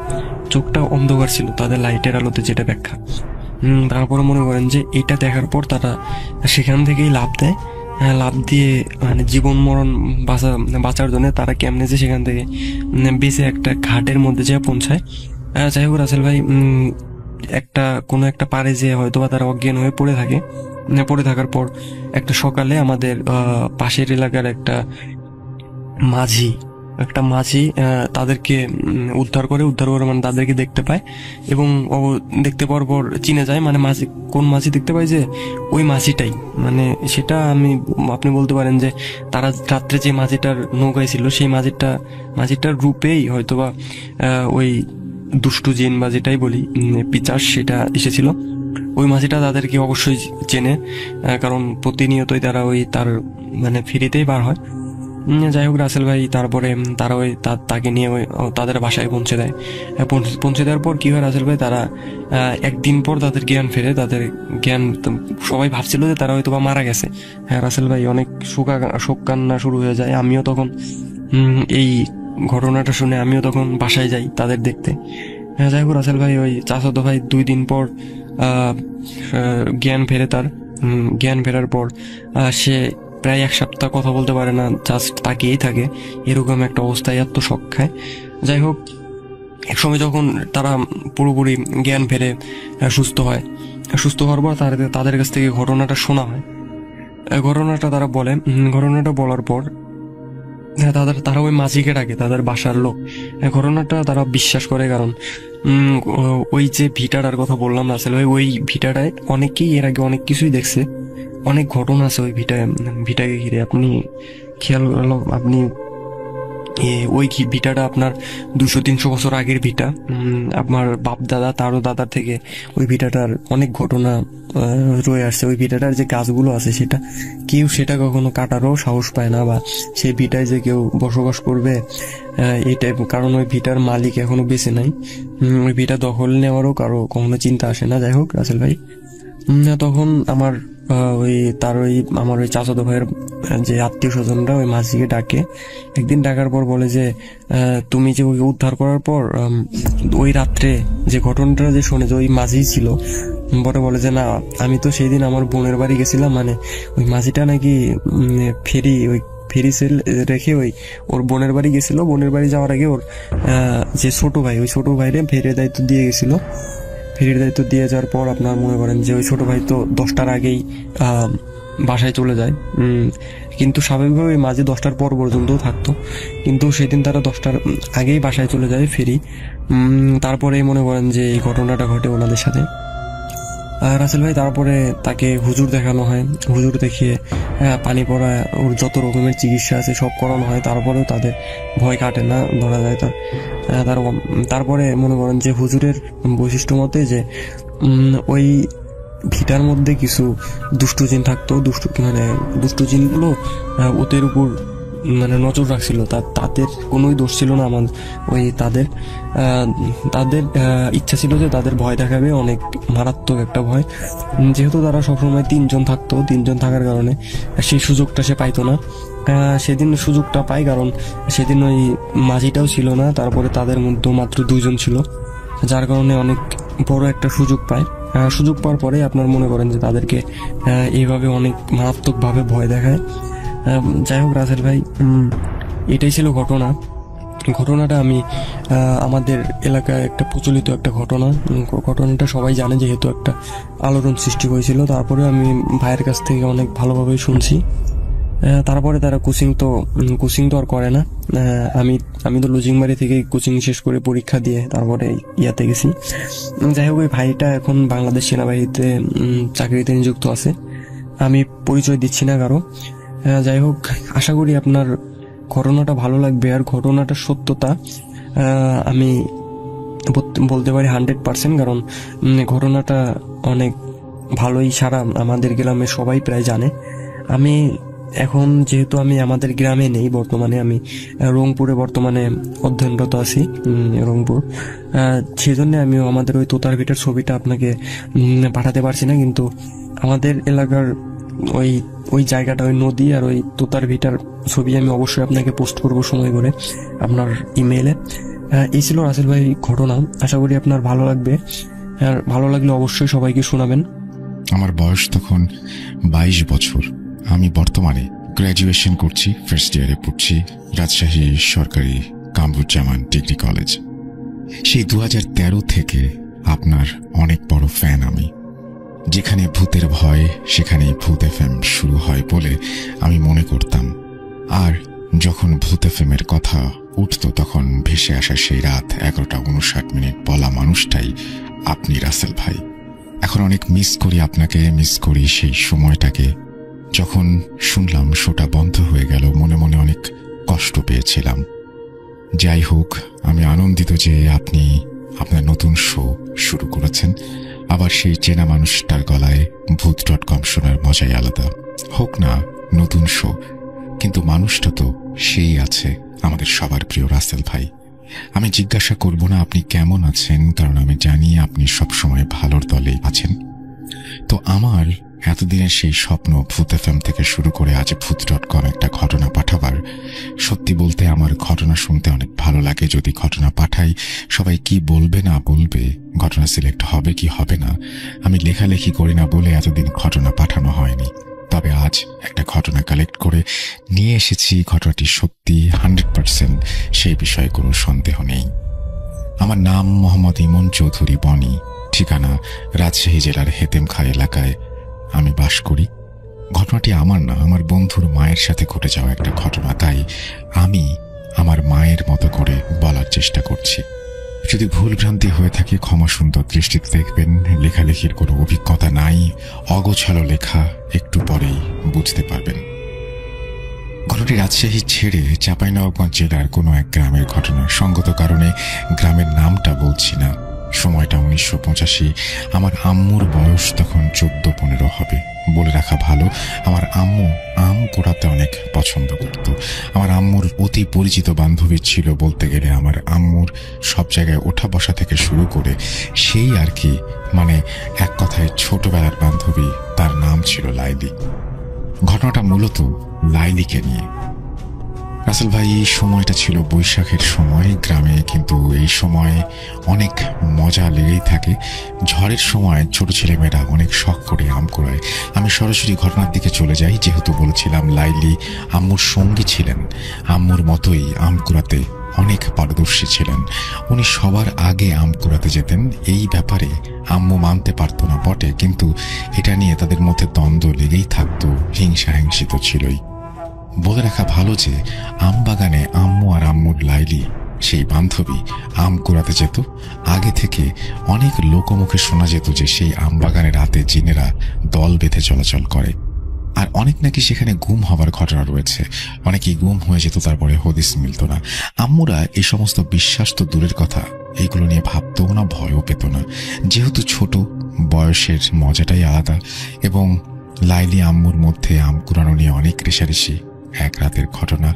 চোখটা অন্ধকার ছিল তাদের লাইটের আলোতে, যেটা ব্যাখ্যা। তারপরে মনে করেন যে এটা দেখার পর তারা সেখান থেকেই লাফ দেয়। লাফ দিয়ে মানে জীবন মরণ বাঁচার জন্য তারা কেমনে যে সেখান থেকে বেঁচে একটা ঘাটের মধ্যে যেয়ে পৌঁছায়। যাই হোক রাসেল ভাই, কোনো একটা পারে যে হয়তো বা তারা অজ্ঞান হয়ে পড়ে থাকার পর একটা সকালে আমাদের পাশের এলাকার একটা মাঝি তাদেরকে উদ্ধার করে মানে তাদেরকে দেখতে পায়, এবং দেখতে পাওয়ার পর চিনে যায়, মানে কোন মাঝি দেখতে পায় যে ওই মাঝিটাই, মানে সেটা আপনি বলতে পারেন যে তারা রাত্রে যে মাঝিটার নৌকায় ছিল সেই মাঝিটার রূপেই হয়তোবা ওই দুষ্টু জিন বা যেটাই বলি পিচাস সেটা এসেছিল। ওই মাঝিটা তাদেরকে অবশ্যই চেনে, কারণ প্রতিনিয়তই তারা তার মানে ফেরিতেই বার হয়। যাই হোক রাসেল ভাই, তারপরে তারা তাকে নিয়ে তাদের বাসায় পৌঁছে দেওয়ার পর কি হয় রাসেল ভাই, তারা একদিন পর তাদের জ্ঞান ফেরে। তাদের জ্ঞান, সবাই ভাবছিল যে তারা হয়তো বা মারা গেছে। রাসেল ভাই অনেক শোক কান্না শুরু হয়ে যায়। আমিও তখন এই ঘটনাটা শুনে আমিও তখন বাসায় যাই তাদের দেখতে। যাই হোক রাসেল ভাই, ওই চাচাতো ভাই 2 দিন পর জ্ঞান ফেরে। জ্ঞান ফেরার পর সে প্রায় 1 সপ্তাহ কথা বলতে পারে না, জাস্ট তাকিয়েই থাকে, এরকম একটা অবস্থায় এত শখ খায়। যাই হোক, এক সময় যখন তারা পুরোপুরি জ্ঞান ফেরে, সুস্থ হয়, সুস্থ হওয়ার পর তাদের কাছ থেকে ঘটনাটা শোনা হয়। ঘটনাটা তারা বলে, ঘটনাটা বলার পর তারা ওই মাঝিকে ডাকে, তাদের বাসার লোক। ঘটনাটা তারা বিশ্বাস করে, কারণ ওই যে ভিটাটার কথা বললাম রাসেল ভাই, ওই ভিটাটায় অনেকেই এর আগে অনেক কিছুই দেখছে, অনেক ঘটনা আছে ওই ভিটাকে ঘিরে। আপনি ওই ভিটাটা আপনার 200-300 বছর আগের ভিটা। আপনার বাপ দাদা, তারও দাদার থেকে ওই ভিটাটার অনেক ঘটনা রয়ে আসছে। ওই ভিটাটার যে গাছগুলো আছে সেটা কখনো কাটারও সাহস পায় না, বা সেই ভিটায় যে কেউ বসবাস করবে এইটাই, কারণ ওই ভিটার মালিক এখনো বেঁচে নাই। ওই ভিটা দখল নেওয়ারও কখনো চিন্তা আসে না। যাই হোক রাসেল ভাই, তখন আমার ওই চাচাতো ভাইয়ের যে আত্মীয় স্বজনরা ওই মাঝিকে ডাকে। একদিন ডাকার পর বলে যে তুমি যে ওই উদ্ধার করার পর ওই রাত্রে যে ঘটনাটা যে শোনে যে ওই মাঝি ছিল, পরে বলে যে না, আমি তো সেই দিন আমার বোনের বাড়ি গেছিলাম, মানে ওই মাঝিটা নাকি ফেরি সেল রেখে ওর বোনের বাড়ি গেছিল। বোনের বাড়ি যাওয়ার আগে ওর যে ছোট ভাই, ওই ছোট ভাইরে ফেরির দায়িত্ব দিয়ে গেছিল। ফেরির দায়িত্ব দিয়ে যাওয়ার পর আপনার মনে করেন যে ওই ছোট ভাই তো 10টার আগেই বাসায় চলে যায়, কিন্তু স্বাভাবিকভাবে মাঝে 10টার পর পর্যন্তও থাকতো, কিন্তু সেদিন তারা 10টার আগেই বাসায় চলে যায় ফেরি। তারপরে মনে করেন যে এই ঘটনাটা ঘটে ওনাদের সাথে। রাসেল ভাই, তারপরে তাকে হুজুর দেখানো হয়, হুজুর দেখিয়ে পানি পড়া, ওর যত রকমের চিকিৎসা আছে সব করানো হয়, তারপরেও তাদের ভয় কাটে না, ধরা যায়। তারপরে মনে করেন যে হুজুরের বৈশিষ্ট্য মতে যে ওই ভিটার মধ্যে কিছু দুষ্টু জিন থাকতো, দুষ্টু জিনগুলো ওদের উপর নজর রাখছিল। তাদের কোনোই দোষ ছিল না, তাদের ইচ্ছা ছিল যে তাদের ভয় দেখাবে, অনেক মারাত্মক একটা ভয়। যেহেতু তারা সবসময় 3 জন থাকতো, 3 জন থাকার কারণে সেই সুযোগটা সে পাইতো না। সেদিন সুযোগটা পায়, কারণ সেদিন ওই মাঝিটাও ছিল না, তারপরে তাদের মধ্যে মাত্র 2 জন ছিল, যার কারণে অনেক বড় একটা সুযোগ পায়। সুযোগ পাওয়ার পরে আপনার মনে করেন যে তাদেরকে এইভাবে অনেক মারাত্মকভাবে ভয় দেখায়। যাই হোক রাসেল ভাই, এটাই ছিল ঘটনাটা আমি আমাদের এলাকায় একটা প্রচলিত একটা ঘটনাটা সবাই জানে, যেহেতু একটা আলোড়ন সৃষ্টি হয়েছিল। তারপরে আমি ভাইয়ের কাছ থেকে অনেক ভালোভাবেই শুনছি। তারপরে তারা কোচিং তো আর করে না। আমি তো লুজিংবাড়ি থেকে কোচিং শেষ করে পরীক্ষা দিয়ে তারপরে ইয়াতে গেছি। যাই হোক, ওই ভাইটা এখন বাংলাদেশ সেনাবাহিনীতে চাকরিতে নিযুক্ত আছে, আমি পরিচয় দিচ্ছি না কারো। যাই হোক, আশা করি আপনার ঘটনাটা ভালো লাগবে। আর ঘটনাটার সত্যতা আমি বলতে পারি 100%, কারণ ঘটনাটা অনেক ভালোই, সারা আমাদের গ্রামে সবাই প্রায় জানে। আমি এখন যেহেতু আমি আমাদের গ্রামে নেই, বর্তমানে আমি রংপুরে অধ্যয়নরত আছি, রংপুর। সেজন্য আমিও আমাদের ওই তোতার ভিটার ছবিটা আপনাকে পাঠাতে পারছি না, কিন্তু আমাদের এলাকার ওই জায়গাটা, ওই নদী আর ওই তোতার ভিটার ছবি আমি অবশ্যই আপনাকে পোস্ট করবো সময় করে আপনার ইমেইলে। এই ছিল রাসেল ভাই ঘটনা। আশা করি আপনার ভালো লাগবে, আর ভালো লাগলে অবশ্যই সবাইকে শোনাবেন। আমার বয়স তখন 22 বছর। আমি বর্তমানে গ্র্যাজুয়েশন করছি, ফার্স্ট ইয়ারে পড়ছি রাজশাহী সরকারি কামরুজ্জামান ডিগ্রি কলেজ। সেই 2013 থেকে আপনার অনেক বড় ফ্যান আমি। যেখানে ভূতের ভয় সেখানে ভূত এফএম শুরু হয় বলে আমি মনে করতাম। আর যখন ভূত এফএমের কথা উঠত, তখন ভেসে আসা সেই রাত 11:59 বলা মানুষটাই আপনি রাসেল ভাই। এখন অনেক মিস করি আপনাকে, মিস করি সেই সময়টাকে। যখন শুনলাম শোটা বন্ধ হয়ে গেল, মনে মনে অনেক কষ্ট পেয়েছিলাম। যাই হোক, আমি আনন্দিত যে আপনি আপনার নতুন শো শুরু করেছেন। আবার সেই চেনা মানুষটার গলায় ভূত.com শোনার মজাই আলাদা। হোক না নতুন শো, কিন্তু মানুষটা তো সেই আছে, আমাদের সবার প্রিয় রাসেল ভাই। আমি জিজ্ঞাসা করব না আপনি কেমন আছেন, কারণ আমি জানি আপনি সবসময় ভালোর দলেই আছেন। তো আমার এতদিনের সেই স্বপ্ন ভূত এফএম থেকে শুরু করে আজ ভূত.com একটা ঘটনা পাঠাবার, সত্যি বলতে আমার ঘটনা শুনতে অনেক ভালো লাগে। যদি ঘটনা পাঠাই, সবাই কি বলবে না বলবে, ঘটনা সিলেক্ট হবে কি হবে না, আমি লেখালেখি করি না বলে এতদিন ঘটনা পাঠানো হয়নি। তবে আজ একটা ঘটনা কালেক্ট করে নিয়ে এসেছি। ঘটনাটি সত্যি 100%, সেই বিষয়ে কোনো সন্দেহ নেই। আমার নাম মোহাম্মদ ইমন চৌধুরী বনি। ঠিকানা রাজশাহী জেলার হেতেমখা এলাকায় আমি বাস করি। ঘটনাটি আমার না, আমার বন্ধুর মায়ের সাথে ঘটে যাওয়া একটা ঘটনা, তাই আমি আমার মায়ের মতো করে বলার চেষ্টা করছি। যদি ভুলভ্রান্তি হয়ে থাকে ক্ষমা সুন্দর দৃষ্টিতে দেখবেন। লেখালেখির কোনো অভিজ্ঞতা নাই, অগোছালো লেখা, একটু পরেই বুঝতে পারবেন। ঘটনাটি রাজশাহী ছেড়ে চাঁপাইনবাবগঞ্জ জেলার কোনো এক গ্রামের ঘটনা। সঙ্গত কারণে গ্রামের নামটা বলছি না। সময়টা 1985। আমার আম্মুর বয়স তখন 14-15 হবে। বলে রাখা ভালো, আমার আম্মু আম কুড়াতে অনেক পছন্দ করত। আমার আম্মুর অতি পরিচিত বান্ধবী ছিল বলতে গেলে। আমার আম্মুর সব জায়গায় ওঠা বসা থেকে শুরু করে সেই আর কি, মানে এক কথায় ছোটবেলার বান্ধবী। তার নাম ছিল লাইলি। ঘটনাটা মূলত লাইলিকে নিয়ে। রাসেল ভাই, এই সময়টা ছিল বৈশাখের সময় গ্রামে, কিন্তু এই সময় অনেক মজা লেগেই থাকে। ঝড়ের সময় ছোট ছেলেমেয়েরা অনেক শখ করে আম কুড়ায়। আমি সরাসরি ঘটনার দিকে চলে যাই, যেহেতু বলেছিলাম লাইলি আম্মুর সঙ্গী ছিলেন। আম্মুর মতোই আম কুড়াতে অনেক পারদর্শী ছিলেন। উনি সবার আগে আম কুড়াতে যেতেন। এই ব্যাপারে আম্মু মানতে পারত না বটে, কিন্তু এটা নিয়ে তাদের মধ্যে দ্বন্দ্ব লেগেই থাকতো, হিংসাহিংসি তো ছিলই। বলে রাখা ভালো যে আম বাগানে আম্মু আর আম্মুর লাইলি, সেই বান্ধবী, আম কুড়াতে যেত। আগে থেকে অনেক লোকমুখে শোনা যেত যে সেই আম বাগানে রাতে জিনেরা দল বেঁধে চলাচল করে, আর অনেক নাকি সেখানে গুম হবার ঘটনা রয়েছে। অনেকেই গুম হয়ে যেত, তারপরে হদিস মিলত না। আম্মুরা এই সমস্ত বিশ্বাস তো দূরের কথা, এইগুলো নিয়ে ভাবতেও না, ভয়ও পেত না, যেহেতু ছোট, বয়সের মজাটাই আলাদা। এবং লাইলি আম্মুর মধ্যে আম কুড়ানো নিয়ে অনেক রেষারেষি। এক রাতের ঘটনা,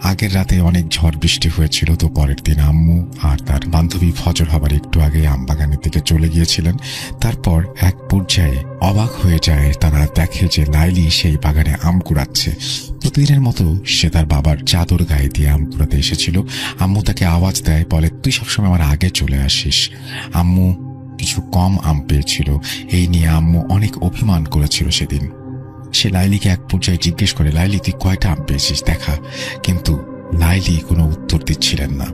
আগের রাতে অনেক ঝড় বৃষ্টি হয়েছিল, তো পরের দিন আম্মু আর তার বান্ধবী ফজর হবার একটু আগে আম বাগানের দিকে চলে গিয়েছিলেন। তারপর এক পর্যায়ে অবাক হয়ে যায়, তারা দেখে যে লাইলি সেই বাগানে আম কুড়াচ্ছে। প্রতিদিনের মতো সে তার বাবার চাদর গায়ে দিয়ে আম কুড়াতে এসেছিল। আম্মু তাকে আওয়াজ দেয়, বলে তুই সবসময় আমার আগে চলে আসিস। আম্মু কিছু কম আম পেয়েছিল, এই নিয়ে আম্মু অনেক অভিমান করেছিল সেদিন। সে লাইলিকে এক পর্যায়ে জিজ্ঞেস করে, লাইলি তুই কয়টা আম পেয়েছিস দেখা। কিন্তু লাইলি কোনো উত্তর দিচ্ছিলেন না।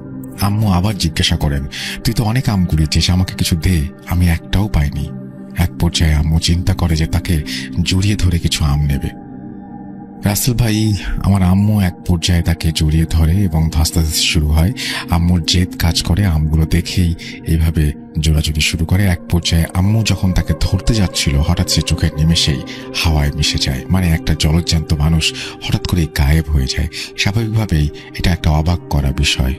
আম্মু আবার জিজ্ঞাসা করেন, তুই তো অনেক আম কুড়িয়েছিস, আমাকে কিছু দে, আমি একটাও পাইনি। এক পর্যায়ে আম্মু চিন্তা করে যে তাকে জড়িয়ে ধরে কিছু আম নেবে। রাসেল ভাই, আমার আম্মু এক পর্যায়ে তাকে জড়িয়ে ধরে এবং ধস্তাধস্তি শুরু হয়। আম্মুর জেদ কাজ করে, আমগুলো দেখেই এইভাবে জোড়াজুড়ি শুরু করে। এক পর্যায়ে আম্মু যখন তাকে ধরতে যাচ্ছিল, হঠাৎ সে চোখের নিমেষেই হাওয়ায় মিশে যায়। মানে একটা জলজ্যান্ত মানুষ হঠাৎ করে গায়েব হয়ে যায়। স্বাভাবিকভাবেই এটা একটা অবাক করা বিষয়।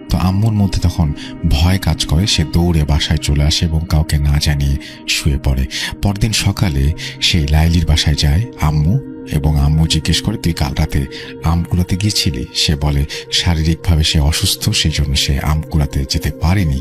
তো আম্মুর মধ্যে তখন ভয় কাজ করে। সে দৌড়ে বাসায় চলে আসে এবং কাউকে না জানিয়ে শুয়ে পড়ে। পরদিন সকালে সেই লাইলির বাসায় যায় আম্মু, এবং আম্মু জিজ্ঞেস করে, তুই কাল রাতে আম কুড়াতে গিয়েছিলি? সে বলে শারীরিকভাবে সে অসুস্থ, সেই জন্য সে আম কুড়াতে যেতে পারেনি।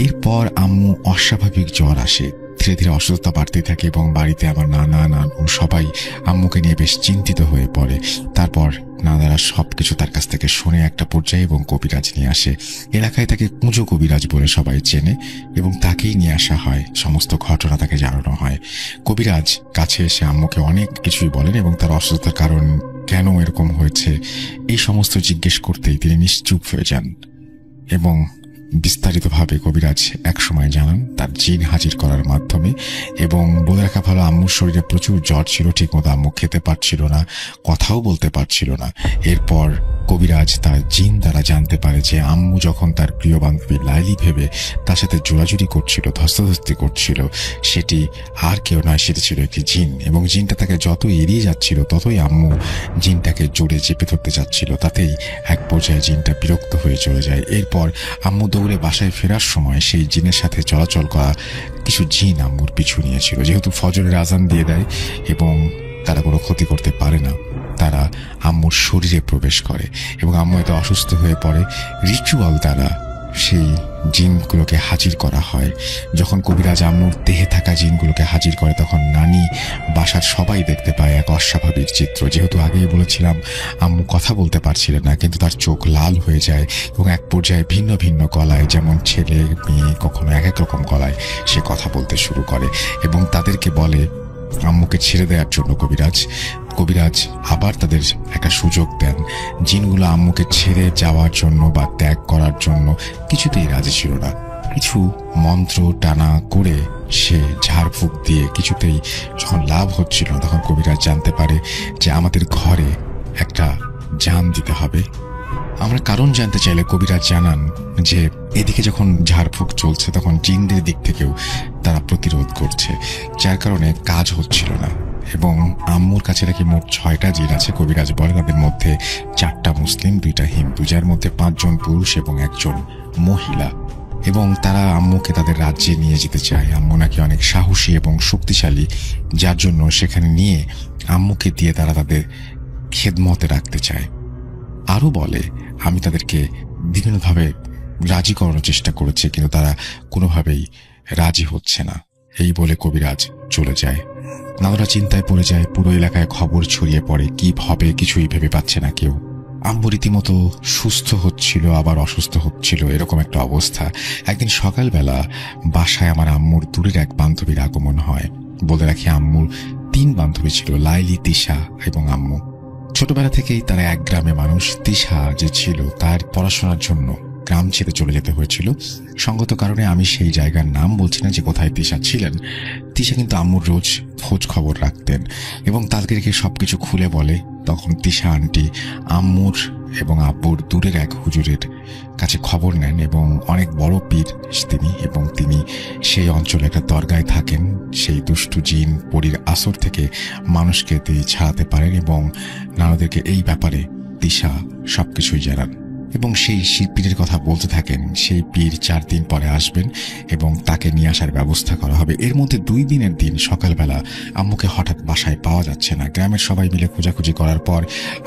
এরপর আম্মু অস্বাভাবিক জ্বর আসে। ধীরে ধীরে অসুস্থতা বাড়তে থাকে এবং বাড়িতে আমার নানা নানু সবাই আম্মুকে নিয়ে বেশ চিন্তিত হয়ে পড়ে। তারপর নানারা সবকিছু তার কাছ থেকে শুনে একটা পর্যায়ে এবং কবিরাজ নিয়ে আসে। এলাকায় তাকে কুঁজো কবিরাজ বলে সবাই চেনে এবং তাকেই নিয়ে আসা হয়। সমস্ত ঘটনা তাকে জানানো হয়। কবিরাজ কাছে এসে আম্মুকে অনেক কিছুই বলেন এবং তার অসুস্থতার কারণ, কেন এরকম হয়েছে, এই সমস্ত জিজ্ঞেস করতেই তিনি নিশ্চুপ হয়ে যান এবং বিস্তারিতভাবে কবিরাজ একসময় জানান তার জিন হাজির করার মাধ্যমে। এবং বলে রাখা ভালো, আম্মুর শরীরে প্রচুর জ্বর ছিল, ঠিকমতো আম্মু খেতে পারছিল না, কথাও বলতে পারছিল না। এরপর কবিরাজ তার জিন দ্বারা জানতে পারে যে আম্মু যখন তার প্রিয় বান্ধবী লাইলি ভেবে তার সাথে জোড়াজুড়ি করছিল, ধস্তাধস্তি করছিল, সেটি আর কেউ নয়, সেটি ছিল একটি জিন। এবং জিনটা তাকে যত এড়িয়ে যাচ্ছিল, ততই আম্মু জিনটাকে জোরে চেপে ধরতে যাচ্ছিল। তাতেই এক পর্যায়ে জিনটা বিরক্ত হয়ে চলে যায়। এরপর আম্মু দৌড়ে বাসায় ফেরার সময় সেই জিনের সাথে চলাচল করা কিছু জিন আম্মুর পিছু নিয়েছিল। যেহেতু ফজরের আজান দিয়ে দেয় এবং তারা কোনো ক্ষতি করতে পারে না, তারা আম্মুর শরীরে প্রবেশ করে এবং আম্মু এত অসুস্থ হয়ে পড়ে। রিচুয়াল দ্বারা সেই জিনগুলোকে হাজির করা হয়। যখন কবিরাজ আম্মুর দেহে থাকা জিনগুলোকে হাজির করে, তখন নানি বাসার সবাই দেখতে পায় এক অস্বাভাবিক চিত্র। যেহেতু আগেই বলেছিলাম আম্মু কথা বলতে পারছিলেন না, কিন্তু তার চোখ লাল হয়ে যায় এবং এক পর্যায়ে ভিন্ন ভিন্ন গলায়, যেমন ছেলে মেয়ে কখনো এক এক রকম গলায় সে কথা বলতে শুরু করে এবং তাদেরকে বলে আম্মুকে ছেড়ে দেওয়ার জন্য কবিরাজ আবার তাদের একটা সুযোগ দেন। জিনগুলো আম্মুকে ছেড়ে যাওয়ার জন্য বা ত্যাগ করার জন্য কিছুতেই রাজি ছিল না। কিছু মন্ত্র টানা করে সে ঝাড়ফুঁক দিয়ে কিছুতেই যখন লাভ হচ্ছিল না, তখন কবিরাজ জানতে পারে যে আমাদের ঘরে একটা জান দিতে হবে। আমরা কারণ জানতে চাইলে কবিরাজ জানান যে এদিকে যখন ঝাড়ফুঁক চলছে তখন জিনদের দিক থেকেও তারা প্রতিরোধ করছে, যার কারণে কাজ হচ্ছিল না। এবং আম্মুর কাছে নাকি মোট 6টা জিন আছে। কবিরাজ বলে তাদের মধ্যে 4টা মুসলিম, 2টা হিন্দু, যার মধ্যে 5 জন পুরুষ এবং 1 জন মহিলা। এবং তারা আম্মুকে তাদের রাজ্যে নিয়ে যেতে চায়। আম্মু নাকি অনেক সাহসী এবং শক্তিশালী, যার জন্য সেখানে নিয়ে আম্মুকে দিয়ে তারা তাদের খেদমতে রাখতে চায়। আরও বলে আমি তাদেরকে বিভিন্নভাবে রাজি করানোর চেষ্টা করেছি, কিন্তু তারা কোনোভাবেই রাজি হচ্ছে না। এই বলে কবিরাজ চলে যায়। নানুরা চিন্তায় পড়ে যায়। পুরো এলাকায় খবর ছড়িয়ে পড়ে, কি হবে কিছুই ভেবে পাচ্ছে না কেউ। আম্মু রীতিমতো সুস্থ হচ্ছিল আবার অসুস্থ হচ্ছিল, এরকম একটা অবস্থা। একদিন সকালবেলা বাসায় আমার আম্মুর দূরের এক বান্ধবীর আগমন হয়। বলে রাখি আম্মুর 3 বান্ধবী ছিল, লাইলি, তিশা এবং আম্মু। ছোটবেলা থেকেই তারা এক গ্রামে মানুষ। তিশা যে ছিল তার পড়াশোনার জন্য গ্রাম ছেড়ে চলে যেতে হয়েছিল। সঙ্গত কারণে আমি সেই জায়গার নাম বলছি না যে কোথায় তিশা ছিলেন। তিশা কিন্তু আম্মুর রোজ খোঁজ খবর রাখতেন এবং তাদেরকে সবকিছু খুলে বলে। তখন তিশা আন্টি আম্মুর এবং আব্বুর দূরের এক হুজুরের কাছে খবর নেন এবং অনেক বড় পীর তিনি, এবং তিনি সেই অঞ্চলে একটা দরগায় থাকেন। সেই দুষ্টু জিন পরীর আসর থেকে মানুষকে তিনি ছাড়াতে পারেন এবং নানাদেরকে এই ব্যাপারে তিশা সবকিছুই জানান। এবং সেই পীরের কথা বলতে থাকেন। সেই পীর 4 দিন পরে আসবেন এবং তাকে নিয়ে আসার ব্যবস্থা করা হবে। এর মধ্যে 2 দিনের দিন সকালবেলা আম্মুকে হঠাৎ বাসায় পাওয়া যাচ্ছে না। গ্রামের সবাই মিলে খোঁজাখুঁজি করার পর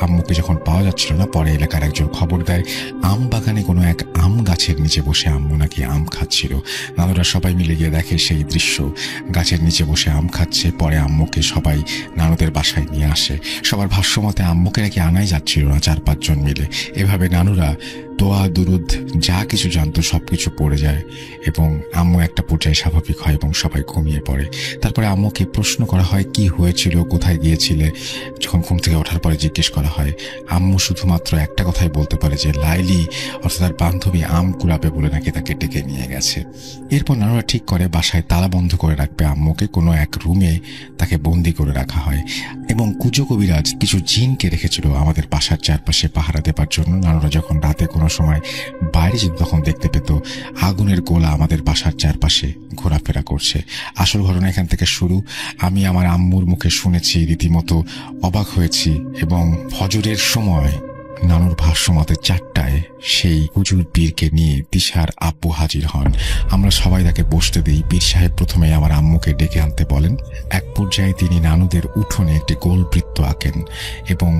আম্মুকে যখন পাওয়া যাচ্ছিল না, পরে এলাকার একজন খবর দেয় আম বাগানে কোনো এক আম গাছের নিচে বসে আম্মু নাকি আম খাচ্ছিল। নানুরা সবাই মিলে গিয়ে দেখে সেই দৃশ্য, গাছের নিচে বসে আম খাচ্ছে। পরে আম্মুকে সবাই নানুদের বাসায় নিয়ে আসে। সবার ভাষ্যমতে আম্মুকে নাকি আনাই যাচ্ছিল না 4-5 জন মিলে। এভাবে নানুরা দোয়া দুরুদ যা কিছু জানতো সবকিছু পড়ে যায় এবং আম্মু একটা পর্যায়ে স্বাভাবিক হয় এবং সবাই ঘুমিয়ে পড়ে। তারপরে আম্মুকে প্রশ্ন করা হয় কি হয়েছিল, কোথায় গিয়েছিলে। যখন ঘুম থেকে ওঠার পরে জিজ্ঞেস করা হয়, আম্মু শুধুমাত্র একটা কথাই বলতে পারে যে লাইলি অর্থাৎ তার বান্ধবী আম কুড়াবে বলে নাকি তাকে ডেকে নিয়ে গেছে। এরপর নানুরা ঠিক করে বাসায় তালা বন্ধ করে রাখবে আম্মুকে, কোনো এক রুমে তাকে বন্দি করে রাখা হয়। এবং কুজো কবিরাজ কিছু জিনকে রেখেছিল আমাদের বাসার চারপাশে পাহারা দেবার জন্য। নানুরা যখন রাতে কোনো সময় বাইরে যেত তখন দেখতে পেত আগুনের গোলা আমাদের বাসার চারপাশে ঘোরাফেরা করছে। আসল ঘটনা এখান থেকে শুরু। আমি আমার আম্মুর মুখে শুনেছি, রীতিমতো অবাক হয়েছি। এবং ফজরের সময় নানুর ভাষ্যমতে 4টায় সেই হুজুর পীরকে নিয়ে তিশার আব্বু হাজির হন। আমরা সবাই তাকে বসতে দিই। পীর সাহেব প্রথমে আমার আম্মুকে ডেকে আনতে বলেন। এক পর্যায়ে তিনি নানুদের উঠোনে একটি গোল বৃত্ত আঁকেন এবং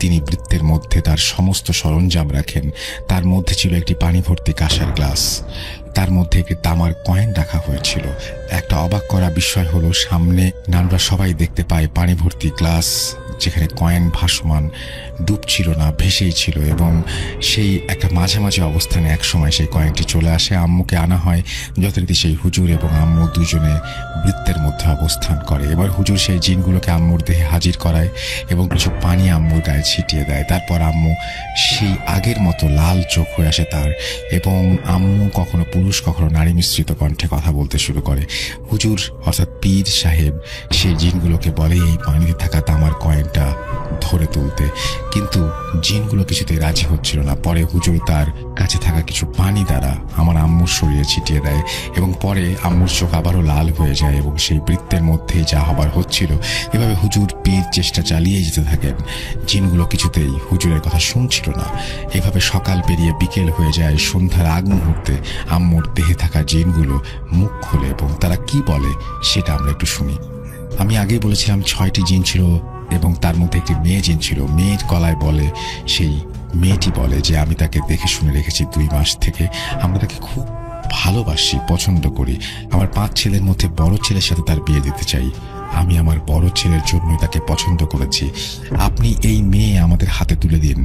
তিনি বৃত্তের মধ্যে তার সমস্ত সরঞ্জাম রাখেন। তার মধ্যে ছিল একটি পানি ভর্তি কাঁসার গ্লাস, তার মধ্যে একটি তামার কয়েন রাখা হয়েছিল। একটা অবাক করা বিষয় হলো, সামনে নানুরা সবাই দেখতে পায় পানি ভর্তি গ্লাস, যেখানে কয়েন ভাসমান, ডুবছিল না, ভেসেই ছিল। এবং সেই একটা মাঝামাঝি অবস্থানে একসময় সেই কয়েনটি চলে আসে। আম্মুকে আনা হয় যথারীতি সেই হুজুর এবং আম্মু দুজনে বৃত্তের মধ্যে অবস্থান করে। এবার হুজুর সেই জিনগুলোকে আম্মুর দেহে হাজির করায় এবং কিছু পানি আম্মুর গায়ে ছিটিয়ে দেয়। তারপর আম্মু সেই আগের মতো লাল চোখ হয়ে আসে তার, এবং আম্মু কখনো পুরুষ কখনো নারী মিশ্রিত কণ্ঠে কথা বলতে শুরু করে। হুজুর অর্থাৎ পীর সাহেব সেই জিনগুলোকে বলে এই পানিতে থাকা তামার কয়েনটা ধরে তুলতে, কিন্তু জিনগুলো কিছুতেই রাজি হচ্ছিল না। পরে হুজুর তার কাছে থাকা কিছু পানি দ্বারা আমার আম্মুর শরীরে ছিটিয়ে দেয় এবং পরে আম্মুর চোখ আবারও লাল হয়ে যায় এবং সেই বৃত্তের মধ্যেই যা হবার হচ্ছিল। এভাবে হুজুর পীর চেষ্টা চালিয়ে যেতে থাকেন। জিনগুলো কিছুতেই হুজুরের কথা শুনছিল না। এভাবে সকাল পেরিয়ে বিকেল হয়ে যায়। সন্ধ্যার আগ মুহূর্তে আম্মুর দেহে থাকা জিনগুলো মুখ খোলে এবং তারা কি বলে সেটা আমরা একটু শুনি। আমি আগেই বলেছিলাম 6টি জিন ছিল এবং তার মধ্যে একটি মেয়ে জিন ছিল। মেয়ের গলায় বলে, সেই মেয়েটি বলে যে আমি তাকে দেখে শুনে রেখেছি 2 মাস থেকে, আমরা তাকে খুব ভালোবাসি, পছন্দ করি। আমার 5 ছেলের মধ্যে বড় ছেলের সাথে তার বিয়ে দিতে চাই। আমি আমার বড় ছেলের জন্যই তাকে পছন্দ করেছি। আপনি এই মেয়ে আমাদের হাতে তুলে দিন,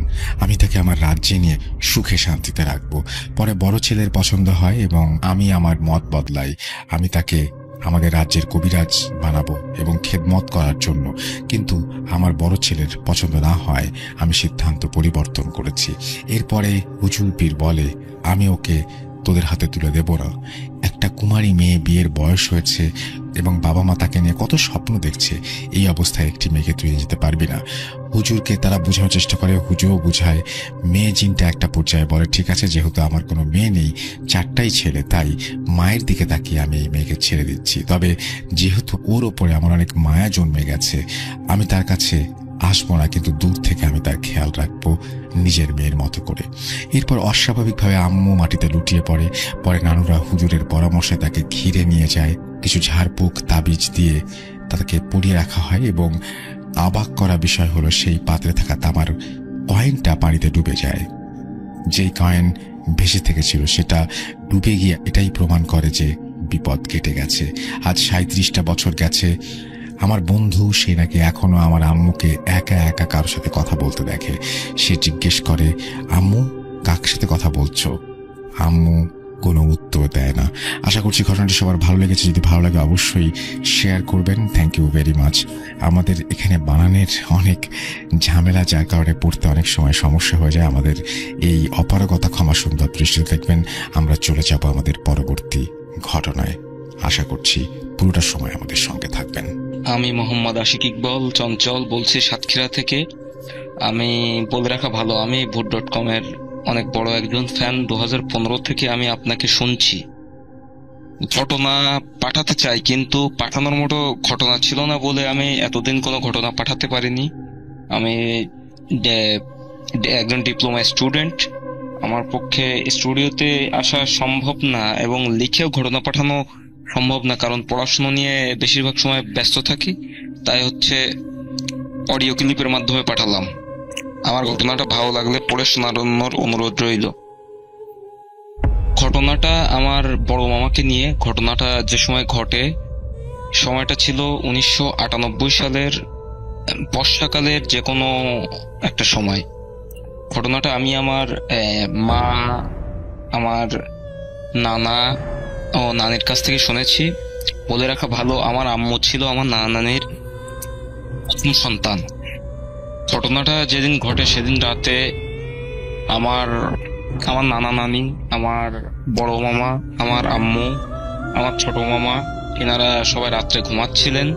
আমি তাকে আমার রাজ্যে নিয়ে সুখে শান্তিতে রাখবো। পরে বড় ছেলের পছন্দ হয় এবং আমি আমার মত বদলাই। আমি তাকে আমাদের রাজ্যের কবিরাজ বানাবো এবং খেদমত করার জন্য, কিন্তু আমার বড় ছেলের পছন্দ না হয় আমি সিদ্ধান্ত পরিবর্তন করেছি। এরপরে হুজুর পীর বলে, আমি ওকে তোদের হাতে তুলে দেব না। একটা কুমারী মেয়ে, বিয়ের বয়স হয়েছে এবং বাবা মা তাকে নিয়ে কত স্বপ্ন দেখছে, এই অবস্থায় একটি মেয়েকে তুই যেতে পারবি না। হুজুরকে তারা বোঝানোর চেষ্টা করে, হুজুরও বুঝায়। মেয়ে জিনটা একটা পর্যায়ে বলে, ঠিক আছে, যেহেতু আমার কোনো মেয়ে নেই, 4টাই ছেলে, তাই মায়ের দিকে তাকিয়ে আমি এই মেয়েকে ছেড়ে দিচ্ছি। তবে যেহেতু ওর ওপরে আমার অনেক মায়া জন্মে গেছে, আমি তার কাছে আসবো না, কিন্তু দূর থেকে আমি তার খেয়াল রাখবো নিজের মেয়ের মতো করে। এরপর অস্বাভাবিকভাবে আম্মু মাটিতে লুটিয়ে পড়ে। পরে নানুরা হুজুরের পরামর্শে তাকে ঘিরে নিয়ে যায়। কিছু ঝাড়ফুঁক তাবিজ দিয়ে তাকে পরিয়ে রাখা হয় এবং অবাক করা বিষয় হলো, সেই পাত্রে থাকা তামার কয়েনটা পানিতে ডুবে যায়। যেই কয়েন ভেসে থেকেছিল সেটা ডুবে গিয়ে এটাই প্রমাণ করে যে বিপদ কেটে গেছে। আজ 37টা বছর গেছে। আমার বন্ধু সে নাকি এখনো আমার আম্মুকে একা একা কারোর সাথে কথা বলতে দেখে। সে জিজ্ঞেস করে, আম্মু কার সাথে কথা বলছো? আম্মু কোনো উত্তর দেয় না। আশা করছি ঘটনাটি সবার ভালো লেগেছে। যদি ভালো লাগে অবশ্যই শেয়ার করবেন। Thank you very much. আমাদের এখানে বানানের অনেক ঝামেলা, যার কারণে পড়তে অনেক সময় সমস্যা হয়ে যায়। আমাদের এই অপারগতা ক্ষমা সুন্দর দৃষ্টিতে দেখবেন। আমরা চলে যাব আমাদের পরবর্তী ঘটনায়। আশা করছি পুরোটা সময় আমাদের সঙ্গে থাকবেন। আমি মোহাম্মদ আশিক ইকবাল চঞ্চল বলছি, সাতক্ষীরা থেকে। আমি বলে রাখা ভালো, আমি ভূত.com এর অনেক বড় একজন ফ্যান। 2015 থেকে আমি আপনাকে শুনছি। ঘটনা পাঠাতে চাই, কিন্তু পাঠানোর মতো ঘটনা ছিল না বলে আমি এতদিন কোনো ঘটনা পাঠাতে পারিনি। আমি একজন ডিপ্লোমা স্টুডেন্ট। আমার পক্ষে স্টুডিওতে আসা সম্ভব না এবং লিখেও ঘটনা পাঠানো সম্ভব না, কারণ পড়াশোনা নিয়ে বেশিরভাগ সময় ব্যস্ত থাকি। তাই অডিও ক্লিপের মাধ্যমে পাঠালাম। আমার ঘটনাটা ভালো লাগলে পড়ে শোনানোর অনুরোধ রইল। ঘটনাটা আমার বড় মামাকে নিয়ে। ঘটনাটা যে সময় ঘটে, সময়টা ছিল 1998 সালের বর্ষাকালের যে কোনো একটা সময়। ঘটনাটা আমি আমার মা, আমার নানা ও নানির কাছ থেকে শুনেছি। বলে রাখা ভালো, আমার আম্মু ছিল আমার নানা নানির প্রথম সন্তান। ঘটনাটা যেদিন ঘটে সেদিন রাতে আমার নানা নানি, আমার বড় মামা, আমার আম্মু, আমার ছোট মামা, এনারা সবাই রাত্রে ঘুমাচ্ছিলেন।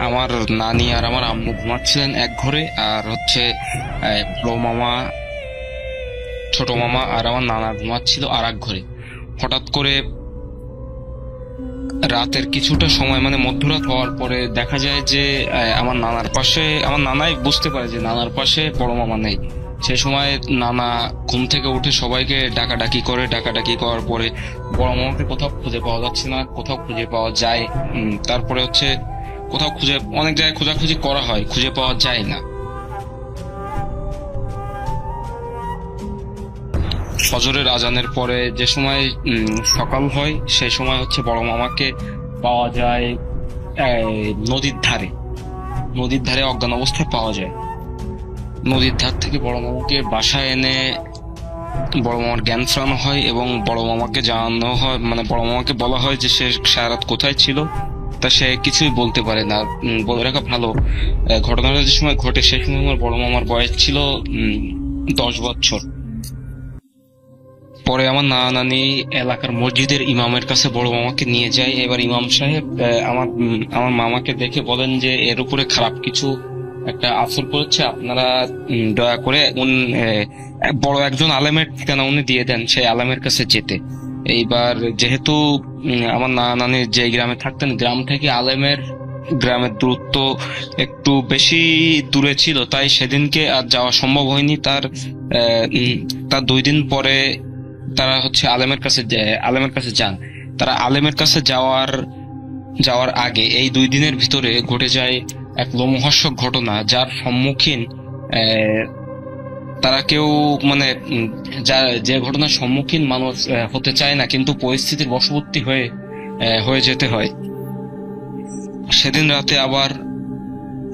আমার নানি আর আমার আম্মু ঘুমাচ্ছিলেন এক ঘরে, আর বড় মামা, ছোট মামা আর আমার নানা ঘুমাচ্ছিল আর এক ঘরে। হঠাৎ করে রাতের কিছুটা সময়, মানে মধ্যরাত হওয়ার পরে দেখা যায় যে আমার নানাই বুঝতে পারে যে নানার পাশে বড় মামা নেই। সেই সময় নানা ঘুম থেকে উঠে সবাইকে ডাকাডাকি করে। ডাকাডাকি করার পরে বড় মামাকে কোথাও খুঁজে পাওয়া যাচ্ছে না, কোথাও খুঁজে পাওয়া যায়। তারপরে অনেক জায়গায় খোঁজাখুঁজি করা হয়, খুঁজে পাওয়া যায় না। ফজরের আজানের পরে যে সময় সকাল হয়, সেই সময় বড় মামাকে পাওয়া যায় নদীর ধারে অজ্ঞান অবস্থায় পাওয়া যায়। নদীর ধার থেকে বড় মামাকে বাসায় এনে বড় মামার জ্ঞান ফেরানো হয় এবং বড় মামাকে জানানো হয়, মানে বড় মামাকে বলা হয় যে সে সারা রাত কোথায় ছিল, তা সে কিছুই বলতে পারে না। বলে রাখা ভালো, ঘটনাটা যে সময় ঘটে সেই সময় আমার বড় মামার বয়স ছিল 10 বছর। পরে আমার নানা নানি এলাকার মসজিদের ইমামের কাছে বড় মামাকে নিয়ে যায়। এবার ইমাম সাহেব আমার মামাকে দেখে বলেন যে এর উপরে খারাপ কিছু একটা আসর করেছে, আপনারা দয়া করে বড় একজন আলেমের ঠিকানা উনি দিয়ে দেন, সেই আলেমের কাছে যেতে। এইবার যেহেতু আমার নানা নানি যে গ্রামে থাকতেন, গ্রাম থেকে গ্রামের দূরত্ব একটু বেশি দূরে ছিল, তাই সেদিনকে আর যাওয়া সম্ভব হয়নি। তার 2 দিন পরে তারা আলেমের কাছে যান। তারা আলেমের কাছে যাওয়ার আগে এই 2 দিনের ভিতরে ঘটে যায় এক লোমহর্ষক ঘটনা, যার সম্মুখীন তারা কেউ যে ঘটনার সম্মুখীন মানুষ হতে চায় না, কিন্তু পরিস্থিতির বশবর্তী হয়ে যেতে হয়। সেদিন রাতে আবার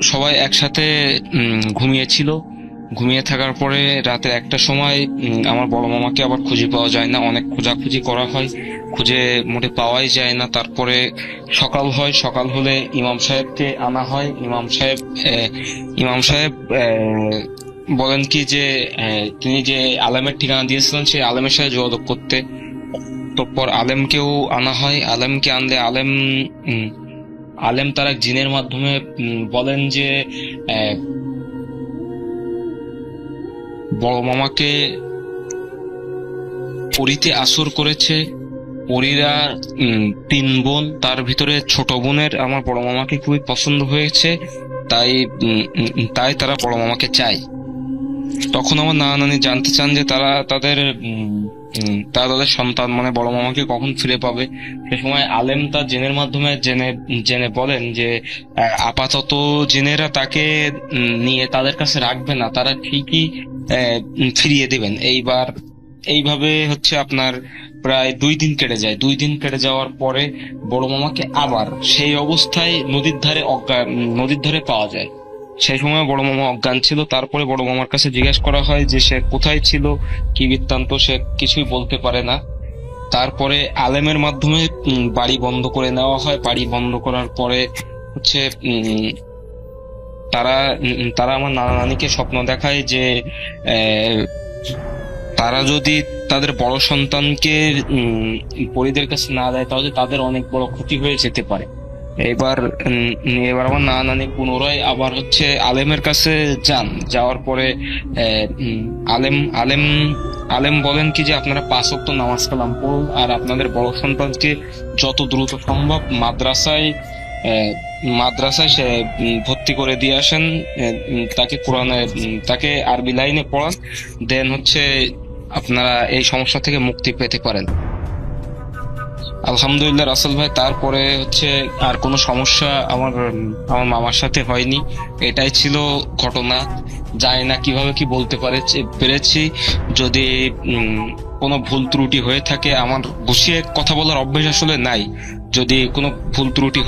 সবাই একসাথে ঘুমিয়েছিল। ঘুমিয়ে থাকার পরে রাতে 1টার সময় আমার বড় মামাকে আবার খুঁজে পাওয়া যায় না। অনেক খোঁজাখুঁজি করা হয়, খুঁজে মোটে পাওয়াই যায় না। তারপরে সকাল হয়, সকাল হলে ইমাম সাহেবকে আনা হয়। ইমাম সাহেব বলেন কি যে তিনি যে আলেমের ঠিকানা দিয়েছিলেন সেই আলেমের সাথে যোগাযোগ করতে। তারপর আলেমকেও আনা হয়। আলেমকে আনলে আলেম তার এক জিনের মাধ্যমে বলেন যে বড় মামাকে পরীতে আসর করেছে। পরীরা 3 বোন, তার ভিতরে ছোট বোনের আমার বড় মামাকে খুবই পছন্দ হয়েছে, তাই তারা বড় মামাকে চায়। তখন আমার নানা নানি জানতে চান যে তারা তাদের সন্তান মানে বড় মামাকে কখন ফিরে পাবে। সে সময় আলেম তার জিনের মাধ্যমে জেনে বলেন যে আপাতত জিনেরা তাকে নিয়ে তাদের কাছে রাখবে না, তারা ঠিকই ফিরিয়ে দিবেন। এইভাবে হচ্ছে আপনার প্রায় 2 দিন কেটে যায়। 2 দিন কেটে যাওয়ার পরে বড় মামাকে আবার সেই অবস্থায় নদীর ধারে পাওয়া যায়। সেই সময় বড় মামা অজ্ঞান ছিল। তারপরে বড় মামার কাছে জিজ্ঞেস করা হয় যে সে কোথায় ছিল, কি বৃত্তান্ত, সে কিছুই বলতে পারে না। তারপরে আলেমের মাধ্যমে বাড়ি বন্ধ করে নেওয়া হয়। বাড়ি বন্ধ করার পরে হচ্ছে তারা আমার নানা নানিকে স্বপ্ন দেখায় যে তারা যদি তাদের বড় সন্তানকে পরীদের কাছে না দেয় তাহলে তাদের অনেক বড় ক্ষতি হয়ে যেতে পারে। এবার আমার নানা নানি পুনরায় আবার হচ্ছে আলেমের কাছে যান। যাওয়ার পরে আলেম বলেন কি যে আপনারা 5 ওয়াক্ত নামাজ কালাম পড়ুন আর আপনাদের বড় সন্তানকে যত দ্রুত সম্ভব মাদ্রাসায় সে ভর্তি করে দিয়ে আসেন, তাকে আরবি লাইনে পড়ান, দেন হচ্ছে আপনারা এই সমস্যা থেকে মুক্তি পেতে পারেন। আলহামদুলিল্লাহ রাসেল ভাই, তারপরে হচ্ছে আর কোনো সমস্যা আমার মামার সাথে হয়নি। এটাই ছিল ঘটনা। জানি না কিভাবে কি বলতে পেরেছি। যদি কোনো ভুল ত্রুটি হয়ে থাকে, আমার গুছিয়ে কথা বলার অভ্যেস আসলে নাই, যদি কোনো ভুল ত্রুটি